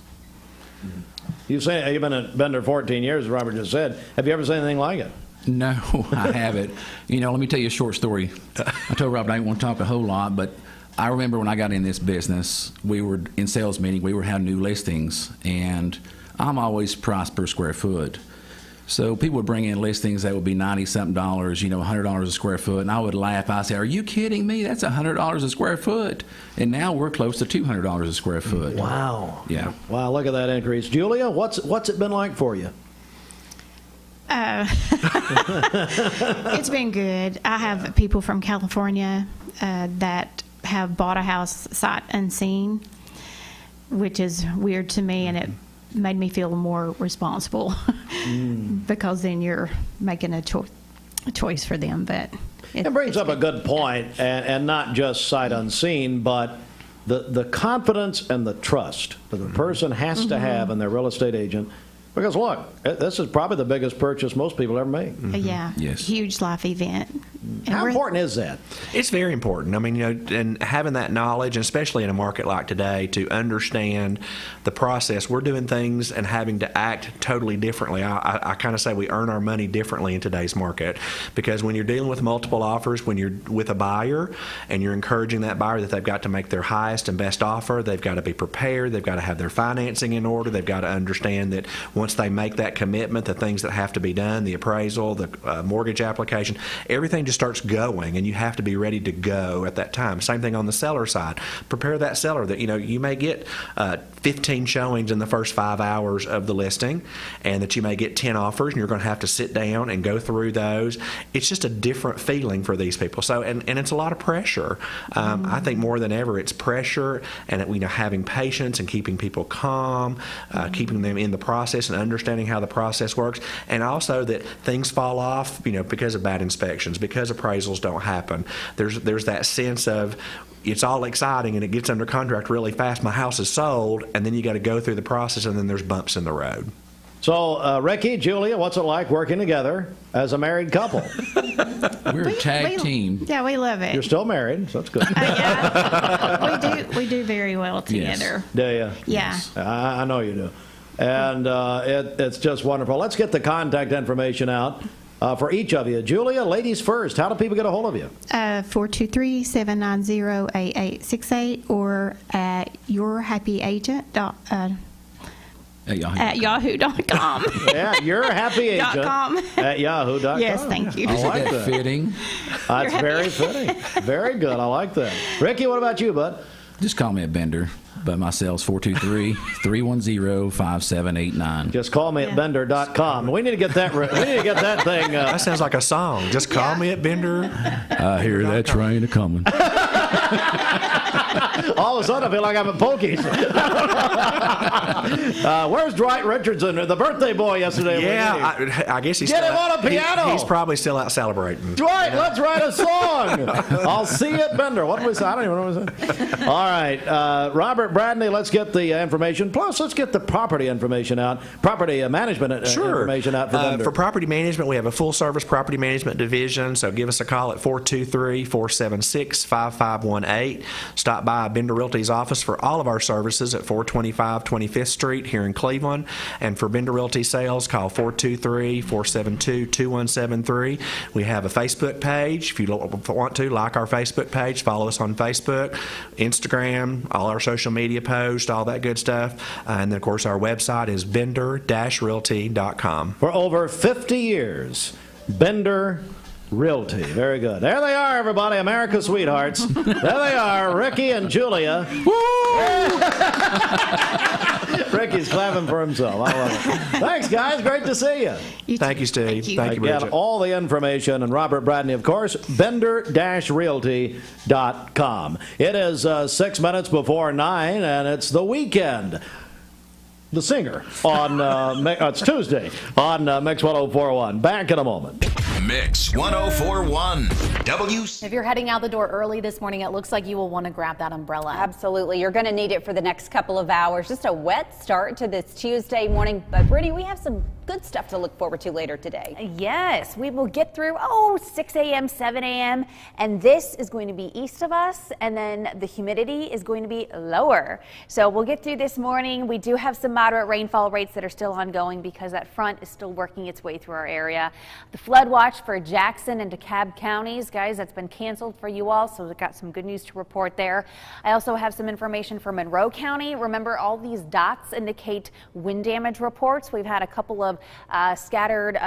You've been at Bender 14 years, as Robert just said. Have you ever seen anything like it? No, I haven't. Let me tell you a short story. I told Robert I didn't want to talk a whole lot, but I remember when I got in this business, we were in sales meeting, we were having new listings, and I'm always price per square foot. So people would bring in listings that would be $90-something, $100 a square foot, and I would laugh. I say, "Are you kidding me? That's $100 a square foot." And now we're close to $200 a square foot. Wow. Yeah. Wow, look at that increase. Julia, what's it been like for you? It's been good. I have people from California that have bought a house sight unseen, which is weird to me, and it made me feel more responsible because then you're making a choice for them. But it brings up a good point, and not just sight unseen, but the confidence and the trust that the person has to have in their real estate agent. Because look, this is probably the biggest purchase most people ever make. Yeah, yes. Huge life event. How important is that? It's very important. I mean, and having that knowledge, and especially in a market like today, to understand the process. We're doing things and having to act totally differently. I kind of say we earn our money differently in today's market, because when you're dealing with multiple offers, when you're with a buyer and you're encouraging that buyer that they've got to make their highest and best offer, they've got to be prepared, they've got to have their financing in order, they've got to understand that once they make that commitment, the things that have to be done, the appraisal, the mortgage application, everything just starts going, and you have to be ready to go at that time. Same thing on the seller side. Prepare that seller that you may get 15 showings in the first 5 hours of the listing, and that you may get 10 offers, and you're going to have to sit down and go through those. It's just a different feeling for these people. So, and it's a lot of pressure. I think more than ever, it's pressure, and having patience and keeping people calm, keeping them in the process and understanding how the process works, and also that things fall off, because of bad inspections, because appraisals don't happen. There's that sense of it's all exciting and it gets under contract really fast. My house is sold, and then you got to go through the process, and then there's bumps in the road. So, Ricky, Julia, what's it like working together as a married couple? We're a tag team. Yeah, we love it. You're still married, so that's good. Yeah, we do very well together. Yes. Do you? Yeah. I know you do. And it's just wonderful. Let's get the contact information out for each of you. Julia, ladies first. How do people get a hold of you? 423-790-8868 or at yourhappyagent.com. At yahoo.com. Yeah, you're a happy agent at yahoo.com. Yes, thank you. I like that. Fitting. That's very fitting. Very good. I like that. Ricky, what about you, bud? Just call me a Bender, but my cell's 423-310-5789. Just call me at bender.com. We need to get that. We need to get that thing. That sounds like a song. Just call me at Bender. I hear that train a coming. All of a sudden, I feel like I'm at Pokies. Where's Dwight Richardson, the birthday boy yesterday? Yeah, I guess he's get still him on a piano. He's probably still out celebrating. Dwight, let's write a song. I'll see you at Bender. What did we say? I don't even know what we said. All right, Robert Bradley, let's get the information. Plus, let's get the property information out. Property management information out for Bender. For property management, we have a full-service property management division, so give us a call at 423-476-5518. Stop by Bender Realty's office for all of our services at 425 25th Street here in Cleveland. And for Bender Realty sales, call 423-472-2173. We have a Facebook page. If you want to, like our Facebook page, follow us on Facebook, Instagram, all our social media posts, all that good stuff. And then, of course, our website is bender-realty.com. For over 50 years, Bender Realty. Very good. There they are, everybody, America's sweethearts. There they are, Ricky and Julia. Ricky's clapping for himself. I love it. Thanks, guys. Great to see you. Thank you, Steve. Thank you, Bridget. Bridget. All the information, and Robert Bradney, of course, bender-realty.com. It is 6 minutes before 9, and it's the weekend. The Singer on it's Tuesday on Mix 1041. Back in a moment. Mix 1041 W. If you're heading out the door early this morning, it looks like you will want to grab that umbrella. Absolutely. You're going to need it for the next couple of hours. Just a wet start to this Tuesday morning. But Brittany, we have some good stuff to look forward to later today. Yes, we will get through 6 a.m., 7 a.m. and this is going to be east of us, and then the humidity is going to be lower. So we'll get through this morning. We do have some moderate rainfall rates that are still ongoing because that front is still working its way through our area. The flood watch for Jackson and DeKalb counties, guys, that's been canceled for you all, so we've got some good news to report there. I also have some information for Monroe County. Remember, all these dots indicate wind damage reports. We've had a couple of scattered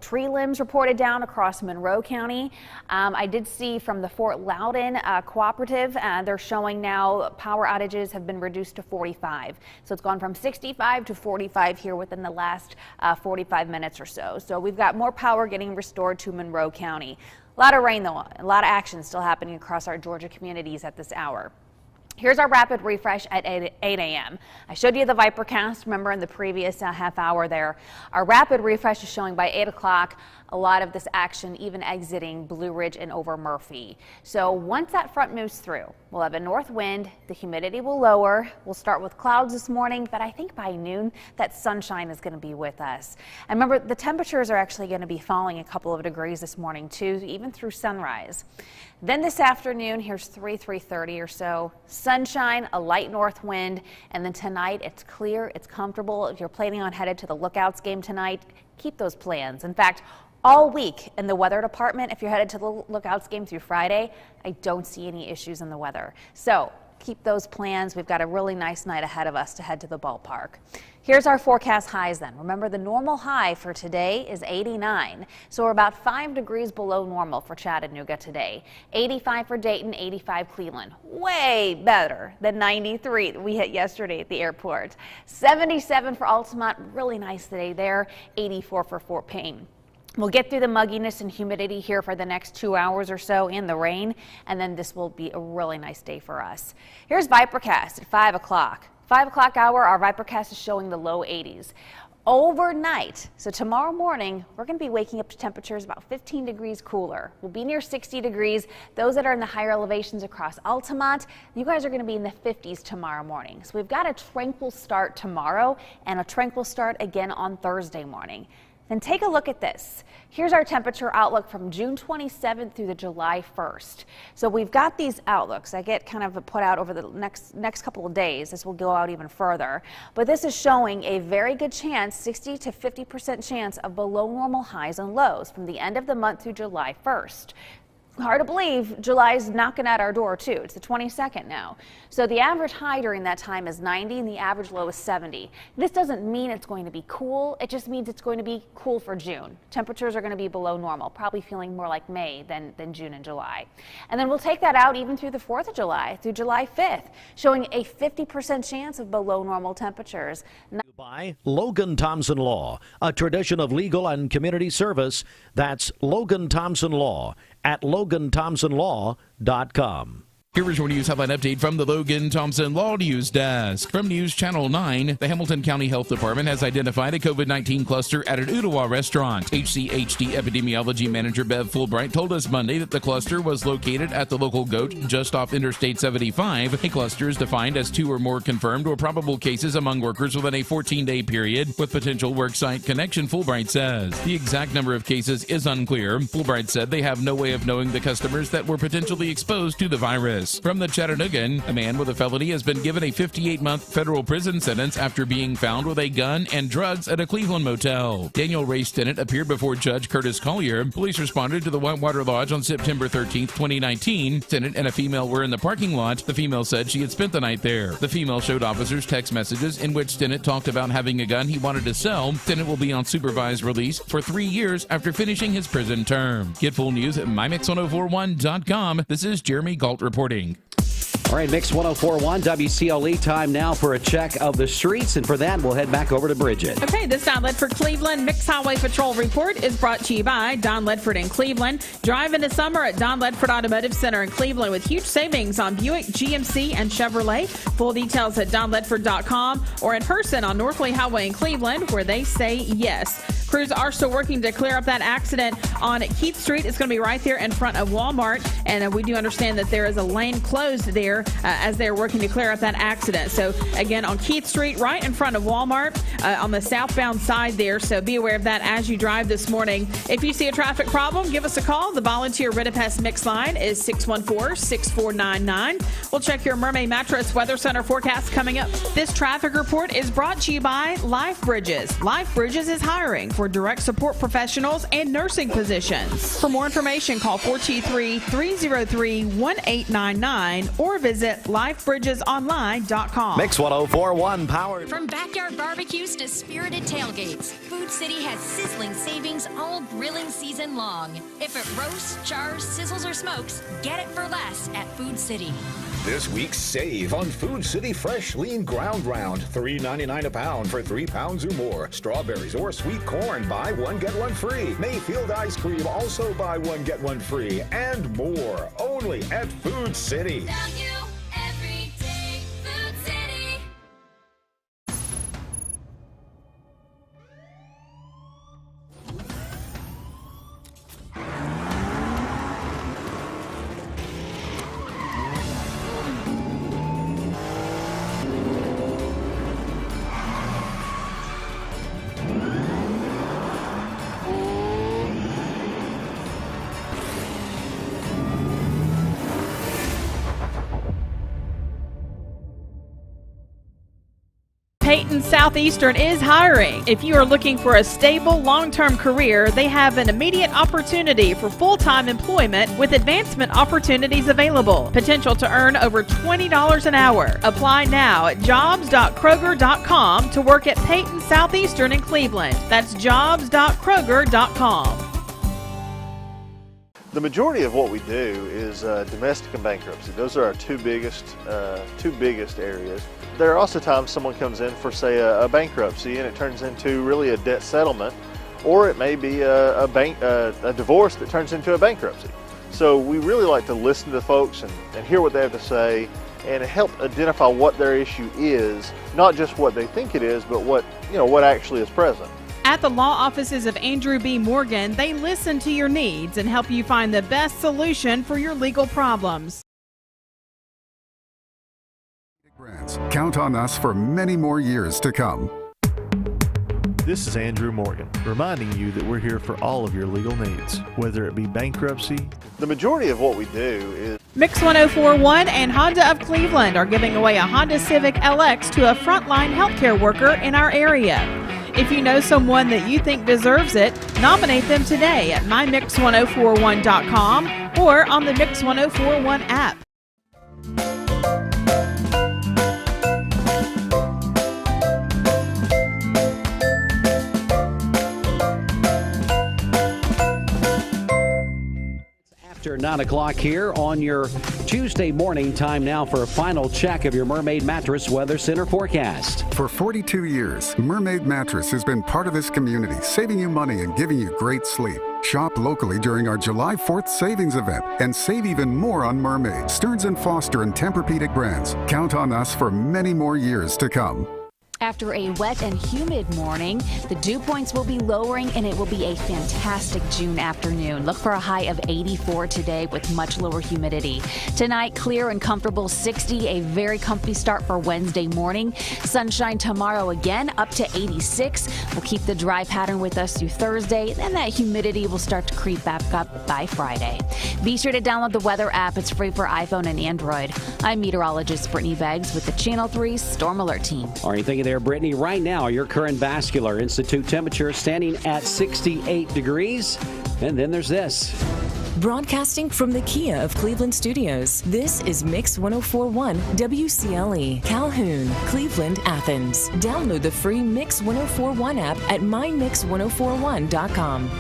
tree limbs reported down across Monroe County. I did see from the Fort Loudon cooperative, they're showing now power outages have been reduced to 45. So it's gone from 65 to 45 here within the last 45 minutes or so. So we've got more power getting restored to Monroe County. A lot of rain, though, a lot of action still happening across our Georgia communities at this hour. Here's our rapid refresh at 8 a.m. I showed you the Vipercast, remember, in the previous half hour there. Our rapid refresh is showing by 8 o'clock a lot of this action even exiting Blue Ridge and over Murphy. So once that front moves through, we'll have a north wind, the humidity will lower. We'll start with clouds this morning, but I think by noon that sunshine is going to be with us. And remember, the temperatures are actually going to be falling a couple of degrees this morning too, even through sunrise. Then this afternoon, here's 3:30 or so, sunshine, a light north wind, and then tonight it's clear, it's comfortable. If you're planning on headed to the Lookouts game tonight, keep those plans. In fact, all week in the weather department, if you're headed to the Lookouts game through Friday, I don't see any issues in the weather. So keep those plans. We've got a really nice night ahead of us to head to the ballpark. Here's our forecast highs then. Remember, the normal high for today is 89. So we're about 5 degrees below normal for Chattanooga today. 85 for Dayton, 85 Cleveland. Way better than 93 that we hit yesterday at the airport. 77 for Altamont, really nice today there. 84 for Fort Payne. We'll get through the mugginess and humidity here for the next 2 hours or so in the rain, and then this will be a really nice day for us. Here's Vipercast at 5 o'clock. 5 o'clock hour, our Vipercast is showing the low 80s. Overnight, so tomorrow morning, we're going to be waking up to temperatures about 15 degrees cooler. We'll be near 60 degrees. Those that are in the higher elevations across Altamont, you guys are going to be in the 50s tomorrow morning. So we've got a tranquil start tomorrow and a tranquil start again on Thursday morning. Then take a look at this. Here's our temperature outlook from June 27th through the July 1st. So we've got these outlooks that get kind of put out over the next couple of days. This will go out even further. But this is showing a very good chance, 60 to 50% chance of below normal highs and lows from the end of the month through July 1st. Hard to believe, July's knocking at our door too. It's the 22nd now. So the average high during that time is 90 and the average low is 70. This doesn't mean it's going to be cool. It just means it's going to be cool for June. Temperatures are going to be below normal, probably feeling more like May than June and July. And then we'll take that out even through the 4th of July, through July 5th, showing a 50% chance of below normal temperatures. By Logan Thompson Law, a tradition of legal and community service. That's Logan Thompson Law at LoganThompsonLaw.com. Here's your news headline update from the Logan Thompson Law News Desk. From News Channel 9, the Hamilton County Health Department has identified a COVID-19 cluster at an Ottawa restaurant. HCHD Epidemiology Manager Bev Fulbright told us Monday that the cluster was located at the local GOAT just off Interstate 75. A cluster is defined as 2 or more confirmed or probable cases among workers within a 14-day period with potential worksite connection, Fulbright says. The exact number of cases is unclear. Fulbright said they have no way of knowing the customers that were potentially exposed to the virus. From the Chattanoogan, a man with a felony has been given a 58-month federal prison sentence after being found with a gun and drugs at a Cleveland motel. Daniel Ray Stinnett appeared before Judge Curtis Collier. Police responded to the Whitewater Lodge on September 13, 2019. Stinnett and a female were in the parking lot. The female said she had spent the night there. The female showed officers text messages in which Stinnett talked about having a gun he wanted to sell. Stinnett will be on supervised release for 3 years after finishing his prison term. Get full news at mymix1041.com. This is Jeremy Galt reporting. All right, Mix 1041 WCLE, time now for a check of the streets. And for that, we'll head back over to Bridget. Okay, this Don Ledford Cleveland Mixed Highway Patrol report is brought to you by Don Ledford in Cleveland. Drive into summer at Don Ledford Automotive Center in Cleveland with huge savings on Buick, GMC, and Chevrolet. Full details at donledford.com or in person on Northley Highway in Cleveland, where they say yes. Crews are still working to clear up that accident on Keith Street. It's going to be right there in front of Walmart, and we do understand that there is a lane closed there as they're working to clear up that accident. So again, on Keith Street, right in front of Walmart, on the southbound side there. So be aware of that as you drive this morning. If you see a traffic problem, give us a call. The volunteer Ritapest Mix line is 614-6499. We'll check your Mermaid Mattress Weather Center forecast coming up. This traffic report is brought to you by Life Bridges. Life Bridges is hiring for direct support professionals and nursing positions. For more information, call 423-303-1899 or visit lifebridgesonline.com. Mix 1041 powered. From backyard barbecues to spirited tailgates, Food City has sizzling savings all grilling season long. If it roasts, chars, sizzles, or smokes, get it for less at Food City. This week's save on Food City Fresh Lean Ground Round, $3.99 a pound for 3 pounds or more. Strawberries or sweet corn, buy one, get one free. Mayfield ice cream, also buy one, get one free. And more, only at Food City. Every day, Food City. Peyton Southeastern is hiring. If you are looking for a stable, long-term career, they have an immediate opportunity for full-time employment with advancement opportunities available. Potential to earn over $20 an hour. Apply now at jobs.kroger.com to work at Peyton Southeastern in Cleveland. That's jobs.kroger.com. The majority of what we do is domestic and bankruptcy. Those are our two biggest areas. There are also times someone comes in for, say, a bankruptcy and it turns into really a debt settlement, or it may be a divorce that turns into a bankruptcy. So we really like to listen to folks and hear what they have to say and help identify what their issue is, not just what they think it is, but what actually is present. At the law offices of Andrew B. Morgan, they listen to your needs and help you find the best solution for your legal problems. Count on us for many more years to come. This is Andrew Morgan, reminding you that we're here for all of your legal needs, whether it be bankruptcy. The majority of what we do is Mix 1041 and Honda of Cleveland are giving away a Honda Civic LX to a frontline healthcare worker in our area. If you know someone that you think deserves it, nominate them today at mymix1041.com or on the Mix 1041 app. After 9 o'clock here on your Tuesday morning, time now for a final check of your Mermaid Mattress Weather Center forecast. For 42 years, Mermaid Mattress has been part of this community, saving you money and giving you great sleep. Shop locally during our July 4th savings event and save even more on Mermaid, Stearns & Foster, and Tempur-Pedic brands. Count on us for many more years to come. After a wet and humid morning, the dew points will be lowering and it will be a fantastic June afternoon. Look for a high of 84 today with much lower humidity. Tonight, clear and comfortable 60, a very comfy start for Wednesday morning. Sunshine tomorrow again, up to 86. We'll keep the dry pattern with us through Thursday, then that humidity will start to creep back up by Friday. Be sure to download the weather app. It's free for iPhone and Android. I'm meteorologist Brittany Beggs with the Channel 3 Storm Alert Team. Are you thinking there, Brittany? Right now, your current vascular institute temperature standing at 68 degrees. And then there's this. Broadcasting from the Kia of Cleveland Studios, this is Mix 1041 WCLE, Calhoun, Cleveland, Athens. Download the free Mix 1041 app at mymix1041.com.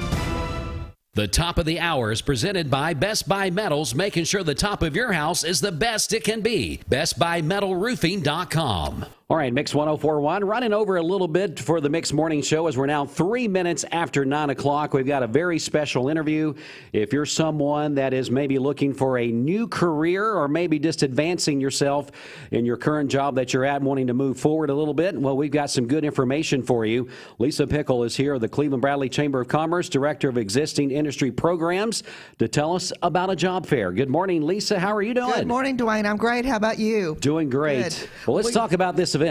The top of the hour is presented by Best Buy Metals, making sure the top of your house is the best it can be. BestBuyMetalRoofing.com. All right, Mix 1041 running over a little bit for the Mix Morning Show as we're now 3 minutes after 9 o'clock. We've got a very special interview. If you're someone that is maybe looking for a new career or maybe just advancing yourself in your current job that you're at and wanting to move forward a little bit, well, we've got some good information for you. Lisa Pickel is here, the Cleveland Bradley Chamber of Commerce, Director of Existing Industry Programs, to tell us about a job fair. Good morning, Lisa. How are you doing? Good morning, Dwayne. I'm great. How about you? Doing great. Good. Well, let's talk about this event.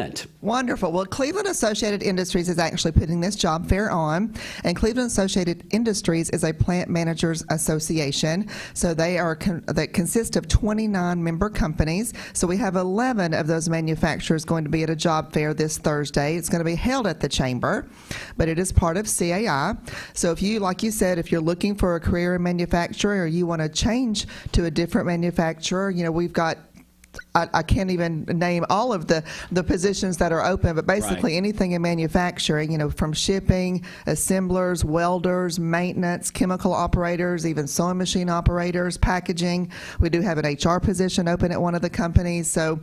Wonderful. Well, Cleveland Associated Industries is actually putting this job fair on, and Cleveland Associated Industries is a plant managers association. So they are that consist of 29 member companies. So we have 11 of those manufacturers going to be at a job fair this Thursday. It's going to be held at the chamber, but it is part of CAI. So if you, like you said, if you're looking for a career in manufacturing or you want to change to a different manufacturer, you know, we've got I can't even name all of the positions that are open, but basically anything in manufacturing, you know, from shipping, assemblers, welders, maintenance, chemical operators, even sewing machine operators, packaging. We do have an HR position open at one of the companies. So,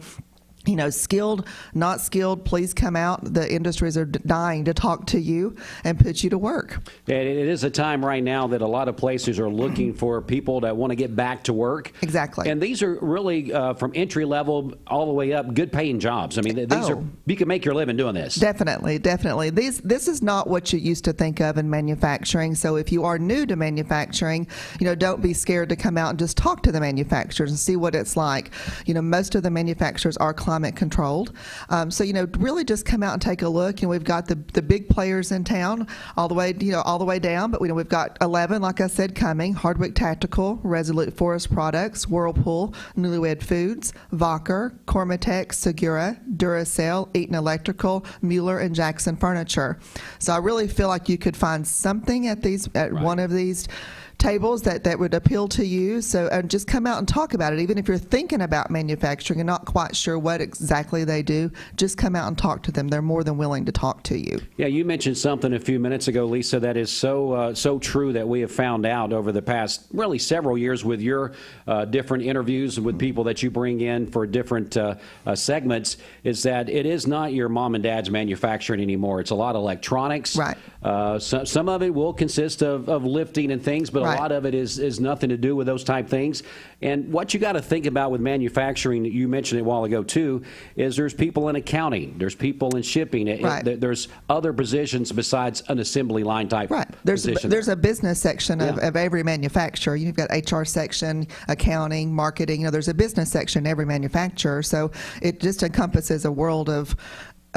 you know, skilled, not skilled, please come out. The industries are dying to talk to you and put you to work. It is a time right now that a lot of places are looking for people that want to get back to work. Exactly. And these are really from entry level all the way up, good paying jobs. I mean, these are, you can make your living doing this. Definitely, definitely. This is not what you used to think of in manufacturing. So if you are new to manufacturing, you know, don't be scared to come out and just talk to the manufacturers and see what it's like. You know, most of the manufacturers are climate controlled. So, you know, really just come out and take a look. You know, we've got the big players in town all the way, you know, all the way down, but we've got 11, like I said, coming. Hardwick Tactical, Resolute Forest Products, Whirlpool, Newlywed Foods, Vocker, Cormatec, Segura, Duracell, Eaton Electrical, Mueller, and Jackson Furniture. So I really feel like you could find something at one of these tables that would appeal to you. So and just come out and talk about it. Even if you're thinking about manufacturing and not quite sure what exactly they do, just come out and talk to them. They're more than willing to talk to you. Yeah, you mentioned something a few minutes ago, Lisa, that is so true that we have found out over the past really several years with your different interviews with people that you bring in for different segments, is that it is not your mom and dad's manufacturing anymore. It's a lot of electronics. Right. Some of it will consist of lifting and things, but a lot of it is nothing to do with those type things. And what you got to think about with manufacturing, you mentioned it a while ago too, is there's people in accounting, there's people in shipping, there's other positions besides an assembly line type position. There's a business section of every manufacturer. You've got HR section, accounting, marketing. You know, there's a business section in every manufacturer. So it just encompasses a world of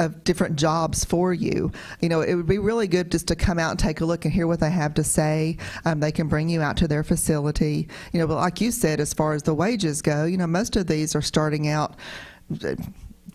of different jobs for you. You know, it would be really good just to come out and take a look and hear what they have to say. They can bring you out to their facility. You know, but like you said, as far as the wages go, you know, most of these are starting out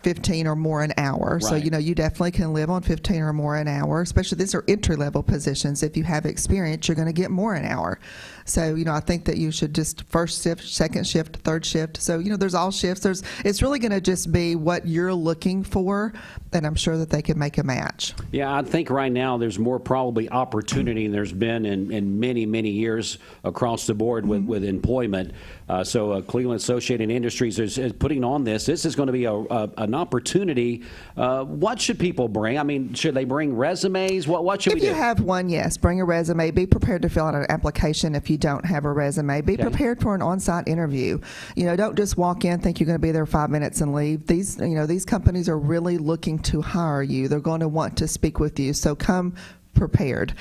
15 or more an hour. So, Right. you know, you definitely can live on 15 or more an hour, especially these are entry-level positions. If you have experience, you're going to get more an hour. So, you know, I think that you should just first shift, second shift, third shift. So, you know, there's all shifts. It's really going to just be what you're looking for, and I'm sure that they can make a match. Yeah, I think right now there's more probably opportunity than there's been in many, many years across the board with employment. So Cleveland Associated Industries is putting on this. This is going to be an opportunity. What should people bring? I mean, should they bring resumes? What should we do? If you have one, yes, bring a resume. Be prepared to fill out an application if you don't have a resume. Be prepared for an on-site interview. You know, don't just walk in, think you're going to be there 5 minutes and leave. These companies are really looking to hire you. They're going to want to speak with you. So come prepared.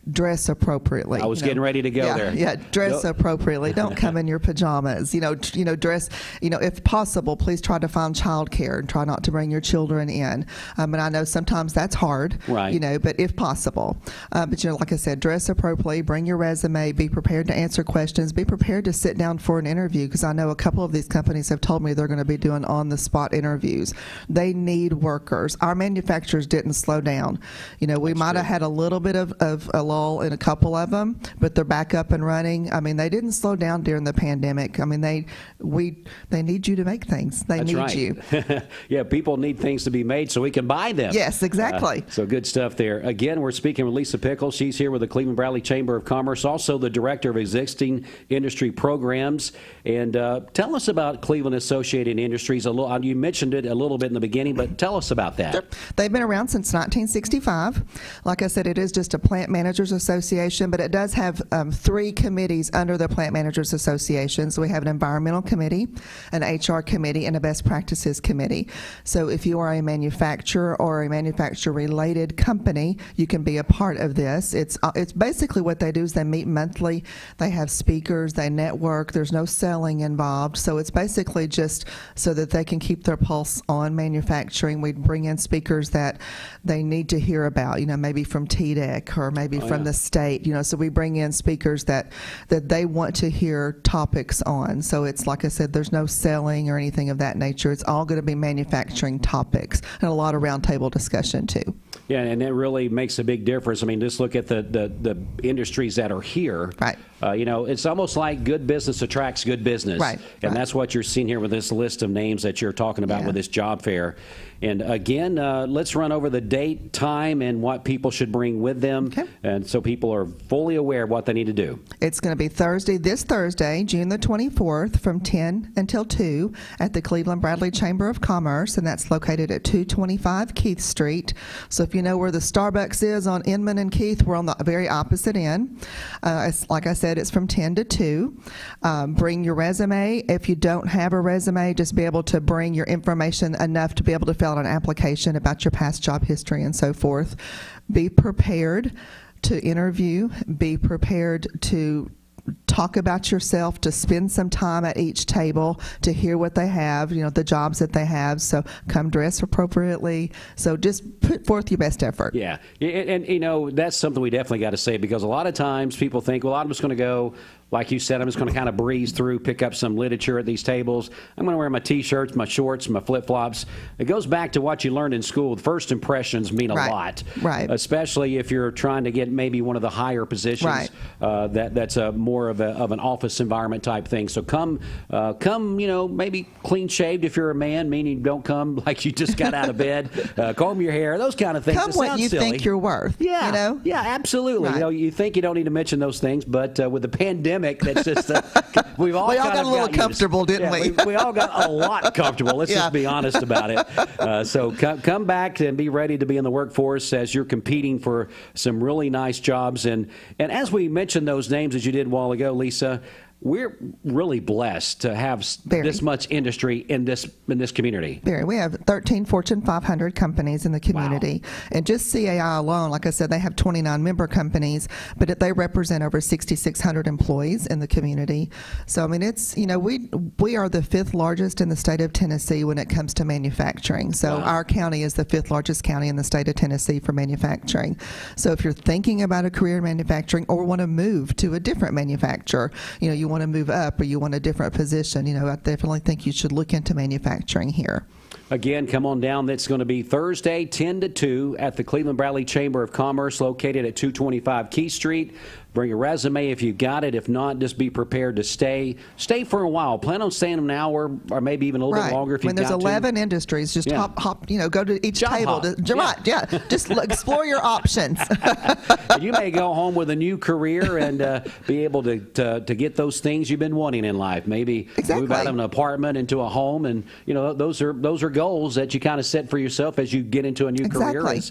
Dress appropriately. I was getting ready to go there. Yeah, dress appropriately. Don't come in your pajamas. You know, dress. You know, if possible, please try to find childcare and try not to bring your children in. And I know sometimes that's hard. Right. You know, but if possible. But you know, like I said, dress appropriately. Bring your resume. Be prepared to answer questions. Be prepared to sit down for an interview, because I know a couple of these companies have told me they're going to be doing on-the-spot interviews. They need workers. Our manufacturers didn't slow down. You know, we might have had a little bit of a lull in a couple of them, but they're back up and running. I mean, they didn't slow down during the pandemic. I mean, they need you to make things. They That's need right. you. Yeah, people need things to be made so we can buy them. Yes, exactly. So good stuff there. Again, we're speaking with Lisa Pickel. She's here with the Cleveland Bradley Chamber of Commerce, also the Director of Existing Industry Programs. And tell us about Cleveland Associated Industries. You mentioned it a little bit in the beginning, but tell us about that. Sure. They've been around since 1965. Like I said, it is just a plant managers association, but it does have 3 committees under the Plant Managers Association. So we have an environmental committee, an HR committee, and a best practices committee. So if you are a manufacturer or a manufacturer-related company, you can be a part of this. It's basically what they do is they meet monthly. They have speakers. They network. There's no selling involved. So it's basically just so that they can keep their pulse on manufacturing. We bring in speakers that they need to hear about, you know, maybe from TDEC or maybe from the state, you know, so we bring in speakers that they want to hear topics on. So it's like I said, there's no selling or anything of that nature. It's all going to be manufacturing topics and a lot of roundtable discussion too. Yeah, and it really makes a big difference. I mean, just look at the industries that are here. Right. You know, it's almost like good business attracts good business. Right. And that's what you're seeing here with this list of names that you're talking about with this job fair. And again, let's run over the date, time, and what people should bring with them. Okay. And so people are fully aware of what they need to do. It's going to be this Thursday, June the 24th, from 10 until 2 at the Cleveland Bradley Chamber of Commerce, and that's located at 225 Keith Street. So if you know where the Starbucks is on Inman and Keith, we're on the very opposite end. Like I said, it's from 10 to 2. Bring your resume. If you don't have a resume, just be able to bring your information enough to be able to fill out an application about your past job history and so forth. Be prepared to interview. Be prepared to talk about yourself, to spend some time at each table to hear what they have, you know, the jobs that they have. So come dress appropriately. So just put forth your best effort. Yeah. And you know, that's something we definitely got to say, because a lot of times people think, well, I'm just going to go, like you said, I'm just going to kind of breeze through, pick up some literature at these tables. I'm going to wear my T-shirts, my shorts, my flip-flops. It goes back to what you learned in school. The first impressions mean a lot. Right. Especially if you're trying to get maybe one of the higher positions. Right. That's a more of an office environment type thing. So come, you know, maybe clean-shaved if you're a man, meaning don't come like you just got out of bed. Comb your hair, those kind of things. Come what you think you're worth. Yeah. You know? Yeah, absolutely. Right. You know, you think you don't need to mention those things, but with the pandemic, that's just we all got a little comfortable, didn't we? We all got a lot comfortable. Let's just be honest about it. So come back and be ready to be in the workforce as you're competing for some really nice jobs. And as we mentioned those names as you did a while ago, Lisa, we're really blessed to have this much industry in this community. Very. We have 13 Fortune 500 companies in the community. Wow. And just CAI alone, like I said, they have 29 member companies, but they represent over 6,600 employees in the community. So, I mean, it's, we are the 5th largest in the state of Tennessee when it comes to manufacturing. So our county is the 5th largest county in the state of Tennessee for manufacturing. So if you're thinking about a career in manufacturing or want to move to a different manufacturer, you want to move up or you want a different position, I definitely think you should look into manufacturing here. Again, come on down. That's going to be Thursday, 10 to 2 at the Cleveland Bradley Chamber of Commerce, located at 225 Key Street. Bring a resume if you got it. If not, just be prepared to stay. Stay for a while. Plan on staying an hour or maybe even a little bit longer if you got to. When there's 11 industries, just hop, go to each table. Just explore your options. You may go home with a new career and be able to get those things you've been wanting in life. Maybe move out of an apartment into a home, and those are goals that you kind of set for yourself as you get into a new career. It's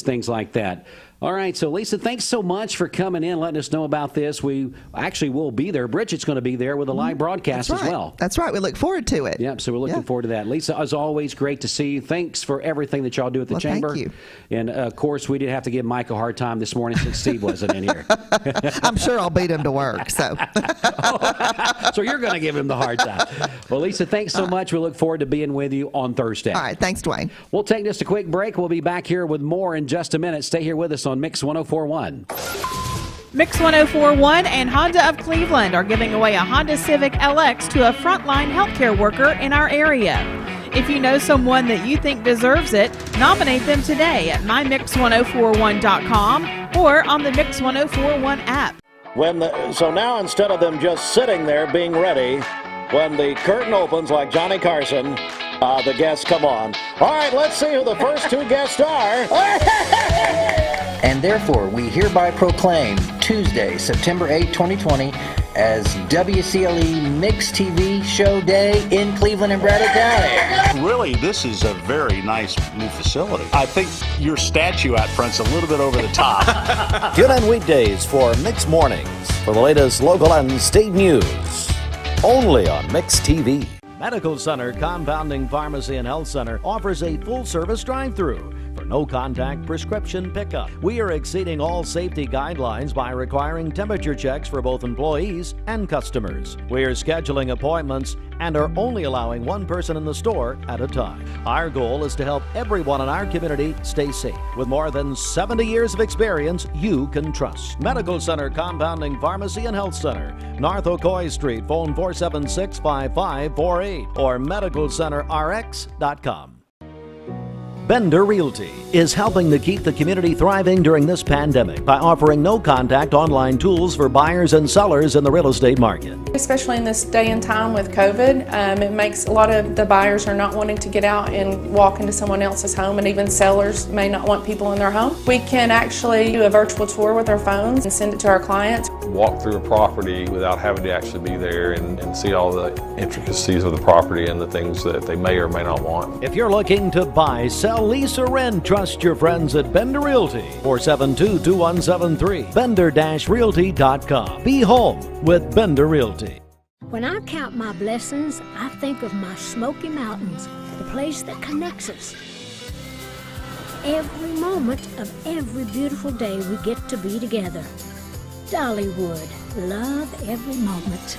things like that. All right, so Lisa, thanks so much for coming in, letting us know about this. We actually will be there. Bridget's going to be there with a live broadcast as well. That's right. We look forward to it. Yep, so we're looking forward to that. Lisa, as always, great to see you. Thanks for everything that y'all do at the Chamber. Thank you. And, of course, we did have to give Mike a hard time this morning since Steve wasn't in here. I'm sure I'll beat him to work. So So you're going to give him the hard time. Well, Lisa, thanks so much. We look forward to being with you on Thursday. All right. Thanks, Dwayne. We'll take just a quick break. We'll be back here with more in just a minute. Stay here with us on Mix 104.1. Mix 104.1 and Honda of Cleveland are giving away a Honda Civic LX to a frontline healthcare worker in our area. If you know someone that you think deserves it, nominate them today at mymix1041.com or on the Mix 104.1 app. So now instead of them just sitting there being ready, when the curtain opens like Johnny Carson, the guests come on. All right, let's see who the first two guests are. And therefore, we hereby proclaim Tuesday, September 8, 2020, as WCLE Mix TV Show Day in Cleveland and Bradley County. Really, this is a very nice new facility. I think your statue out front's a little bit over the top. Tune in weekdays for Mix Mornings for the latest local and state news. Only on Mix TV. Medical Center Compounding Pharmacy and Health Center offers a full-service drive-through for no-contact prescription pickup. We are exceeding all safety guidelines by requiring temperature checks for both employees and customers. We are scheduling appointments and are only allowing one person in the store at a time. Our goal is to help everyone in our community stay safe. With more than 70 years of experience you can trust. Medical Center Compounding Pharmacy and Health Center, North Ocoee Street, phone 476-5548 or medicalcenterrx.com. Bender Realty is helping to keep the community thriving during this pandemic by offering no-contact online tools for buyers and sellers in the real estate market. Especially in this day and time with COVID, it makes a lot of the buyers are not wanting to get out and walk into someone else's home, and even sellers may not want people in their home. We can actually do a virtual tour with our phones and send it to our clients. Walk through a property without having to actually be there and see all the intricacies of the property and the things that they may or may not want. If you're looking to buy, sell, lease, or rent, trust your friends at Bender Realty. 472-2173. Bender-realty.com. Be home with Bender Realty. When I count my blessings, I think of my Smoky Mountains, the place that connects us. Every moment of every beautiful day we get to be together. Dollywood, love every moment.